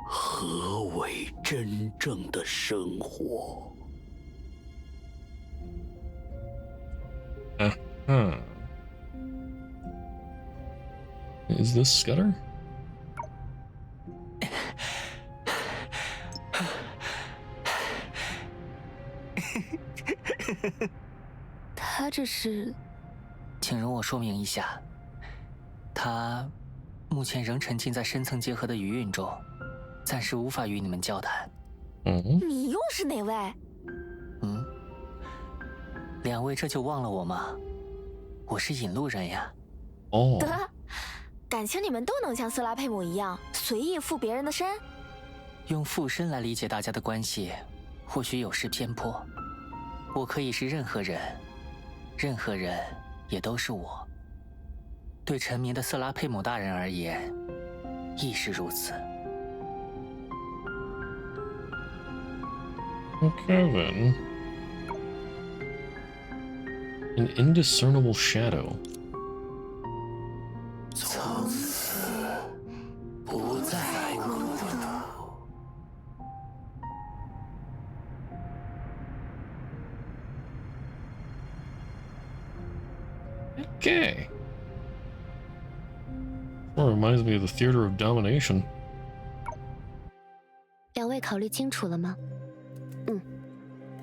何为真正的生活。Is this Scudder? 他这是……请容我说明一下，他目前仍沉浸在深层结合的余韵中，暂时无法与你们交谈。你又是哪位？两位这就忘了我吗？我是引路人呀。哦，得，感情你们都能像瑟拉佩姆一样随意附别人的身？用附身来理解大家的关系，或许有失偏颇。我可以是任何人，任何人也都是我。对沉迷的瑟拉佩姆大人而言，亦是如此。Okay then. An indiscernible shadow. 从此不再孤独。Okay. Well, reminds me of the Theater of Domination. 两位考虑清楚了吗？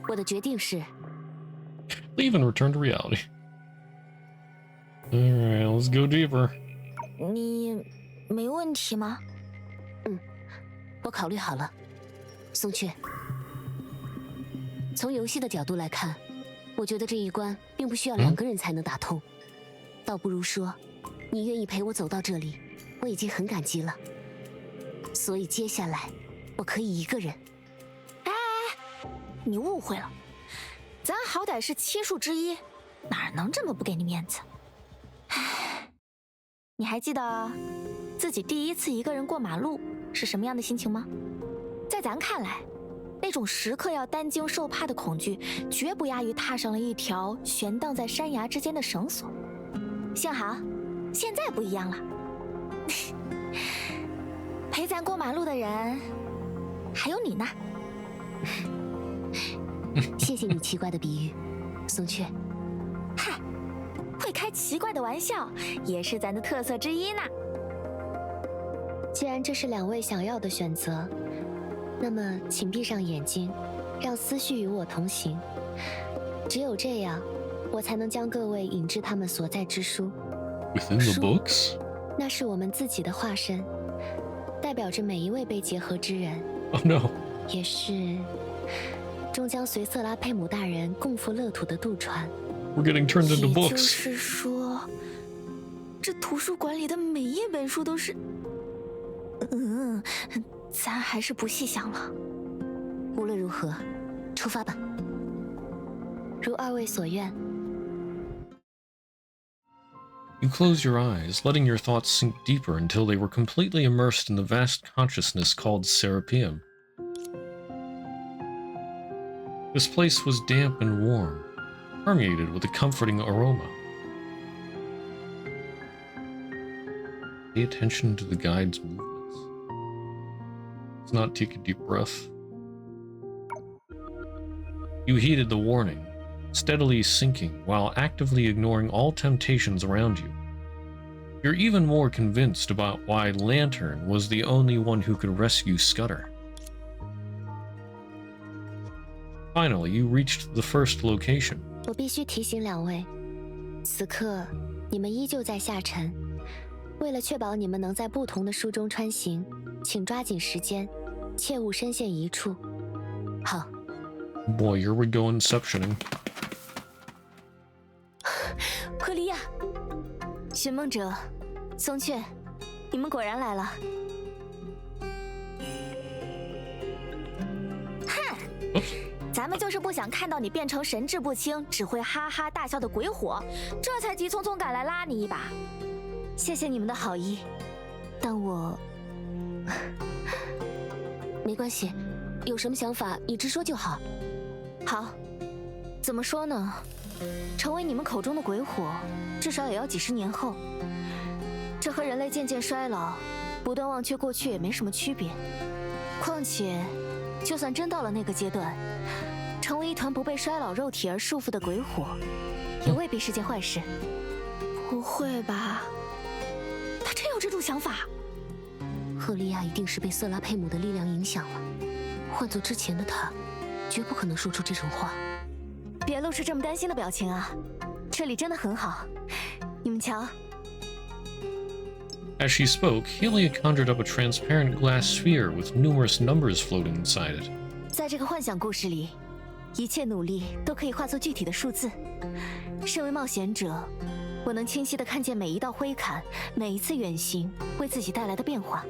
我的决定是 Leave and return to reality. Alright, let's go deeper. 你没问题吗？我考虑好了。松雀，从游戏的角度来看，我觉得这一关并不需要2个人才能打通，倒不如说，你愿意陪我走到这里，我已经很感激了。所以接下来，我可以一个人。你误会了，咱好歹是7术之一，哪能这么不给你面子？唉，你还记得自己第一次一个人过马路是什么样的心情吗？在咱看来，那种时刻要担惊受怕的恐惧，绝不亚于踏上了一条悬荡在山崖之间的绳索。幸好，现在不一样了。陪咱过马路的人，还有你呢。谢谢你奇怪的比喻，松雀。嗨，会开奇怪的玩笑也是咱的特色之一呢。既然这是2位想要的选择，那么请闭上眼睛，让思绪与我同行。只有这样，我才能将各位引至他们所在之书。Within the books? 那是我们自己的化身，代表着每一位被结合之人。Oh no. 也是终将随瑟拉佩姆大人共赴乐土的渡船。We're getting turned into 也就 books. 是说，这图书馆里的每一本书都是……咱还是不细想了。无论如何，出发吧。如2位所愿。You close your eyes, letting your thoughts sink deeper until they were completely immersed in the vast consciousness called Serapeum. This place was damp and warm, permeated with a comforting aroma. Pay attention to the guide's movements. Let's not take a deep breath. You heeded the warning, steadily sinking while actively ignoring all temptations around you. You're even more convinced about why Lantern was the only one who could rescue Scudder. Finally, you reached the first location. 我必须提醒两位，此刻你们依旧在下沉。为了确保你们能在不同的书中穿行，请抓紧时间，切勿深陷一处。好。Boy, here we go inceptioning. 赫利亚，寻梦者，松雀，你们果然来了。哼，咱们就是不想看到你变成神志不清、只会哈哈大笑的鬼火，这才急匆匆赶来拉你一把。谢谢你们的好意，但我没关系，有什么想法你直说就好。好，怎么说呢？成为你们口中的鬼火，至少也要几十年后。这和人类渐渐衰老、不断忘却过去也没什么区别。况且，就算真到了那个阶段，成为一团不被衰老肉体而束缚的鬼火，也未必是件坏事。不会吧？他真有这种想法？赫利亚一定是被瑟拉佩姆的力量影响了。换做之前的他，绝不可能说出这种话。别露出这么担心的表情啊！这里真的很好，你们瞧。As she spoke, Helia conjured up a transparent glass sphere with numerous numbers floating inside it. 在这个幻想故事里，一切努力都可以化作具体的数字。身为冒险者，我能清晰地看见每一道灰坎、每一次远行为自己带来的变化。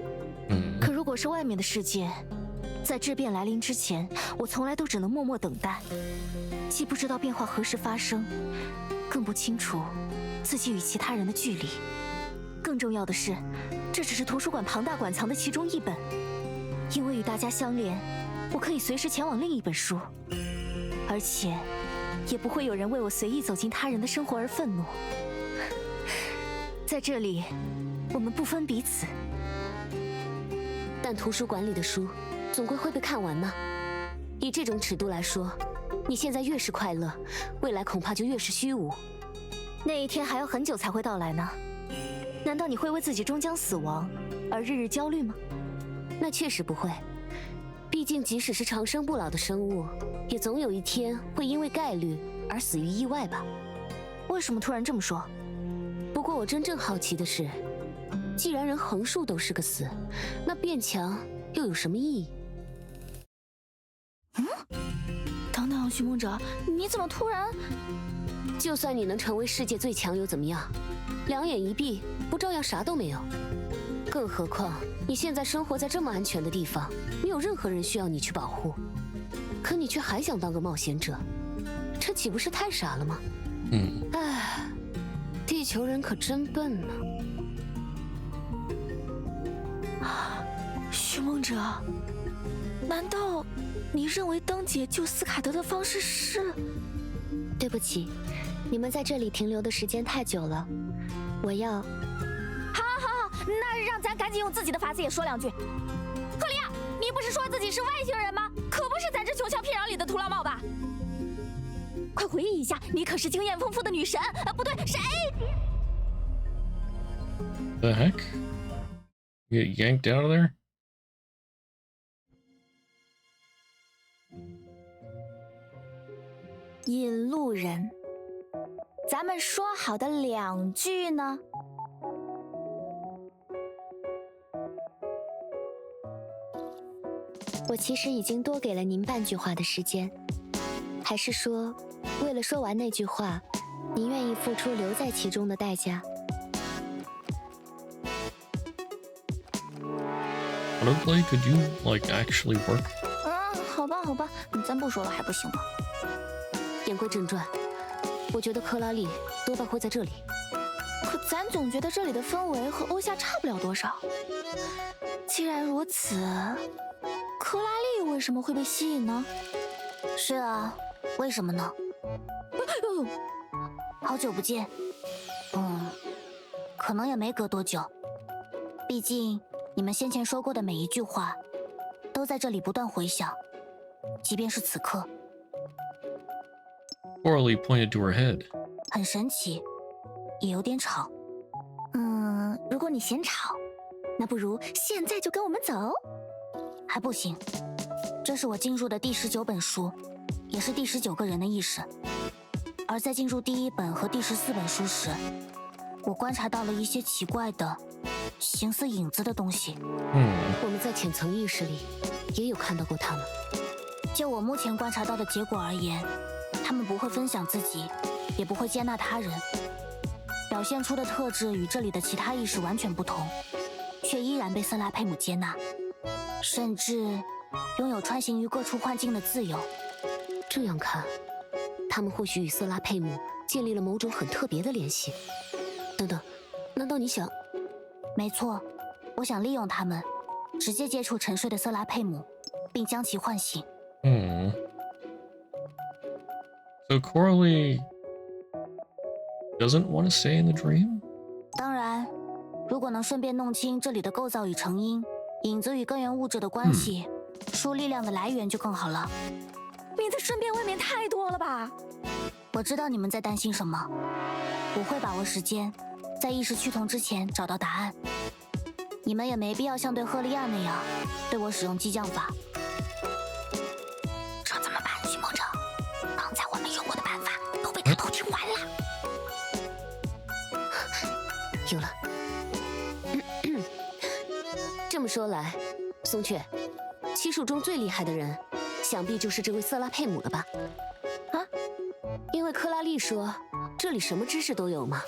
可如果是外面的世界，在质变来临之前，我从来都只能默默等待，既不知道变化何时发生，更不清楚自己与其他人的距离。更重要的是，这只是图书馆庞大馆藏的其中一本，因为与大家相连，我可以随时前往另一本书，而且也不会有人为我随意走进他人的生活而愤怒。在这里，我们不分彼此。但图书馆里的书总归会被看完呢。以这种尺度来说，你现在越是快乐，未来恐怕就越是虚无。那一天还要很久才会到来呢。难道你会为自己终将死亡而日日焦虑吗？那确实不会。毕竟，即使是长生不老的生物，也总有一天会因为概率而死于意外吧？为什么突然这么说？不过我真正好奇的是，既然人横竖都是个死，那变强又有什么意义？等等，寻梦者，你怎么突然？就算你能成为世界最强又怎么样？两眼一闭，不照样啥都没有？更何况你现在生活在这么安全的地方，没有任何人需要你去保护，可你却还想当个冒险者，这岂不是太傻了吗？唉，地球人可真笨呢。寻梦者，难道你认为灯姐救斯卡德的方式是？对不起，你们在这里停留的时间太久了，我要……好，那让咱赶紧用自己的法子也说两句。赫利亚，你不是说自己是外星人吗？可不是咱这穷乡僻壤里的土老帽吧？快回忆一下，你可是经验丰富的女神啊！不对，谁 The heck? You get yanked out of there? 引路人。咱们说好的2句呢？我其实已经多给了您半句话的时间，还是说，为了说完那句话，您愿意付出留在其中的代价？Honestly, could you actually work? 好吧，咱不说了还不行吗？言归正传，我觉得克拉丽多半会在这里。可咱总觉得这里的氛围和欧夏差不了多少。既然如此，克拉丽为什么会被吸引呢？是啊，为什么呢？好久不见。可能也没隔多久。毕竟你们先前说过的每一句话，都在这里不断回响，即便是此刻。Coralie pointed to her head. 很神奇，也有点吵。如果你嫌吵，那不如现在就跟我们走。还不行，这是我进入的第19本书，也是第19个人的意识。而在进入第1本和第14本书时，我观察到了一些奇怪的、形似影子的东西。我们在浅层意识里也有看到过他们。就我目前观察到的结果而言，他们不会分享自己，也不会接纳他人，表现出的特质与这里的其他意识完全不同，却依然被瑟拉佩姆接纳，甚至拥有穿行于各处幻境的自由。这样看，他们或许与瑟拉佩姆建立了某种很特别的联系。等等，难道你想？没错，我想利用他们，直接接触沉睡的瑟拉佩姆，并将其唤醒。So Coralie doesn't want to stay in the dream? 当然，如果能顺便弄清这里的构造与成因、影子与根源物质的关系、书力量的来源就更好了。你的顺便未免太多了吧？我知道你们在担心什么，我会把握时间，在意识趋同之前找到答案。你们也没必要像对赫利亚那样对我使用激将法。这怎么办，徐梦者？刚才我们用过的办法都被他偷听完了。有了。这么说来，松雀，七术中最厉害的人，想必就是这位瑟拉佩姆了吧？啊？因为克拉丽说这里什么知识都有嘛，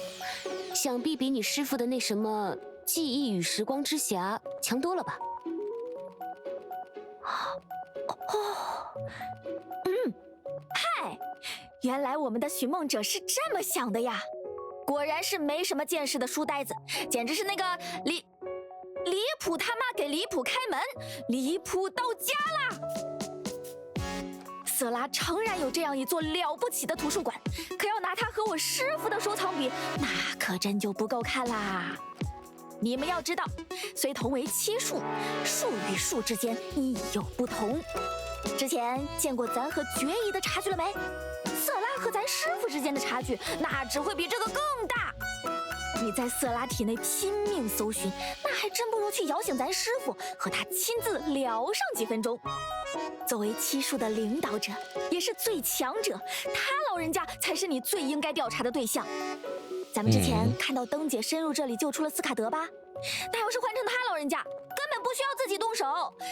想必比你师父的那什么记忆与时光之匣强多了吧？嗨，原来我们的寻梦者是这么想的呀！果然是没什么见识的书呆子，简直是那个离谱他妈给离谱开门，离谱到家啦！瑟拉诚然有这样一座了不起的图书馆，可要拿它和我师父的收藏比，那可真就不够看啦！你们要知道，虽同为七术，术与术之间亦有不同。之前见过咱和决疑的差距了没？瑟拉和咱师父之间的差距，那只会比这个更大。你在瑟拉体内拼命搜寻，那还真不如去摇醒咱师父，和他亲自聊上几分钟。作为七术的领导者，也是最强者，他老人家才是你最应该调查的对象。咱们之前看到灯姐深入这里救出了斯卡德吧？那要是换成他老人家，根本不需要自己动手，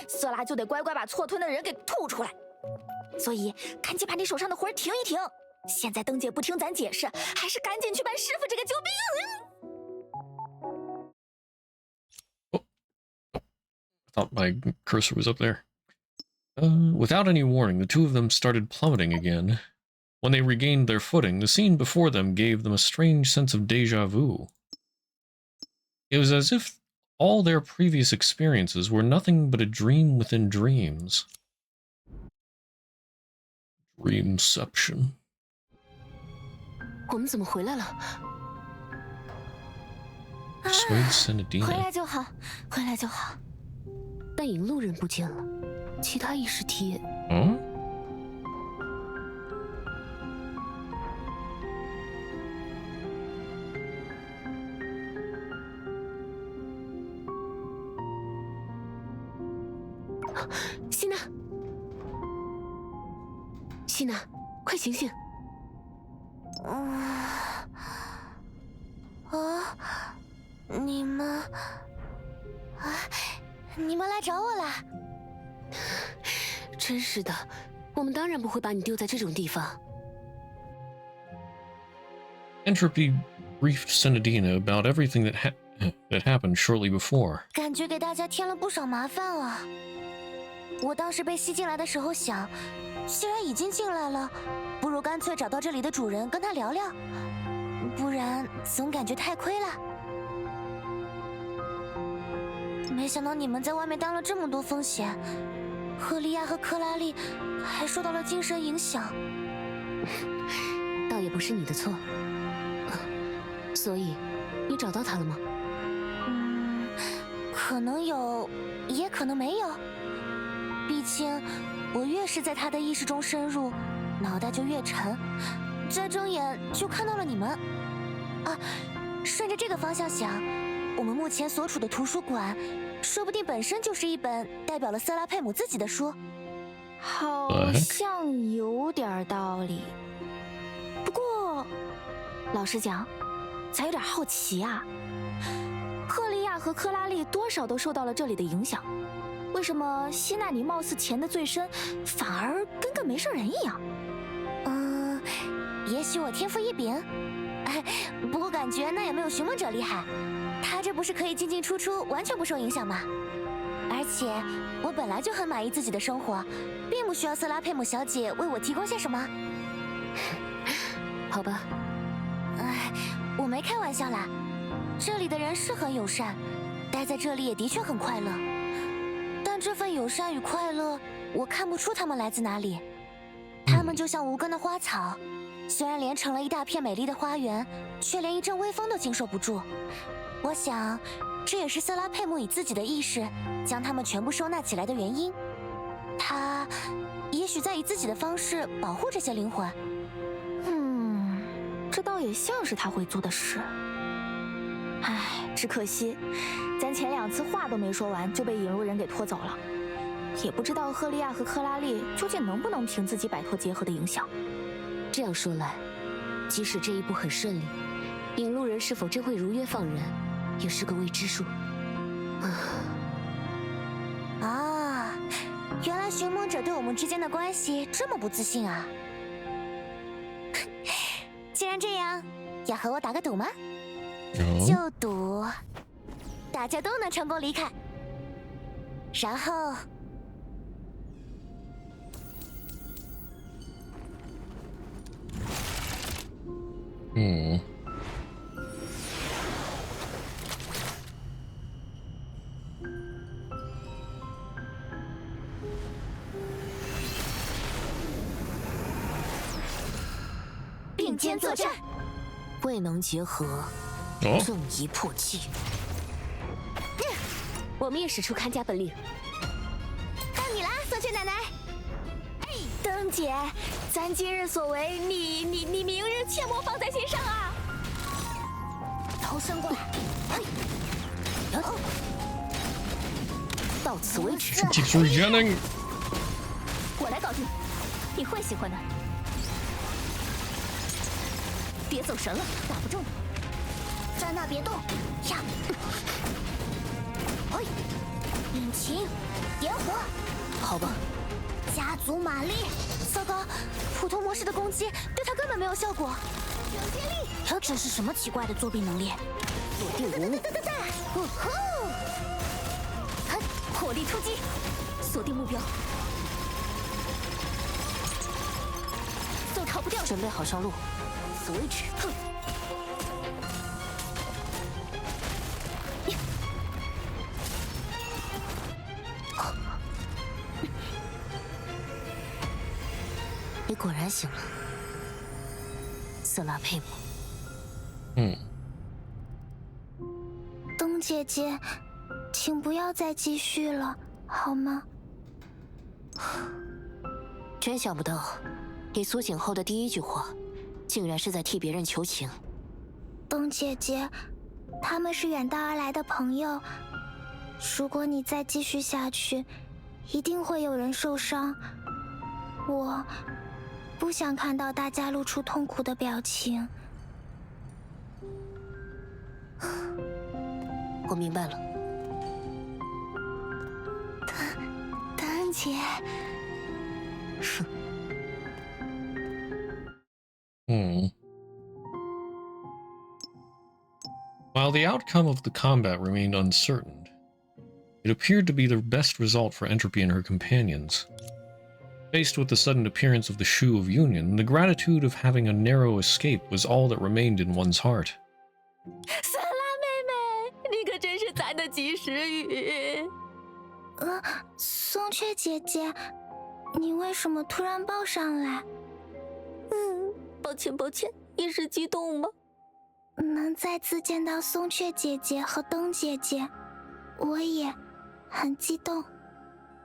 瑟拉就得乖乖把错吞的人给吐出来。所以赶紧把你手上的活停一停。现在灯姐不听咱解释，还是赶紧去办师傅这个救兵。I thought my cursor was up there. Without any warning, the two of them started plummeting again. When they regained their footing, the scene before them gave them a strange sense of déjà vu. It was as if all their previous experiences were nothing but a dream within dreams. Dreamception. 我们怎么回来了？Persuade Senadina. 回来就好，回来就好。但引路人不见了，其他意识体。希娜，希娜，快醒醒！你们来找我啦？真是的，我们当然不会把你丢在这种地方。Entropy briefed Senadina about everything that happened shortly before. 感觉给大家添了不少麻烦了。我当时被吸进来的时候想，既然已经进来了，不如干脆找到这里的主人跟他聊聊，不然总感觉太亏了。没想到你们在外面担了这么多风险，赫利亚和克拉丽还受到了精神影响。倒也不是你的错。所以，你找到他了吗？可能有，也可能没有。毕竟，我越是在他的意识中深入，脑袋就越沉，再睁眼就看到了你们。啊，顺着这个方向想，我们目前所处的图书馆，说不定本身就是一本代表了瑟拉佩姆自己的书。好像有点道理。不过，老实讲，咱有点好奇啊。赫利亚和克拉丽多少都受到了这里的影响，为什么希娜你貌似潜得最深，反而跟个没事人一样？也许我天赋异禀，不过感觉那也没有寻梦者厉害。他这不是可以进进出出，完全不受影响吗？而且我本来就很满意自己的生活，并不需要瑟拉佩姆小姐为我提供些什么。好吧，我没开玩笑啦，这里的人是很友善，待在这里也的确很快乐。但这份友善与快乐，我看不出他们来自哪里。他们就像无根的花草，虽然连成了一大片美丽的花园，却连一阵微风都经受不住。我想，这也是瑟拉佩姆以自己的意识将他们全部收纳起来的原因。他也许在以自己的方式保护这些灵魂。这倒也像是他会做的事。唉，只可惜，咱前2次话都没说完就被引路人给拖走了。也不知道赫利亚和克拉丽究竟能不能凭自己摆脱结合的影响。这样说来，即使这一步很顺利，引路人是否真会如约放人，也是个未知数。原来寻梦者对我们之间的关系这么不自信啊！既然这样，要和我打个赌吗？就赌大家都能成功离开，然后并肩作战。未能结合，正一破气。我们也使出看家本领。到你啦，色雀奶奶！灯姐，咱今日所为，你明日切莫放在心上啊！头伸过来，到此为止。我来搞定，你会喜欢的。别走神了，打不中。在那别动呀！引擎，点火。好吧。加足马力。糟糕，普通模式的攻击对他根本没有效果。有接力，这是什么奇怪的作弊能力？锁定无误。火力突击，锁定目标。都逃不掉。准备好上路。此为止。你果然醒了，瑟拉佩姆。灯姐姐，请不要再继续了，好吗？真想不到，你苏醒后的第一句话，竟然是在替别人求情。灯姐姐，他们是远道而来的朋友，如果你再继续下去，一定会有人受伤。我不想看到大家露出痛苦的表情。我明白了。灯姐。While the outcome of the combat remained uncertain, it appeared to be the best result for Entropy and her companions. Faced with the sudden appearance of the Shoe of Union, the gratitude of having a narrow escape was all that remained in one's heart. 瑟拉妹妹，你可真是咱的及时雨。松雀姐姐，你为什么突然抱上来？抱歉，一时激动吗？能再次见到松雀姐姐和灯姐姐，我也很激动。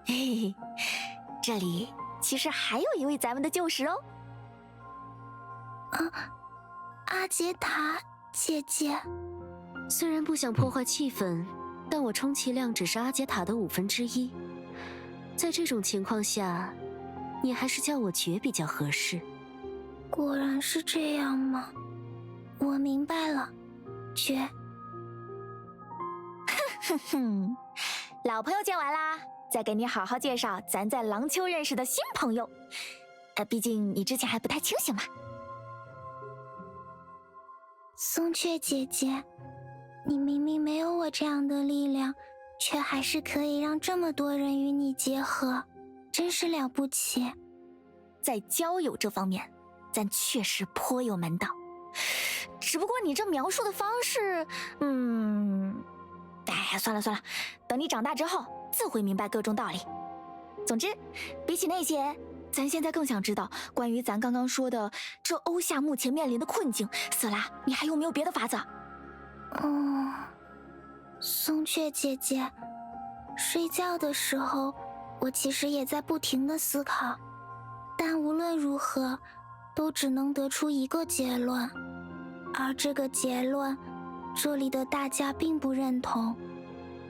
嘿嘿，这里其实还有一位咱们的旧识哦。阿杰塔姐姐。虽然不想破坏气氛，但我充其量只是阿杰塔的1/5。在这种情况下，你还是叫我绝比较合适。果然是这样吗？我明白了，绝。哼哼，老朋友见完啦，再给你好好介绍咱在廊丘认识的新朋友。毕竟你之前还不太清醒嘛。松雀姐姐，你明明没有我这样的力量，却还是可以让这么多人与你结合，真是了不起。在交友这方面，咱确实颇有门道。只不过你这描述的方式，算了，等你长大之后，自会明白各种道理。总之，比起那些，咱现在更想知道关于咱刚刚说的这欧夏目前面临的困境。色拉，你还有没有别的法子？松雀姐姐，睡觉的时候，我其实也在不停的思考，但无论如何，都只能得出一个结论，而这个结论，这里的大家并不认同。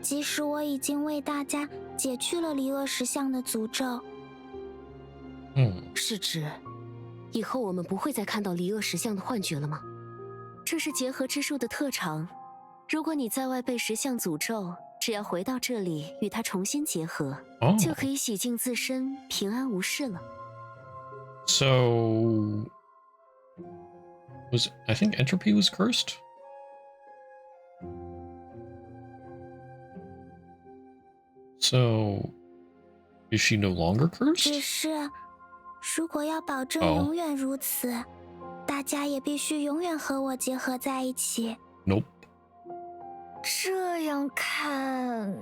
即使我已经为大家解去了离恶石像的诅咒。是指以后我们不会再看到离恶石像的幻觉了吗？这是结合之术的特长，如果你在外被石像诅咒，只要回到这里与它重新结合，就可以洗净自身，平安无事了。So I think entropy was cursed? So is she no longer 只 cursed? 是如果要保证永远如此，大家也必须永远和我结合在一起。 Nope. 这样看，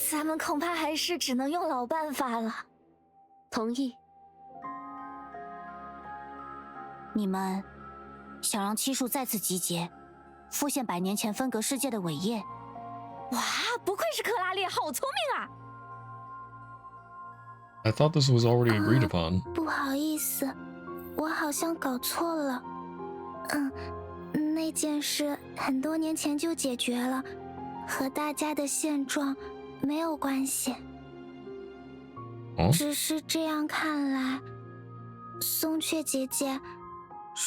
咱们恐怕还是只能用老办法了。同意。你们想让七术再次集结，复现100年前分隔世界的伟业。哇，不愧是克拉烈，好聪明啊！ I thought this was already agreed upon. 不好意思，我好像搞错了。那件事很多年前就解决了，和大家的现状没有关系。只是这样看来，松雀姐姐，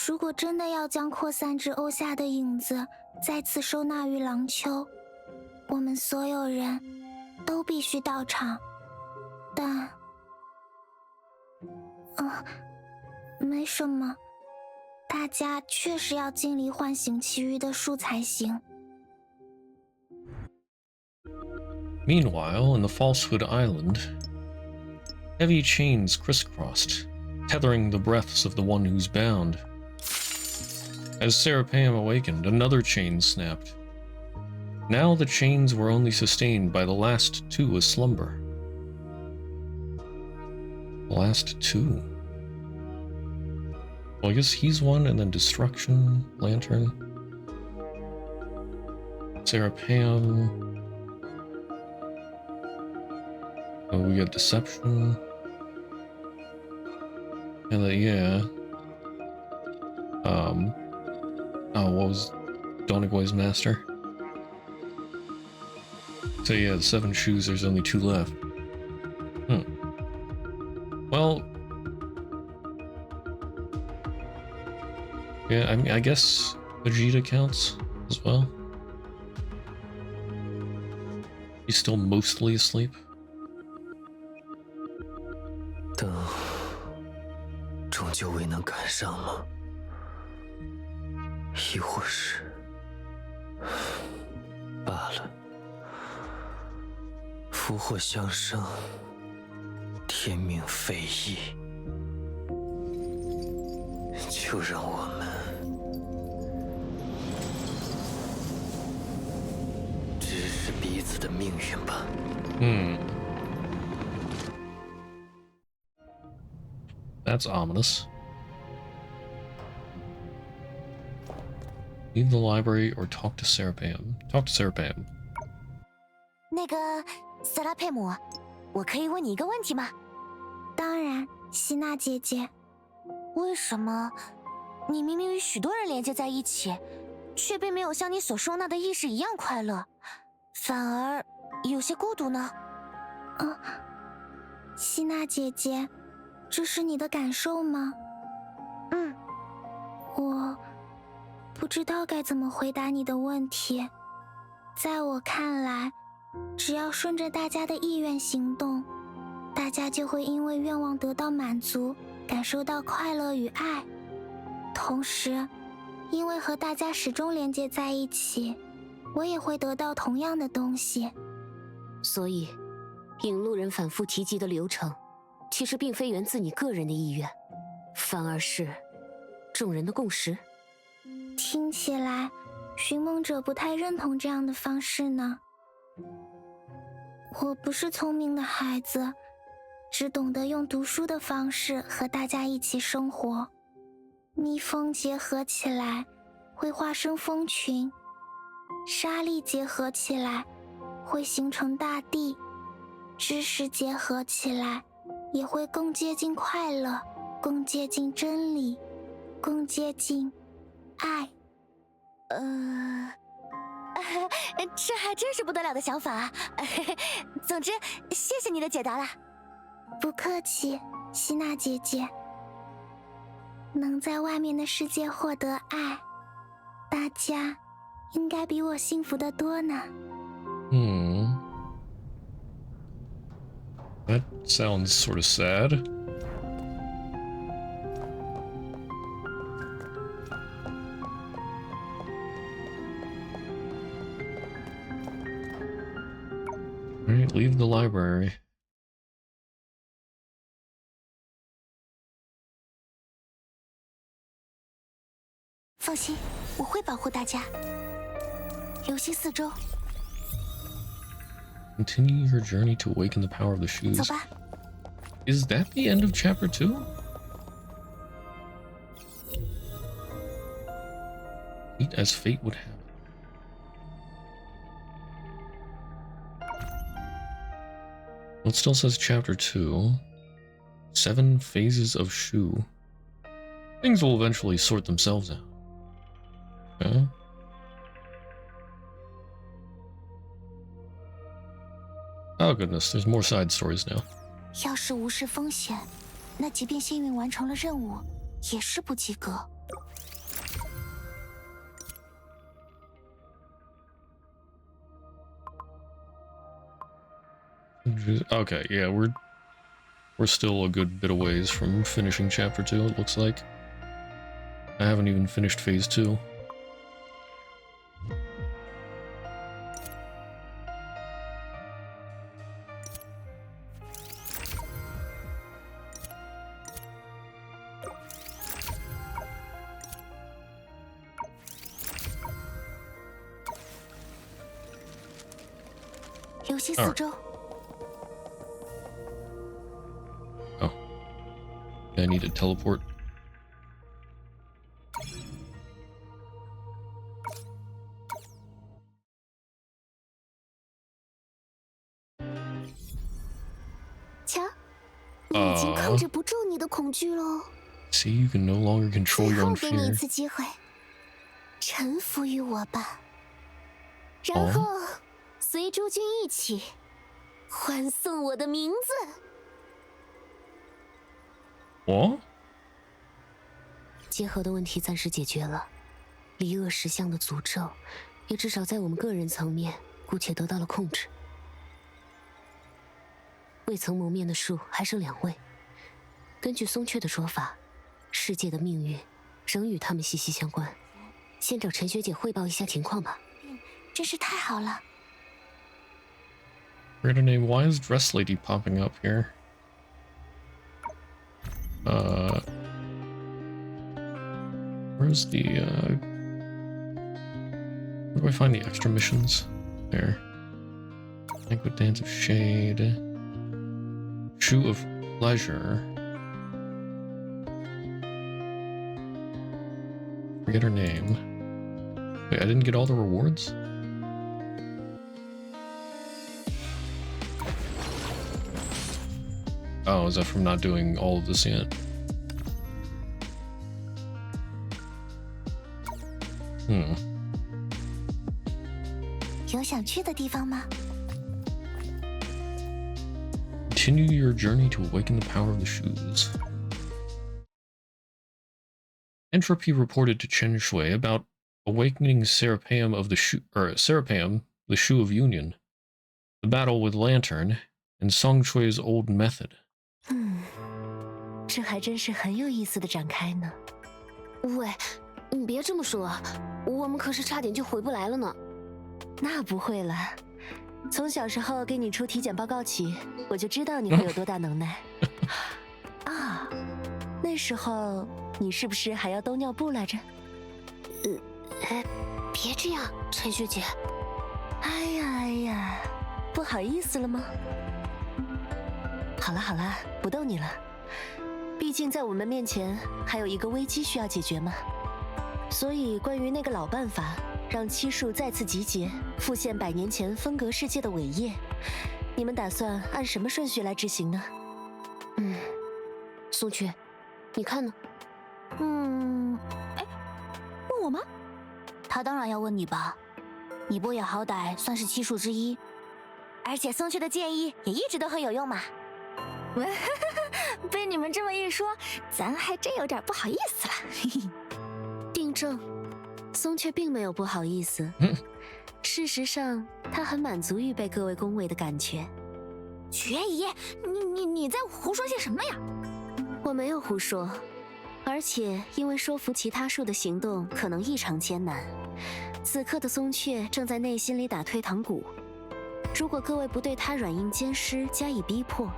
如果真的要将扩散至欧夏的影子再次收纳于廊丘，我们所有人都必须到场。但没什么，大家确实要尽力唤醒其余的树才行。 Meanwhile, in the Falsehood Island, heavy chains crisscrossed, tethering the breaths of the one who's bound. As Serapeum awakened, another chain snapped. Now the chains were only sustained by the last two a slumber. The last two? Well, I guess he's one, and then Destruction, Lantern, Serapeum. Oh, we got Deception. And then, yeah. Oh, what was Donagwy's master? So yeah, the 7 shoes, there's only 2 left. Well... yeah, I mean, I guess Vegeta counts as well. He's still mostly asleep. 等终究未能赶上吗？亦或是罢了。福祸相生，天命非易，就让我们直视彼此的命运吧。That's ominous. Leave the library or talk to Serapeum. Talk to Serapeum. 那个瑟拉佩姆，我可以问你一个问题吗？当然，希娜姐姐。为什么你明明与许多人连接在一起，却并没有像你所收纳的意识一样快乐，反而有些孤独呢？希娜姐姐，这是你的感受吗？我不知道该怎么回答你的问题。在我看来，只要顺着大家的意愿行动，大家就会因为愿望得到满足，感受到快乐与爱。同时，因为和大家始终连接在一起，我也会得到同样的东西。所以，引路人反复提及的流程，其实并非源自你个人的意愿，反而是众人的共识。听起来，寻梦者不太认同这样的方式呢。我不是聪明的孩子，只懂得用读书的方式和大家一起生活。蜜蜂结合起来会化生蜂群，沙粒结合起来会形成大地，知识结合起来也会更接近快乐，更接近真理，更接近爱。这还真是不得了的想法。总之，谢谢你的解答啦。不客气，希娜姐姐。能在外面的世界获得爱，大家应该比我幸福得多呢。That sounds sort of sad. Alright, leave the library. 放心，我会保护大家。留心四周。Continue your journey to awaken the power of the shoes. 走吧。Is that the end of chapter 2? Eat as fate would have it. Well, it still says chapter 2. 7 phases of Shu. Things will eventually sort themselves out. Okay. Oh goodness, there's more side stories now. 要是无视风险，那即便幸运完成了任务，也是不及格。Okay, yeah, we're still a good bit of ways from finishing chapter 2, it looks like. I haven't even finished phase 2. Oh. I need to teleport. See, you can no longer control your own fear. 给你一次机会，臣服于我吧，然后随诸君一起欢送我的名字。结合的问题暂时解决了，离恶石像的诅咒，也至少在我们个人层面姑且得到了控制。未曾谋面的树还剩2位，根据松雀的说法，世界的命运仍与他们息息相关。先找陈学姐汇报一下情况吧。真是太好了。Creator name, why is Dress Lady popping up here? Where's the, where do I find the extra missions? There. Banquet Dance of Shade. Shoe of Pleasure. Forget her name. Wait, I didn't get all the rewards? Oh, is that from not doing all of this yet? 有想去的地方吗？ Continue your journey to awaken the power of the shoes. Entropy reported to Chen Shui about awakening Serapeum of the shoe, or Serapeum, the shoe of union, the battle with Lantern, and Song Chui's old method. 这还真是很有意思的展开呢。喂，你别这么说，我们可是差点就回不来了呢。那不会了，从小时候给你出体检报告起，我就知道你会有多大能耐。啊，那时候你是不是还要兜尿布来着？别这样，陈学姐。哎呀，不好意思了吗？好了好了，不逗你了。毕竟在我们面前还有一个危机需要解决嘛。所以关于那个老办法，让七术再次集结，复现100年前分隔世界的伟业，你们打算按什么顺序来执行呢？宋雀，你看呢？问我吗？他当然要问你吧，你不也好歹算是七术之一，而且宋雀的建议也一直都很有用嘛。被你们这么一说，咱还真有点不好意思了。订正，松雀并没有不好意思。事实上，他很满足于被各位恭维的感觉。决姨，你在胡说些什么呀？我没有胡说，而且因为说服其他树的行动可能异常艰难，此刻的松雀正在内心里打退堂鼓。如果各位不对他软硬兼施加以逼迫，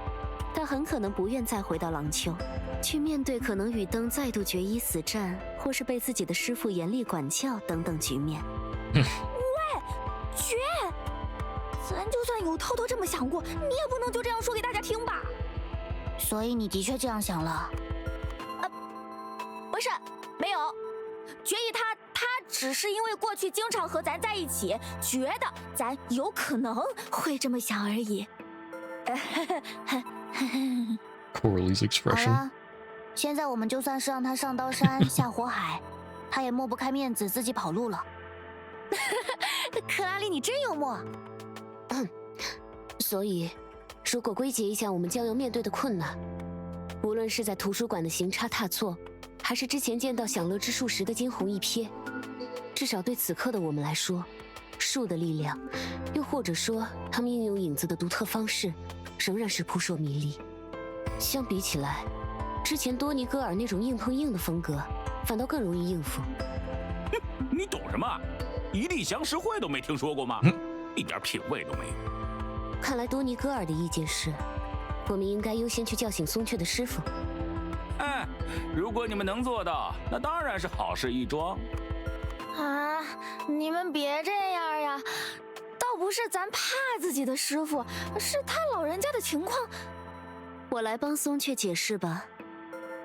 他很可能不愿再回到廊丘，去面对可能与灯再度决一死战，或是被自己的师父严厉管教等等局面。喂，绝！咱就算有偷偷这么想过，你也不能就这样说给大家听吧？所以你的确这样想了？不是，没有。决意他只是因为过去经常和咱在一起，觉得咱有可能会这么想而已。Corley's 好 expression. 了，现在我们就算是让他上刀山下火海，他也抹不开面子自己跑路了。克拉丽，你真幽默。所以，如果归结一下我们将要面对的困难，无论是在图书馆的行差踏错，还是之前见到享乐之树时的惊鸿一瞥，至少对此刻的我们来说，树的力量，又或者说他们应用影子的独特方式，仍然是扑朔迷离。相比起来，之前多尼戈尔那种硬碰硬的风格，反倒更容易应付。你懂什么？一力降十会都没听说过吗？一点品味都没有。看来多尼戈尔的意见是，我们应该优先去叫醒松雀的师傅。如果你们能做到，那当然是好事一桩。啊，你们别这样呀！倒不是咱怕自己的师傅，是他老人家的情况。我来帮松雀解释吧。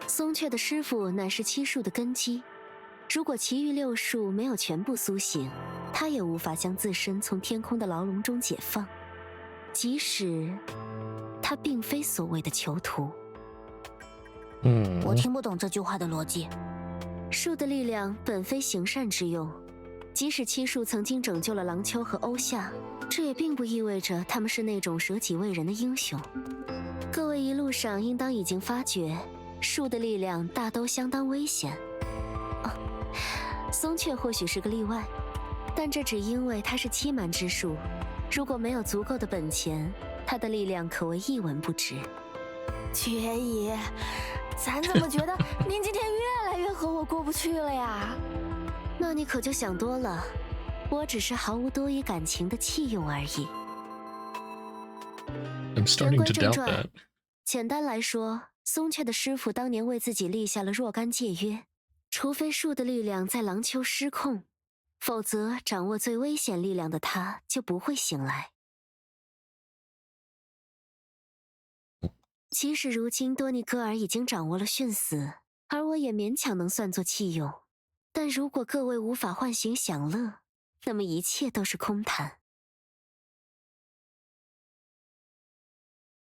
松雀的师傅乃是七术的根基，如果其余6术没有全部苏醒，他也无法将自身从天空的牢笼中解放。即使他并非所谓的囚徒。我听不懂这句话的逻辑。术的力量本非行善之用，即使七术曾经拯救了廊丘和欧夏，这也并不意味着他们是那种舍己为人的英雄。各位一路上应当已经发觉，术的力量大都相当危险。松雀或许是个例外，但这只因为他是欺瞒之术，如果没有足够的本钱，他的力量可谓一文不值。决姨，咱怎么觉得您今天越来越和我过不去了呀？那你可就想多了，我只是毫无多余感情的弃用而已。I'm starting to doubt that. 简单来说，松雀的师傅当年为自己立下了若干戒约，除非术的力量在廊丘失控，否则掌握最危险力量的他就不会醒来。即使如今多尼戈尔已经掌握了讯死，而我也勉强能算作弃用，但如果各位无法唤醒享乐，那么一切都是空谈。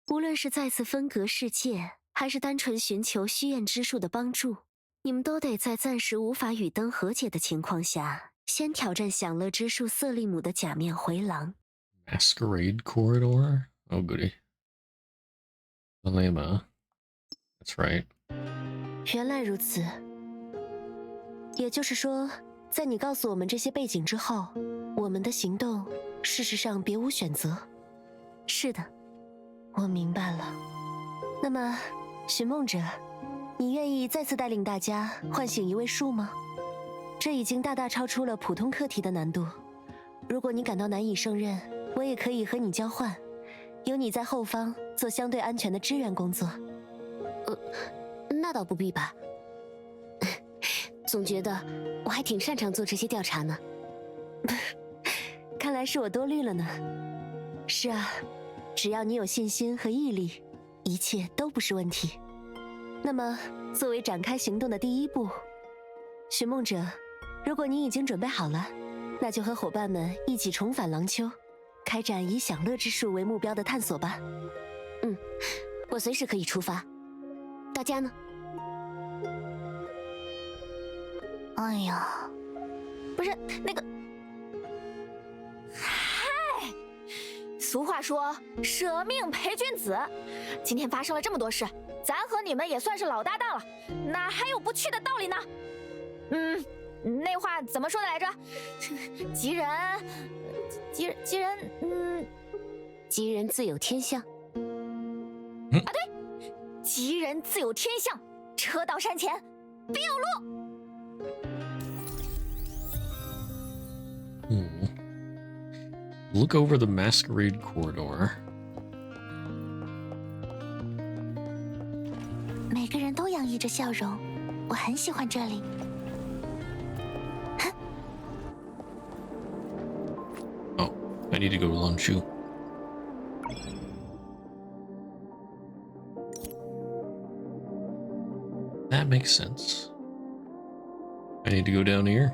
无论是再次分隔世界，还是单纯寻求虚焰之术的帮助，你们都得在暂时无法与灯和解的情况下，先挑战享乐之树瑟利姆的假面回廊。Masquerade corridor? Oh, goody. Alema. That's right. 原来如此。也就是说，在你告诉我们这些背景之后，我们的行动事实上别无选择。是的，我明白了。那么，寻梦者，你愿意再次带领大家唤醒一位树吗？这已经大大超出了普通课题的难度。如果你感到难以胜任，我也可以和你交换，由你在后方做相对安全的支援工作。那倒不必吧。总觉得我还挺擅长做这些调查呢。看来是我多虑了呢。是啊，只要你有信心和毅力，一切都不是问题。那么，作为展开行动的第一步，寻梦者，如果你已经准备好了，那就和伙伴们一起重返廊丘，开展以享乐之树为目标的探索吧。我随时可以出发。大家呢？哎呀，不是那个，嗨，俗话说舍命陪君子。今天发生了这么多事，咱和你们也算是老搭档了，哪还有不去的道理呢？那话怎么说的来着？吉人自有天相。啊，对，吉人自有天相，车到山前必有路。Look over the Masquerade corridor. 每个人都洋溢着笑容，我很喜欢这里。Oh, I need to go to Lanshu. That makes sense. I need to go down here.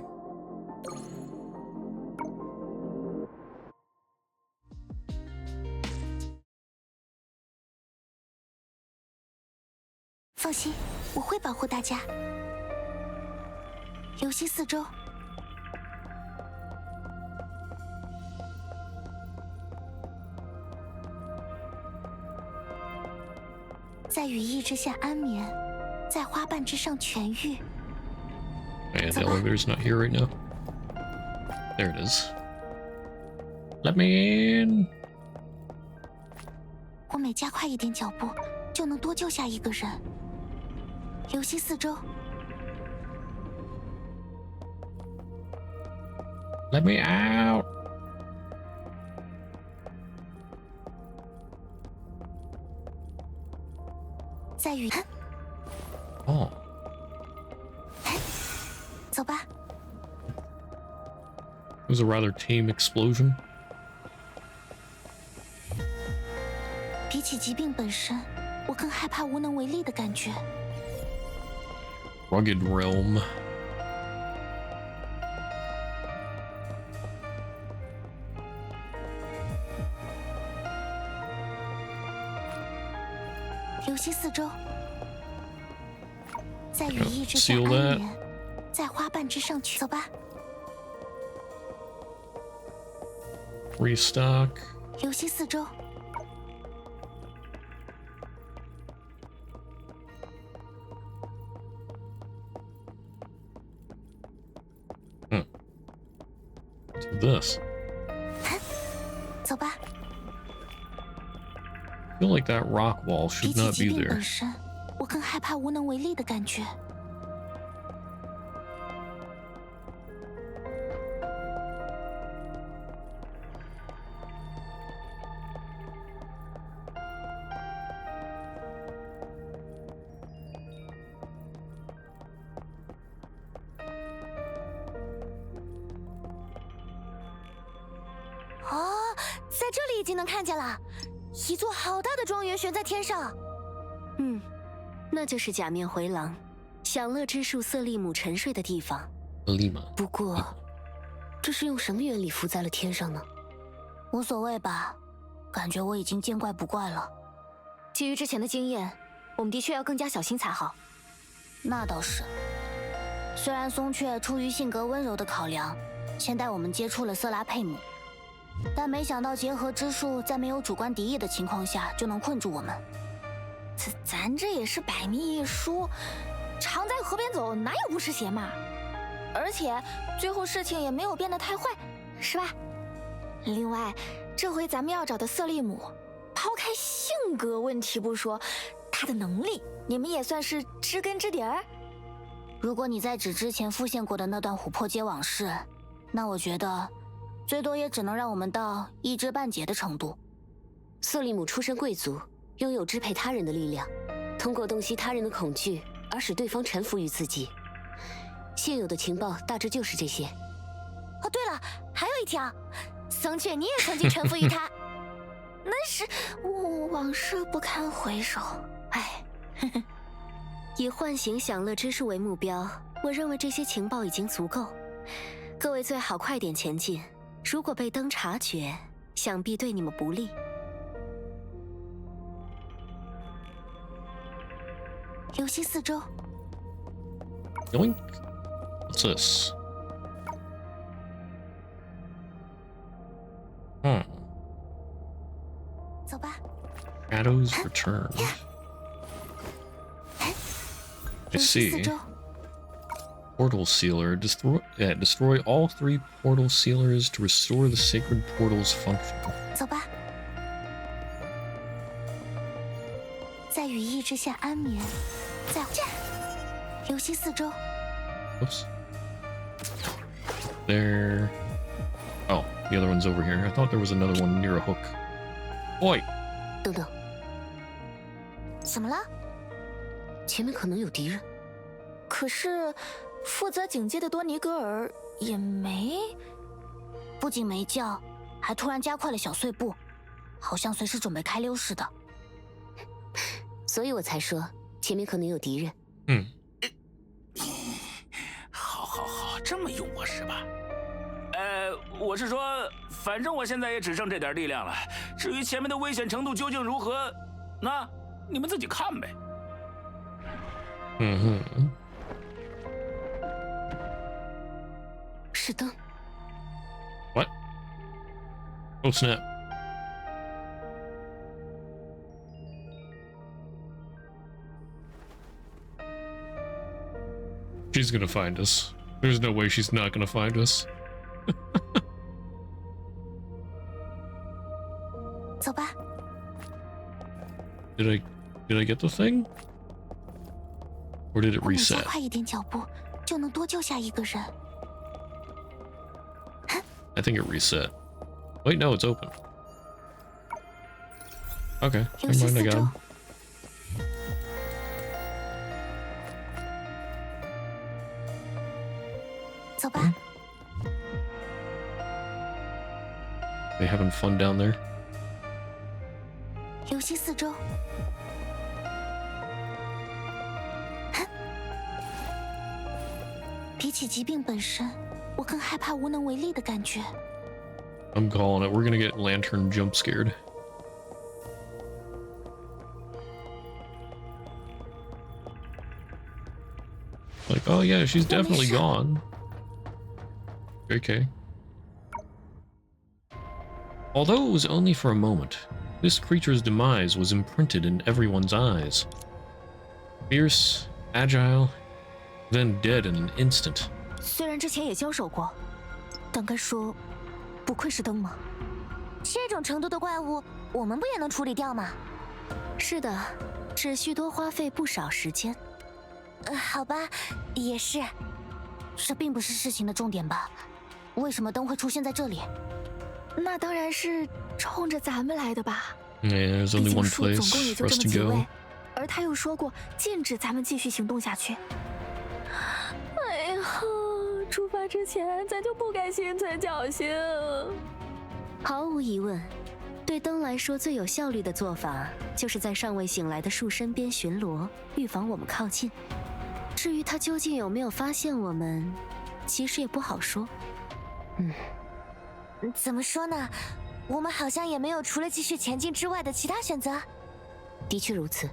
放心，我会保护大家。游戏四周，在羽翼之下安眠，在花瓣之上痊愈。And the elevator's not here right now. There it is. Let me in. 我每加快一点脚步，就能多救下一个人。游戏四周， Let me out. 在雨。Oh. 走吧。 It was a rather tame explosion. 比起疾病本身，我更害怕无能为力的感觉。 Rugged realm. 游戏四周，在羽翼之下 Seal 安 that. 眠，在花瓣之上去。走吧。 Restock. 游戏四周， To this. 走吧。 I feel like that rock wall 比 should 起 not 疾 be 病 there. 本身，我更害怕无能为力的感觉。哦，在这里已经能看见了，一座好大的庄园悬在天上。那就是假面回廊，享乐之树瑟利姆沉睡的地方。 Lima. 不过，这是用什么原理浮在了天上呢？无所谓吧，感觉我已经见怪不怪了。基于之前的经验，我们的确要更加小心才好。那倒是，虽然松雀出于性格温柔的考量，先带我们接触了色拉佩姆，但没想到结合之术在没有主观敌意的情况下就能困住我们。咱这也是百密一疏，常在河边走，哪有不湿鞋嘛？而且最后事情也没有变得太坏，是吧？另外，这回咱们要找的瑟利姆，抛开性格问题不说，他的能力你们也算是知根知底儿。如果你在指之前复现过的那段琥珀街往事，那我觉得最多也只能让我们到一知半解的程度。瑟利姆出身贵族，拥有支配他人的力量，通过洞悉他人的恐惧而使对方臣服于自己。现有的情报大致就是这些。哦，对了，还有一条，桑雀你也曾经臣服于他，那是往事不堪回首。哎，以唤醒享乐之术为目标，我认为这些情报已经足够。各位最好快点前进，如果被灯察觉，想必对你们不利。游戏四周。Yoink. What's this? Shadows return. I see. Portal sealer. Destroy all 3 portal sealers to restore the sacred portal's function. 走吧。在羽翼之下安眠。再游戏四周。Oops. There. Oh, the other one's over here. I thought there was another one near a hook. Oi! 等等，怎么了？前面可能有敌人。可是，负责警戒的多尼格尔也不仅没叫，还突然加快了小碎步，好像随时准备开溜似的。所以我才说前面可能有敌人。好，这么用我是吧？我是说，反正我现在也只剩这点力量了。至于前面的危险程度究竟如何，那你们自己看呗。是灯。What? Oh snap! She's gonna find us. There's no way she's not gonna find us. 走吧。Did I get the thing? Or did it 我们加 reset? 快一点脚步，就能多救下一个人。I think it reset. Wait, no, it's open. Okay, never mind, I got him. 走吧。They having fun down there? 游戏四周。比起疾病本身，我更害怕无能为力的感觉。I'm calling it. We're gonna get Lantern jump scared. Like, oh yeah, she's definitely gone. Okay. Although it was only for a moment, this creature's demise was imprinted in everyone's eyes. Fierce, agile, then dead in an instant. 虽然之前也交手过，但该说，不愧是灯吗？这种程度的怪物，我们不也能处理掉吗？是的，只需多花费不少时间。好吧，也是。这并不是事情的重点吧？为什么灯会出现在这里？那当然是冲着咱们来的吧。Yeah, there's 毕 only 竟 one 树总 place 共也 for 就 us 这么 to 几 go. 位，而他又说过禁止咱们继续行动下去。哎呀，出发之前咱就不该心存侥幸。毫无疑问，对灯来说最有效率的做法，就是在尚未醒来的树身边巡逻，预防我们靠近。至于他究竟有没有发现我们，其实也不好说。怎么说呢？我们好像也没有除了继续前进之外的其他选择。的确如此。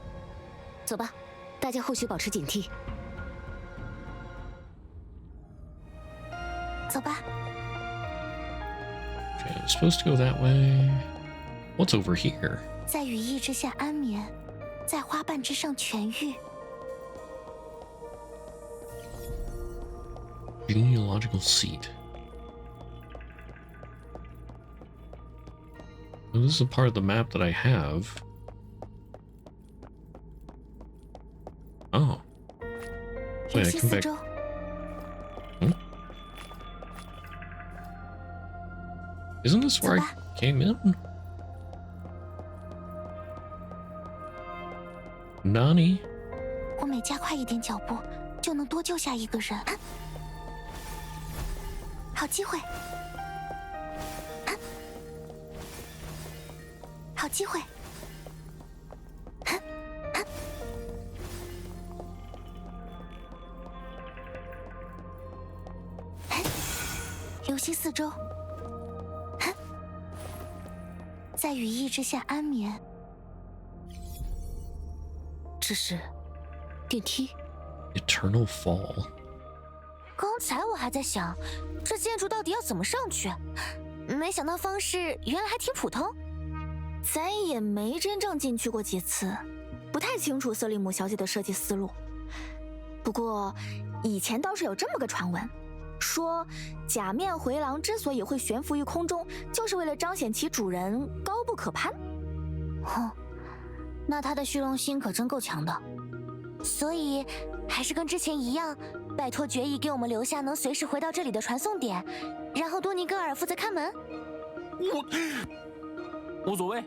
走吧，大家后续保持警惕。走吧。Okay, I'm supposed to go that way. What's over here? 在羽翼之下安眠，在花瓣之上痊愈。 Genealogical seat. Well, this is a part of the map that I have. Oh. 游 Wait, I 戏 come 四 back. 周， Hmm? Isn't this where I came in? Nani? 我每加快一点脚步，就能多救下一个人。好机会，好机会。游戏四周，在羽翼之下安眠。这是电梯。 Eternal Fall. 刚才我还在想，这建筑到底要怎么上去，没想到方式原来还挺普通。咱也没真正进去过几次，不太清楚瑟利姆小姐的设计思路。不过，以前倒是有这么个传闻，说假面回廊之所以会悬浮于空中，就是为了彰显其主人高不可攀。哼，那他的虚荣心可真够强的。所以，还是跟之前一样，拜托决议给我们留下能随时回到这里的传送点，然后多尼格尔负责看门。我无所谓，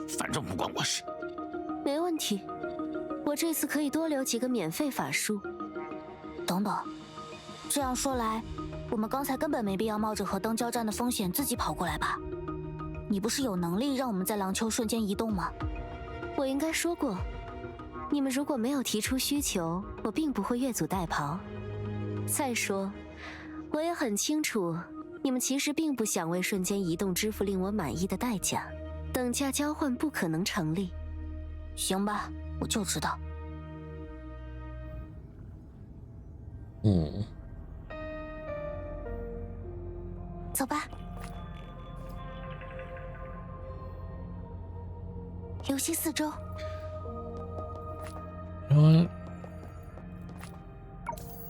反正不关我事。没问题，我这次可以多留几个免费法术。等等，这样说来，我们刚才根本没必要冒着和灯交战的风险自己跑过来吧？你不是有能力让我们在廊丘瞬间移动吗？我应该说过。 你们如果没有提出需求，我并不会越俎代庖。再说，我也很清楚，你们其实并不想为瞬间移动支付令我满意的代价，等价交换不可能成立。行吧，我就知道。走吧。游戏四周。 You know what?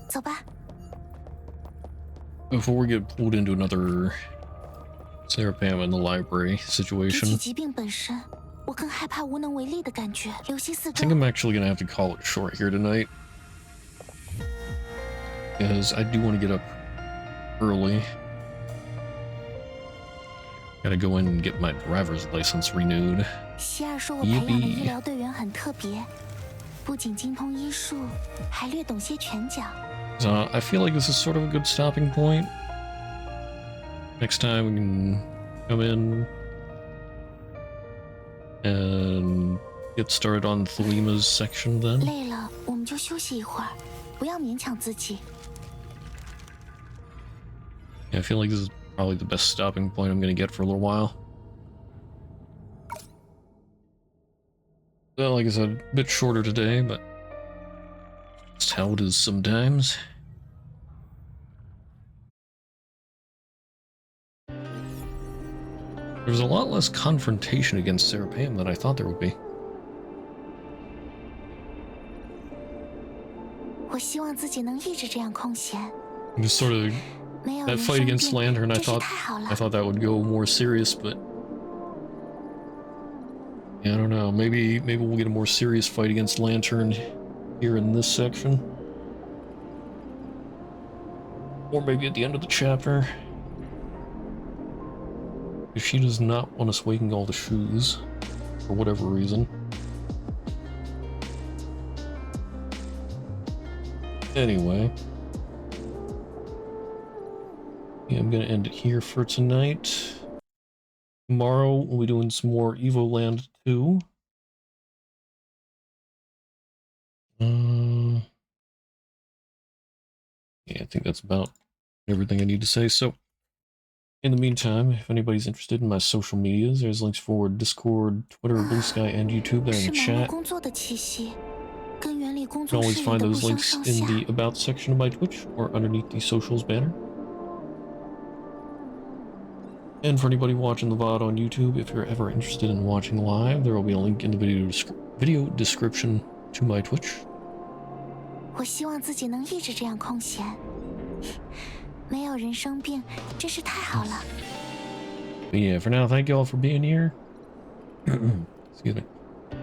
走吧。 Before we get pulled into another Sarah Pam in the library 比起 situation, 疾病本身，我更害怕无能为力的感觉。游戏四 I 周。 think I'm actually gonna have to call it short here tonight. Because I do want to get up early. Gotta go in and get my driver's license renewed. 希尔说我培养的医疗队员很特别。 不仅精通医术，还略懂些拳脚。So I feel like this is sort of a good stopping point. Next time we can come in and get started on Thalima's section then. 累了，我们就休息一会儿，不要勉强自己。 Yeah, I feel like this is probably the best stopping point I'm gonna get for a little while. Well, like I said, a bit shorter today, but that's how it is sometimes. There was a lot less confrontation against Sarah Pam than I thought there would be. 我希望自己能一直这样空闲。 Just sort of 没有 that 人 fight 生 against 病 Lantern, 真是太好了。 I thought that would go more serious, but yeah, I don't know. Maybe we'll get a more serious fight against Lantern here in this section, or maybe at the end of the chapter. If she does not want us waking all the shoes for whatever reason. Anyway. Yeah, I'm gonna end it here for tonight. Tomorrow we'll be doing some more Evoland 2. Yeah, I think that's about everything I need to say. So, in the meantime, if anybody's interested in my social medias, there's links for Discord, Twitter, Blue Sky, and YouTube there in 是 the 忙碌 chat. 工作的气息，跟园里工 You can 作 always 室里 find 的不 those 相 links 上 in 下。 the About section of my Twitch or underneath the socials banner. And for anybody watching the VOD on YouTube, if you're ever interested in watching live, there will be a link in the video description to my Twitch. 我希望自己能一直这样空闲，没有人生病，真是太好了。But yeah, for now, thank you all for being here. Excuse me.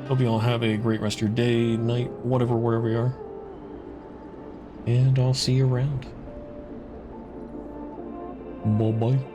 Hope you all have a great rest of your day, night, whatever, wherever you are. And I'll see you around. Bye-bye.